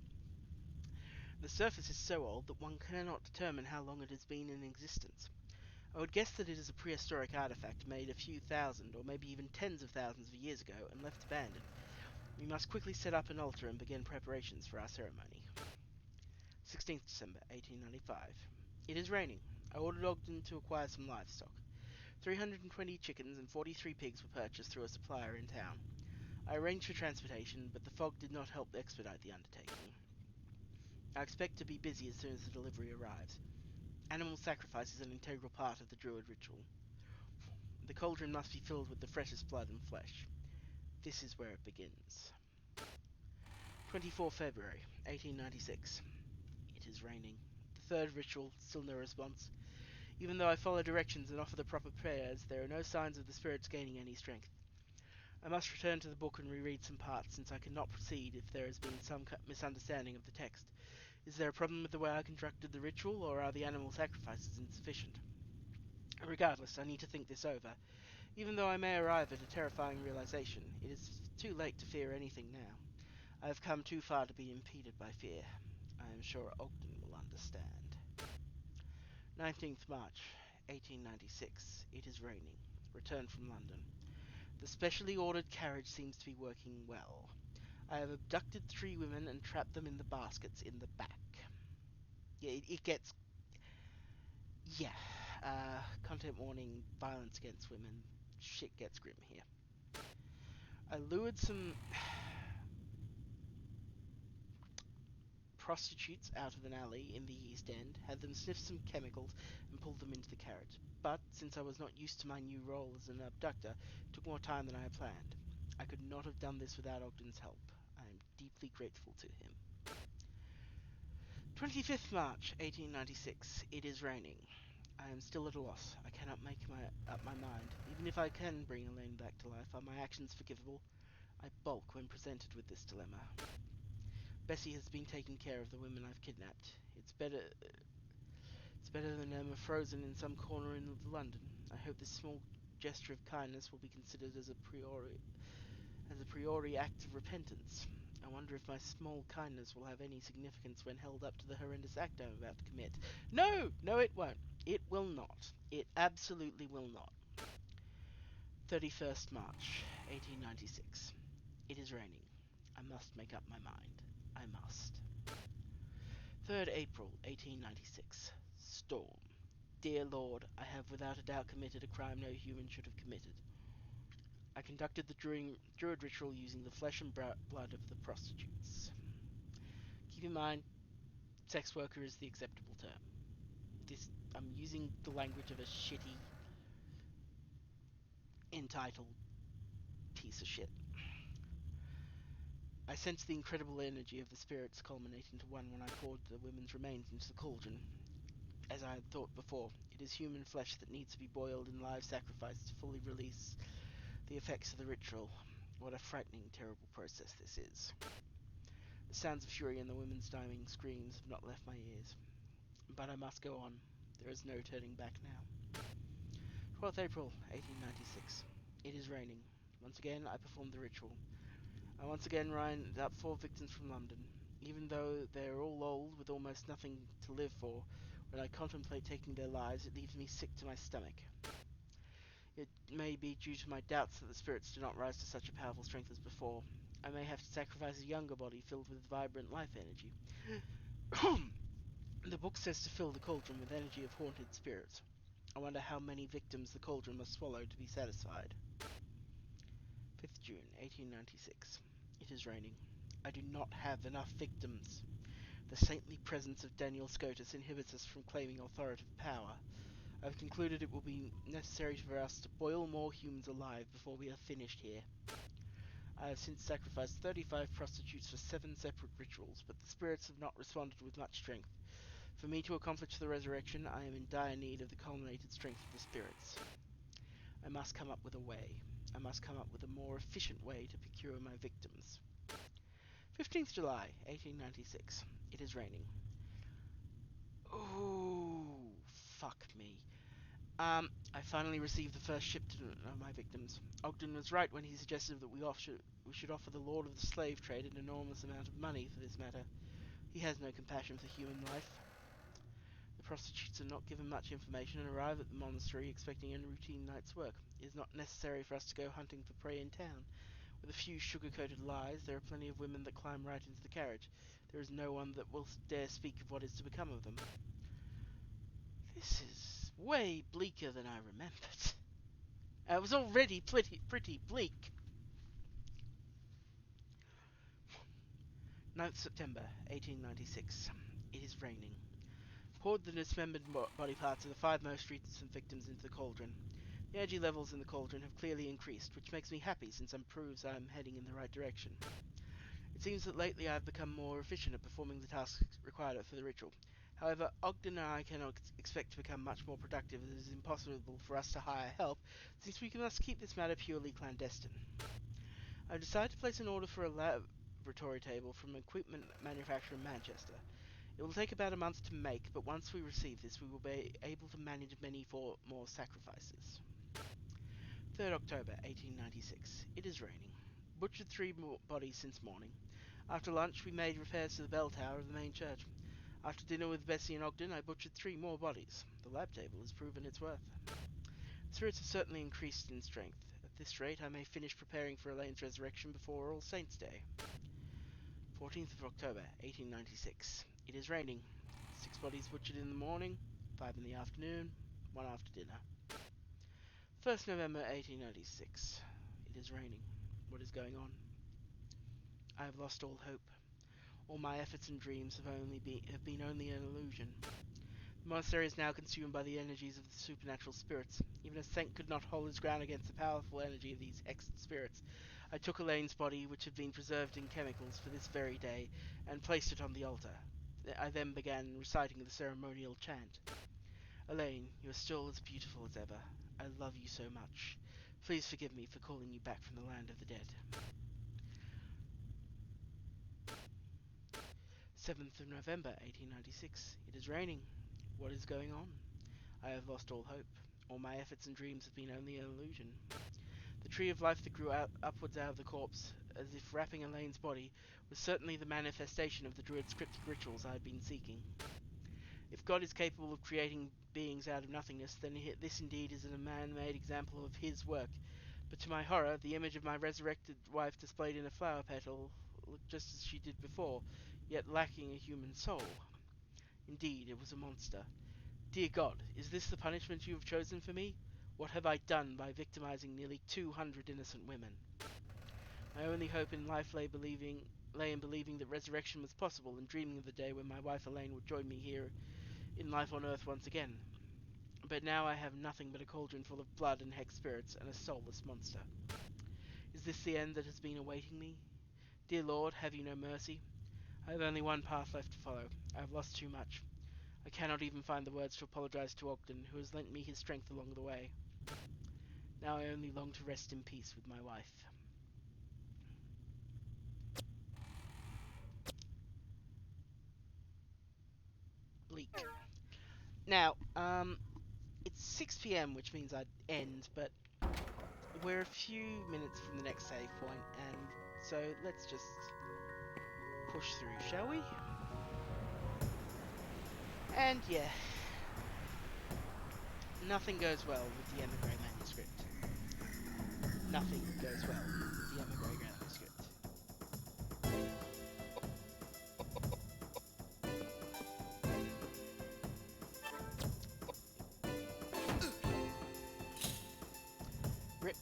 the surface is so old that one cannot determine how long it has been in existence. I would guess that it is a prehistoric artifact made a few thousand, or maybe even tens of thousands of years ago, and left abandoned. We must quickly set up an altar and begin preparations for our ceremony. 16th December, 1895. It is raining. I ordered Ogden to acquire some livestock. 320 chickens and 43 pigs were purchased through a supplier in town. I arranged for transportation, but the fog did not help expedite the undertaking. I expect to be busy as soon as the delivery arrives. Animal sacrifice is an integral part of the Druid ritual. The cauldron must be filled with the freshest blood and flesh. This is where it begins. 24 February, 1896. It is raining. The third ritual, still no response. Even though I follow directions and offer the proper prayers, there are no signs of the spirits gaining any strength. I must return to the book and reread some parts, since I cannot proceed if there has been some misunderstanding of the text. Is there a problem with the way I conducted the ritual, or are the animal sacrifices insufficient? Regardless, I need to think this over. Even though I may arrive at a terrifying realization, it is too late to fear anything now. I have come too far to be impeded by fear. I am sure Ogden will understand. 19th March, 1896. It is raining. Returned from London. The specially ordered carriage seems to be working well. I have abducted 3 women and trapped them in the baskets in the back. Yeah, it gets... Yeah. Content warning, violence against women. Shit gets grim here. I lured some prostitutes out of an alley in the East End, had them sniff some chemicals, and pulled them into the carriage. But, since I was not used to my new role as an abductor, it took more time than I had planned. I could not have done this without Ogden's help. I am deeply grateful to him. 25th March, 1896. It is raining. I am still at a loss. I cannot make up my mind. Even if I can bring Elaine back to life, are my actions forgivable? I balk when presented with this dilemma. Bessie has been taking care of the women I've kidnapped. It's better than Emma frozen in some corner in London. I hope this small gesture of kindness will be considered as a priori act of repentance. I wonder if my small kindness will have any significance when held up to the horrendous act I'm about to commit. No! No, it won't. It will not. It absolutely will not. 31st March, 1896. It is raining. I must make up my mind. I must. 3rd April 1896. Storm. Dear Lord, I have without a doubt committed a crime no human should have committed. I conducted the druid ritual using the flesh and blood of the prostitutes. Keep in mind, sex worker is the acceptable term. I'm using the language of a shitty, entitled piece of shit. I sensed the incredible energy of the spirits culminate into one when I poured the women's remains into the cauldron. As I had thought before, it is human flesh that needs to be boiled in live sacrifice to fully release the effects of the ritual. What a frightening, terrible process this is. The sounds of fury and the women's dying screams have not left my ears. But I must go on. There is no turning back now. 12th April, 1896. It is raining. Once again, I performed the ritual. I once again rounded up 4 victims from London. Even though they are all old with almost nothing to live for, when I contemplate taking their lives, it leaves me sick to my stomach. It may be due to my doubts that the spirits do not rise to such a powerful strength as before. I may have to sacrifice a younger body filled with vibrant life energy. The book says to fill the cauldron with energy of haunted spirits. I wonder how many victims the cauldron must swallow to be satisfied. 5th June, 1896. It is raining. I do not have enough victims. The saintly presence of Daniel Scotus inhibits us from claiming authoritative power. I have concluded it will be necessary for us to boil more humans alive before we are finished here. I have since sacrificed 35 prostitutes for 7 separate rituals, but the spirits have not responded with much strength. For me to accomplish the resurrection, I am in dire need of the culminated strength of the spirits. I must come up with a way. I must come up with a more efficient way to procure my victims. 15th July, 1896. It is raining. Oh, fuck me. I finally received the first shipment of my victims. Ogden was right when he suggested that we should offer the lord of the slave trade an enormous amount of money for this matter. He has no compassion for human life. The prostitutes are not given much information and arrive at the monastery expecting a routine night's work. It is not necessary for us to go hunting for prey in town. With a few sugar-coated lies, there are plenty of women that climb right into the carriage. There is no one that will dare speak of what is to become of them. This is way bleaker than I remembered. It was already pretty bleak. 9th September, 1896. It is raining. Poured the dismembered body parts of the 5 most recent victims into the cauldron. The energy levels in the cauldron have clearly increased, which makes me happy since it proves I am heading in the right direction. It seems that lately I have become more efficient at performing the tasks required for the ritual. However, Ogden and I cannot expect to become much more productive as it is impossible for us to hire help, since we must keep this matter purely clandestine. I have decided to place an order for a laboratory table from an equipment manufacturer in Manchester. It will take about a month to make, but once we receive this, we will be able to manage many more sacrifices. 3rd October, 1896. It is raining. Butchered 3 bodies since morning. After lunch, we made repairs to the bell tower of the main church. After dinner with Bessie and Ogden, I butchered 3 more bodies. The lab table has proven its worth. The spirits have certainly increased in strength. At this rate, I may finish preparing for Elaine's resurrection before All Saints' Day. 14th of October, 1896. It is raining. 6 bodies butchered in the morning, 5 in the afternoon, 1 after dinner. 1st November, 1896. It is raining. What is going on? I have lost all hope. All my efforts and dreams have been only an illusion. The monastery is now consumed by the energies of the supernatural spirits. Even a saint could not hold his ground against the powerful energy of these hexed spirits. I took Elaine's body, which had been preserved in chemicals for this very day, and placed it on the altar. I then began reciting the ceremonial chant. Elaine, you are still as beautiful as ever. I love you so much. Please forgive me for calling you back from the land of the dead. 7th of November, 1896. It is raining. What is going on? I have lost all hope. All my efforts and dreams have been only an illusion. The tree of life that grew upwards out of the corpse, as if wrapping Elaine's body, was certainly the manifestation of the druid's cryptic rituals I had been seeking. If God is capable of creating beings out of nothingness, then this indeed is a man-made example of his work. But to my horror, the image of my resurrected wife displayed in a flower petal looked just as she did before, yet lacking a human soul. Indeed, it was a monster. Dear God, is this the punishment you have chosen for me? What have I done by victimizing nearly 200 innocent women? My only hope in life lay in believing that resurrection was possible and dreaming of the day when my wife Elaine would join me here in life on Earth once again. But now I have nothing but a cauldron full of blood and hex spirits and a soulless monster. Is this the end that has been awaiting me? Dear Lord, have you no mercy? I have only one path left to follow. I have lost too much. I cannot even find the words to apologize to Ogden, who has lent me his strength along the way. Now I only long to rest in peace with my wife. Bleak. Now, it's 6 p.m, which means I'd end, but we're a few minutes from the next save point, and so let's just push through, shall we? And yeah, nothing goes well with the Emigre manuscript. Nothing goes well with the Emigre manuscript. Rip.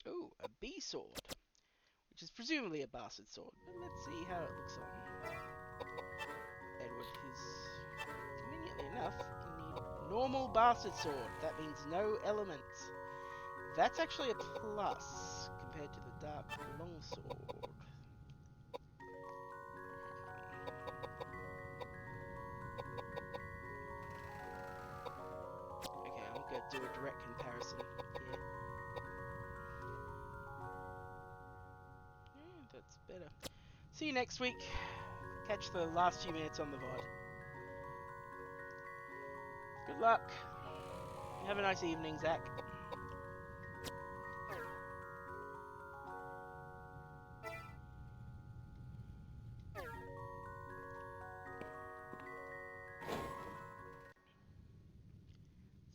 Oh, a B sword, which is presumably a bastard sword. But let's see how it looks on Edward, who's conveniently enough in the normal bastard sword. That means no elements. That's actually a plus compared to the dark longsword. Okay, I'm gonna do a direct comparison here. Yeah, that's better. See you next week. Catch the last few minutes on the VOD. Good luck. Have a nice evening, Zach.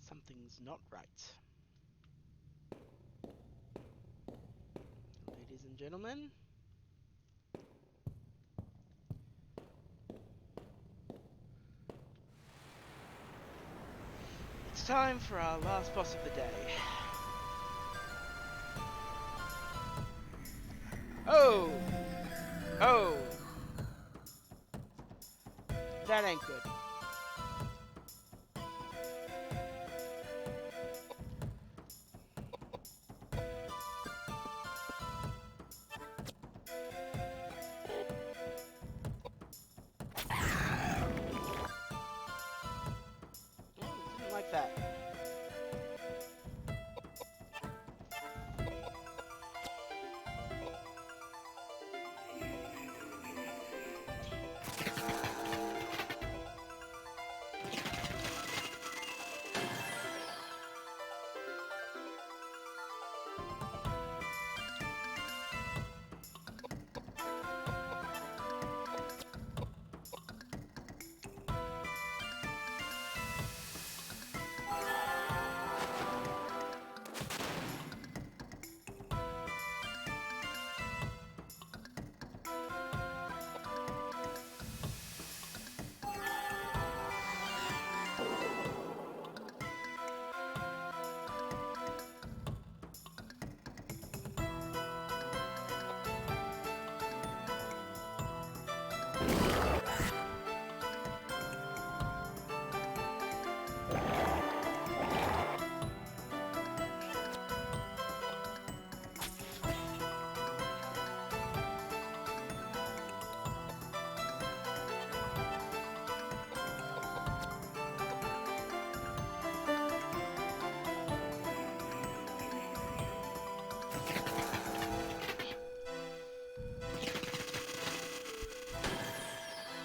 Something's not right. Ladies and gentlemen. It's time for our last boss of the day. Oh! Oh! That ain't good. Didn't like that.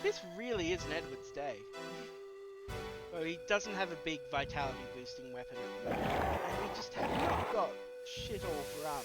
this really is an Edward's day. Well, he doesn't have a big vitality boosting weapon at the moment, and we just have not got shit all for armor.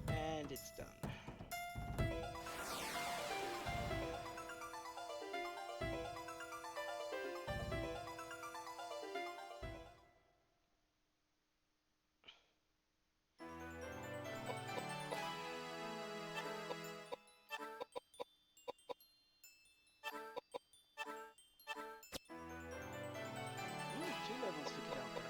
And it's done. Ooh, 2 levels for Koudelka.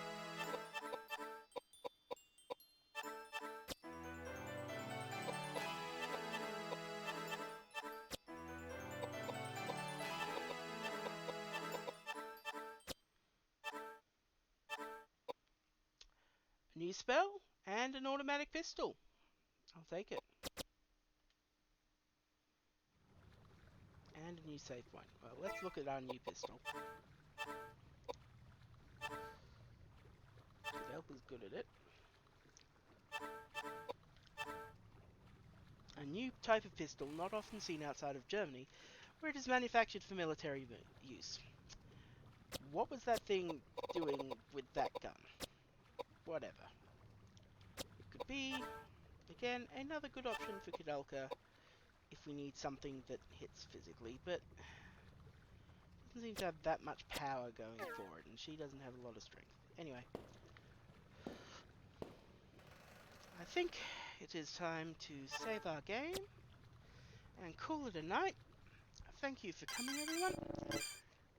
A new spell and an automatic pistol. I'll take it. And a new save point. Well, let's look at our new pistol. Koudelka's good at it. A new type of pistol not often seen outside of Germany, where it is manufactured for military use. What was that thing doing with that gun? Whatever. It could be, again, another good option for Koudelka if we need something that hits physically, but doesn't seem to have that much power going for it, and she doesn't have a lot of strength. Anyway, I think it is time to save our game and call it a night. Thank you for coming, everyone.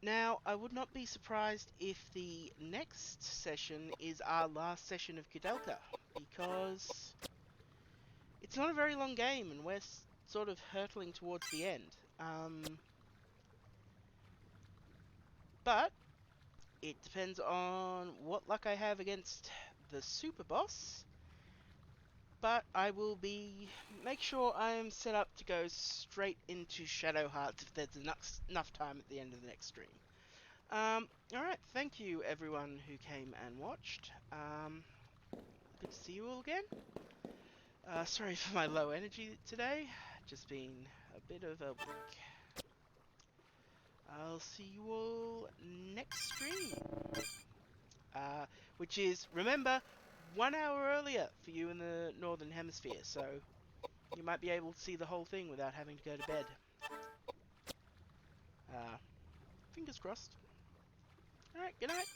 Now, I would not be surprised if the next session is our last session of Koudelka, because it's not a very long game, and we're sort of hurtling towards the end. But it depends on what luck I have against the super boss. But I will make sure I am set up to go straight into Shadow Hearts if there's enough time at the end of the next stream. Alright, thank you everyone who came and watched. Good to see you all again. Sorry for my low energy today. Just been a bit of a week. I'll see you all next stream. Which is, remember, 1 hour earlier for you in the Northern Hemisphere, so you might be able to see the whole thing without having to go to bed. Fingers crossed. Alright, good night.